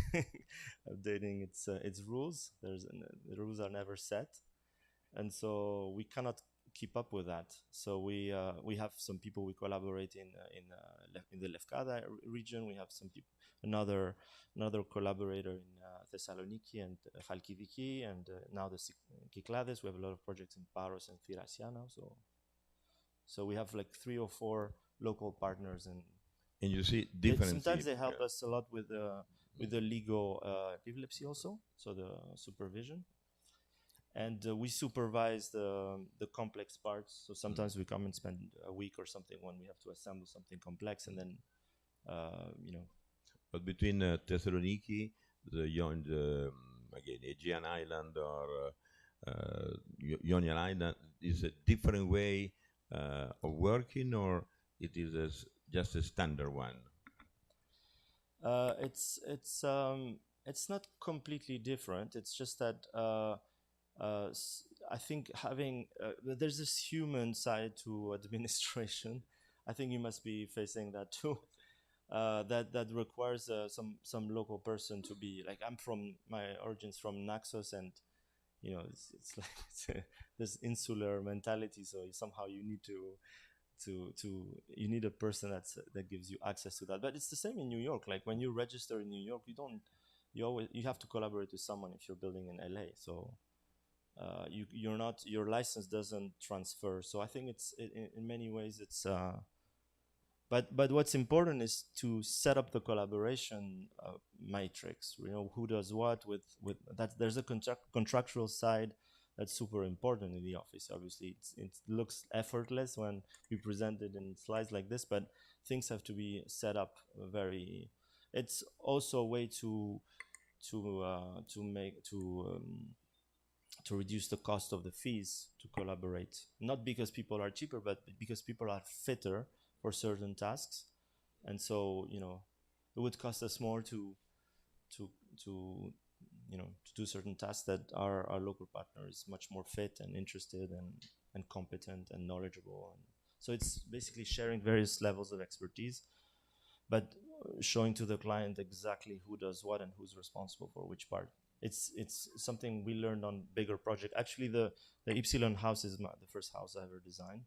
G: its rules. The rules are never set, and so we cannot keep up with that. So we have some people we collaborate in the Lefkada region. We have some people, another collaborator in Thessaloniki and Chalkidiki, and now the Kyklades. We have a lot of projects in Paros and Thirasia now. So we have like 3 or 4 local partners, and
A: you see different.
G: Sometimes they help us a lot with the legal epilepsy also, so the supervision. And we supervise the complex parts. So sometimes we come and spend a week or something when we have to assemble something complex, and then,
A: But between Thessaloniki, again, Aegean Island or Ionian Island, is a different way of working, or it is just a standard one?
G: It's not completely different. It's just that I think there's this human side to administration. I think you must be facing that too. That requires some local person to be like, my origins from Naxos, and it's like this insular mentality. So somehow you need you need a person that gives you access to that. But it's the same in New York. Like when you register in New York, you have to collaborate with someone if you're building in LA. So your license doesn't transfer. So I think it's in many ways it's. But what's important is to set up the collaboration matrix. Who does what with that. There's a contractual side that's super important in the office. Obviously, it looks effortless when we present it in slides like this, but things have to be set up very. It's also a way to to reduce the cost of the fees to collaborate. Not because people are cheaper, but because people are fitter for certain tasks. And so, you know, it would cost us more to do certain tasks that our local partner is much more fit and interested and competent and knowledgeable. And so it's basically sharing various levels of expertise, but showing to the client exactly who does what and who's responsible for which part. It's something we learned on bigger project. Actually, the Ypsilon house is the first house I ever designed.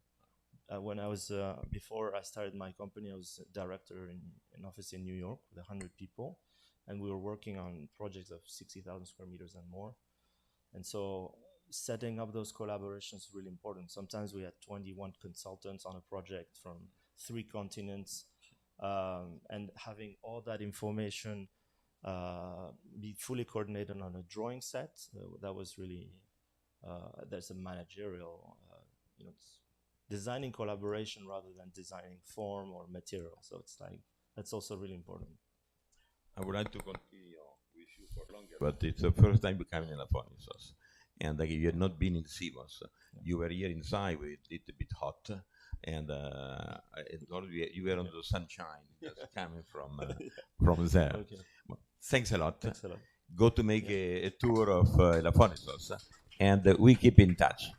G: When I was, before I started my company, I was a director in an office in New York with 100 people. And we were working on projects of 60,000 square meters and more. And so setting up those collaborations is really important. Sometimes we had 21 consultants on a project from 3 continents, and having all that information be fully coordinated on a drawing set, that was really, there's a managerial, it's designing collaboration rather than designing form or material. So it's like, that's also really important.
A: I would like to continue with you for longer, but it's the first time you come in Elafonisos. And like, you had not been in Simos. You were here inside, with it a bit hot. And you were on the sunshine that's coming from there.
G: Okay.
A: Well, thanks a lot.
G: Thanks a lot.
A: Go to make a tour of Elafonisos, and we keep in touch.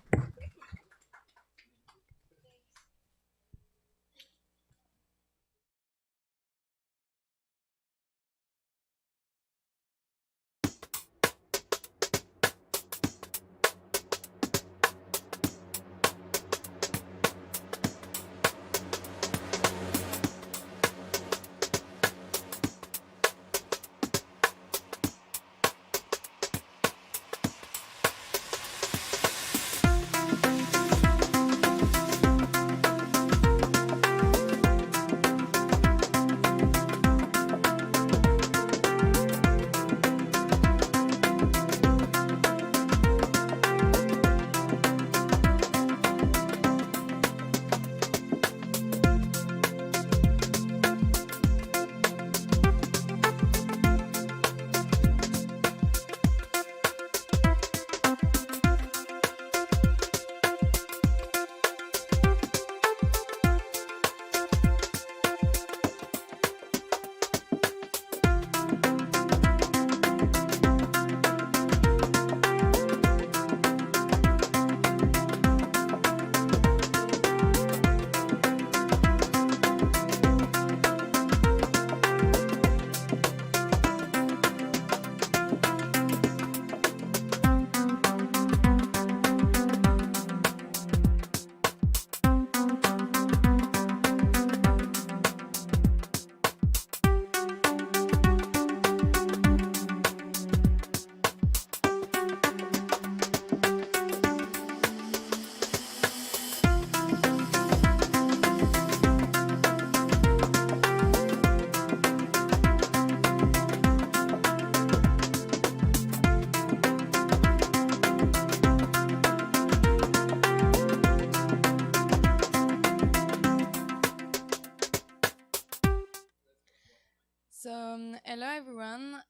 H: Hello everyone,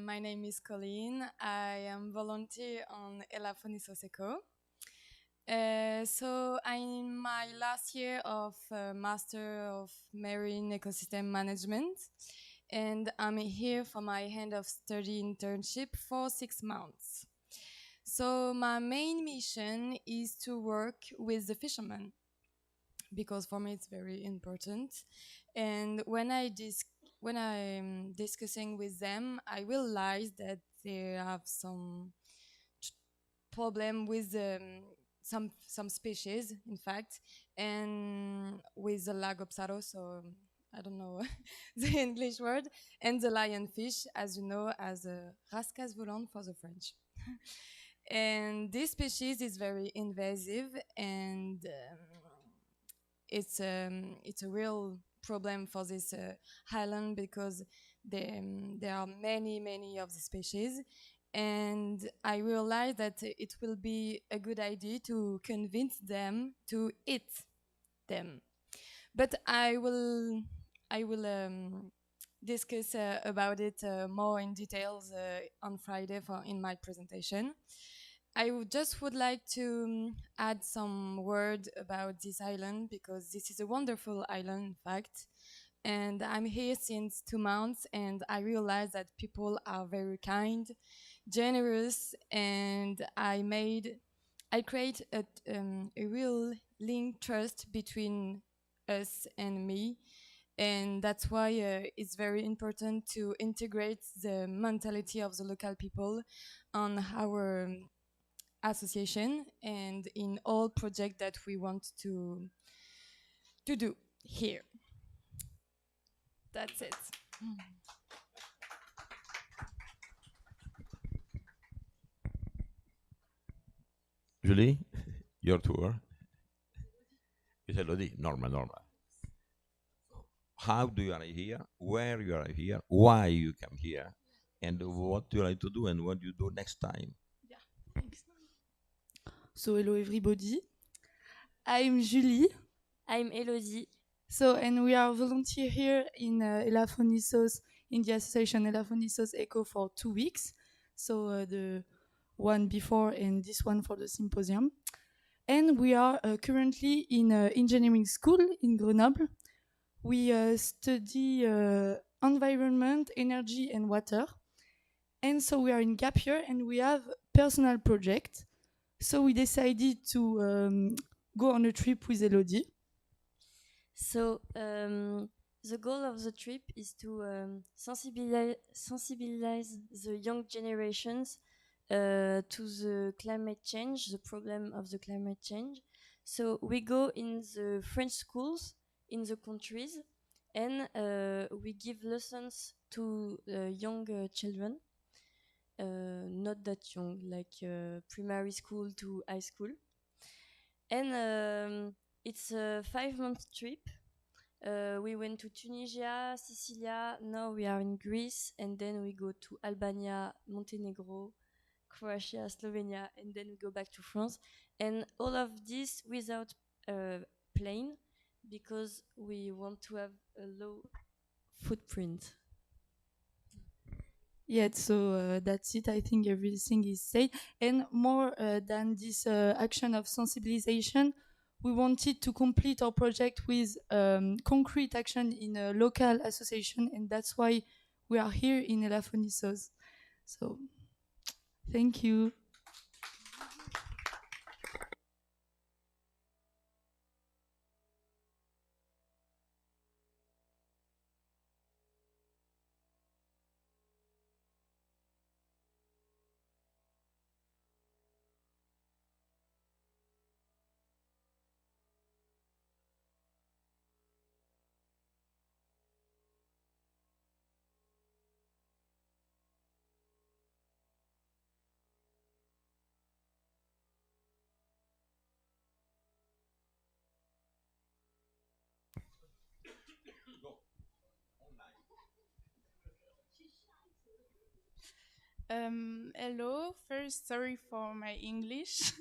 H: my name is Colleen. I am volunteer on Elafonisos Eco. So I'm in my last year of Master of Marine Ecosystem Management, and I'm here for my end of study internship for 6 months. So my main mission is to work with the fishermen, because for me it's very important. And when I'm discussing with them, I realize that they have some problem with some species, in fact, and with the Lagopsaros, or I don't know the English word, and the lionfish, as you know, as a rascasse volante for the French. And this species is very invasive, and it's a real problem for this island, because there are many of the species, and I realized that it will be a good idea to convince them to eat them. But I will discuss about it more in details on Friday in my presentation. I would like to add some word about this island because this is a wonderful island, in fact. And I'm here since 2 months, and I realize that people are very kind, generous, and I create a real link trust between us and me, and that's why it's very important to integrate the mentality of the local people on our association and in all projects that we want to do here. That's it.
A: Julie, your tour. It's Elodie, normal. How do you arrive here? Where you arrive here? Why you come here? And what do you like to do and what you do next time?
H: Yeah, thanks.
I: So hello everybody. I'm Julie.
J: I'm Elodie.
I: So and we are volunteer here in Elafonisos, in the Association Elafonisos Eco for 2 weeks. So the one before and this one for the symposium. And we are currently in engineering school in Grenoble. We study environment, energy and water. And so we are in gap year and we have personal project. So we decided to go on a trip with Elodie.
J: So the goal of the trip is to sensibilize the young generations to the climate change, the problem of the climate change. So we go in the French schools in the countries, and we give lessons to young children, not that young, like primary school to high school. And it's a 5-month trip. We went to Tunisia, Sicilia, now we are in Greece, and then we go to Albania, Montenegro, Croatia, Slovenia, and then we go back to France. And all of this without a plane, because we want to have a low footprint.
I: Yeah, so that's it. I think everything is said. And more than this action of sensibilization, we wanted to complete our project with concrete action in a local association, and that's why we are here in Elafonisos. So, thank you.
K: Hello, first sorry for my English.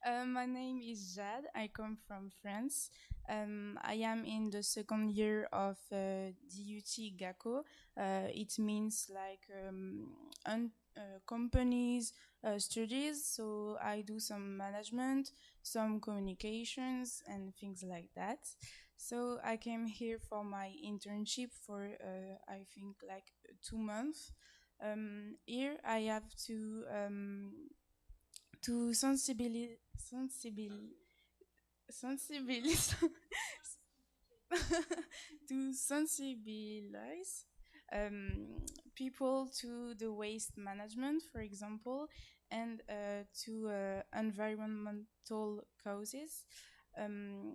K: My name is Jade, I come from France. I am in the second year of DUT GACO. It means like companies studies, so I do some management, some communications and things like that. So I came here for my internship for I think like 2 months. Here I have to sensibilize to sensibilize people to the waste management, for example, and to environmental causes.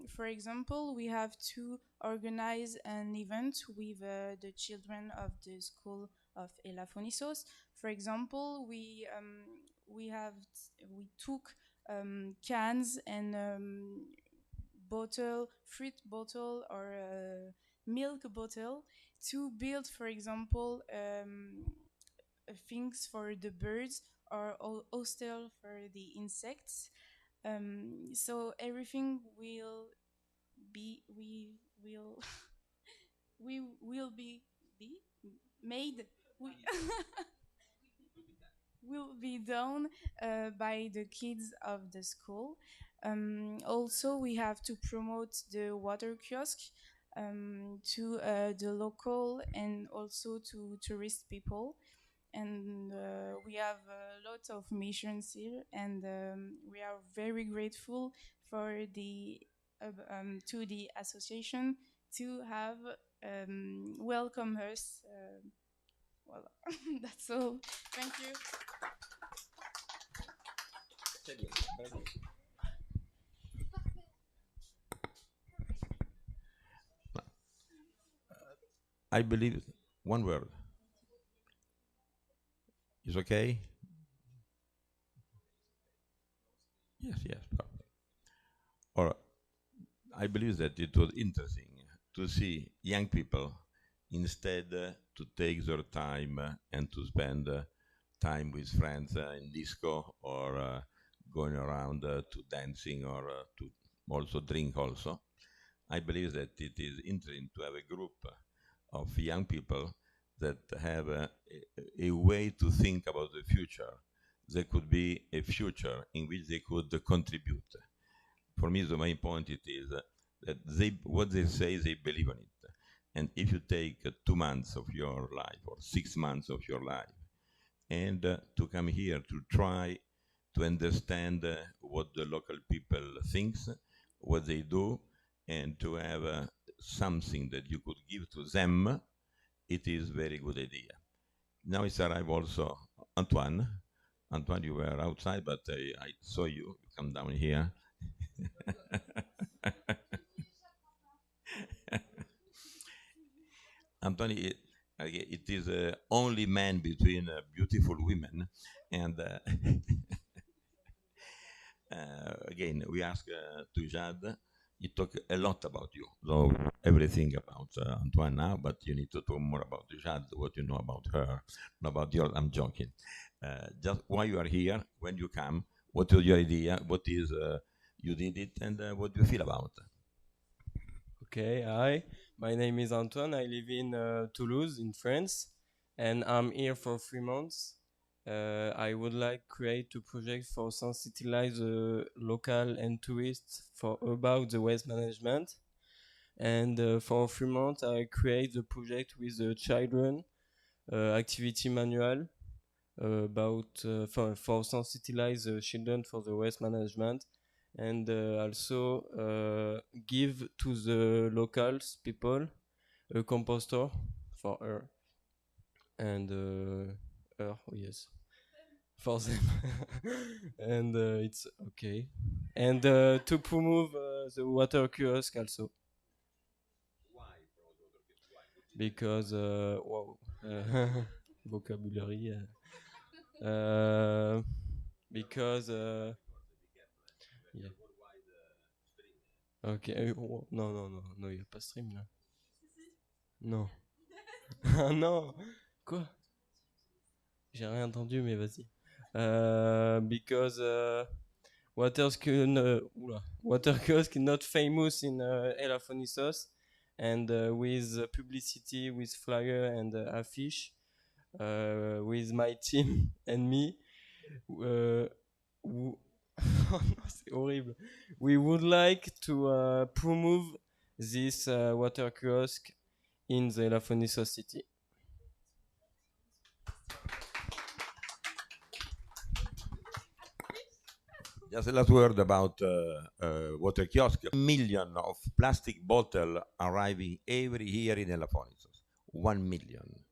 K: For example, we have to organize an event with the children of the school of Elafonisos. For example, we took cans and fruit bottle or milk bottle to build, for example, things for the birds or hostel for the insects. So everything will be we will be made. will be done by the kids of the school. Also, we have to promote the water kiosk to the local and also to tourist people. And we have a lot of missions here, and we are very grateful for the to the association to have welcome us. Well, that's all. Thank you.
A: I believe one word. Is okay? Yes, yes. Or I believe that it was interesting to see young people instead to take their time and to spend time with friends in disco or going around to dancing or to also drink also. I believe that it is interesting to have a group of young people that have a way to think about the future. There could be a future in which they could contribute. For me, the main point it is that what they say, they believe in it. And if you take 2 months of your life or 6 months of your life and to come here to try to understand what the local people thinks, what they do, and to have something that you could give to them, it is very good idea. Now it's arrived also Antoine. Antoine, you were outside, but I saw you come down here. Antoine, it is the only man between beautiful women, and again, we ask to Jade. He talked a lot about you, so everything about Antoine now, but you need to talk more about Jade, what you know about her, not about yours. I'm joking. Just why you are here, when you come, what is your idea, what is you did it, and what do you feel about it?
L: Okay, hi. My name is Antoine. I live in Toulouse, in France, and I'm here for 3 months. I would like to create a project for sensitize local and tourists about the waste management. And for 3 months, I create the project with the children activity manual about for sensitize the children for the waste management, and also give to the locals people a composter for her and her, yes, for them. And it's okay, and to promote the water kiosk also. Because wow, vocabulary, because yeah. Ok, non, non, non, non, il n'y a pas stream là. Non. Ah non. Quoi? J'ai rien entendu, mais vas-y. Because water kiosk not famous in Elafonisos, and with publicity, with flyer and affiche, with my team and me, c'est horrible. We would like to promote this water kiosk in the Elafonisos city.
A: Just a last word about water kiosk. 1 million of plastic bottle arriving every year in Elafonisos. 1 million.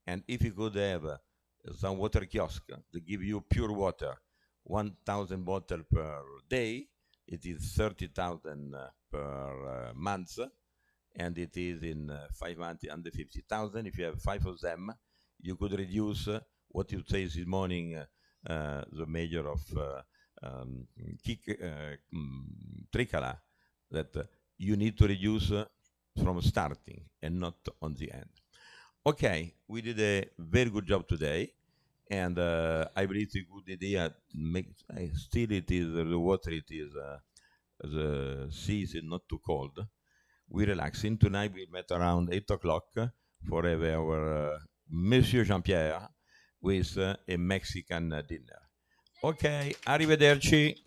A: And if you could have some water kiosk to give you pure water, 1,000 bottles per day, it is 30,000 per month, and it is in 5 months under 50,000. If you have 5 of them, you could reduce what you say this morning, the major of Tricala, that you need to reduce from starting and not on the end. Okay, we did a very good job today, and I believe it's a good idea. Still, it is the water. It is the sea is not too cold. We're relaxing tonight. We met around 8 o'clock for our Monsieur Jean-Pierre with a Mexican dinner. Ok, arrivederci.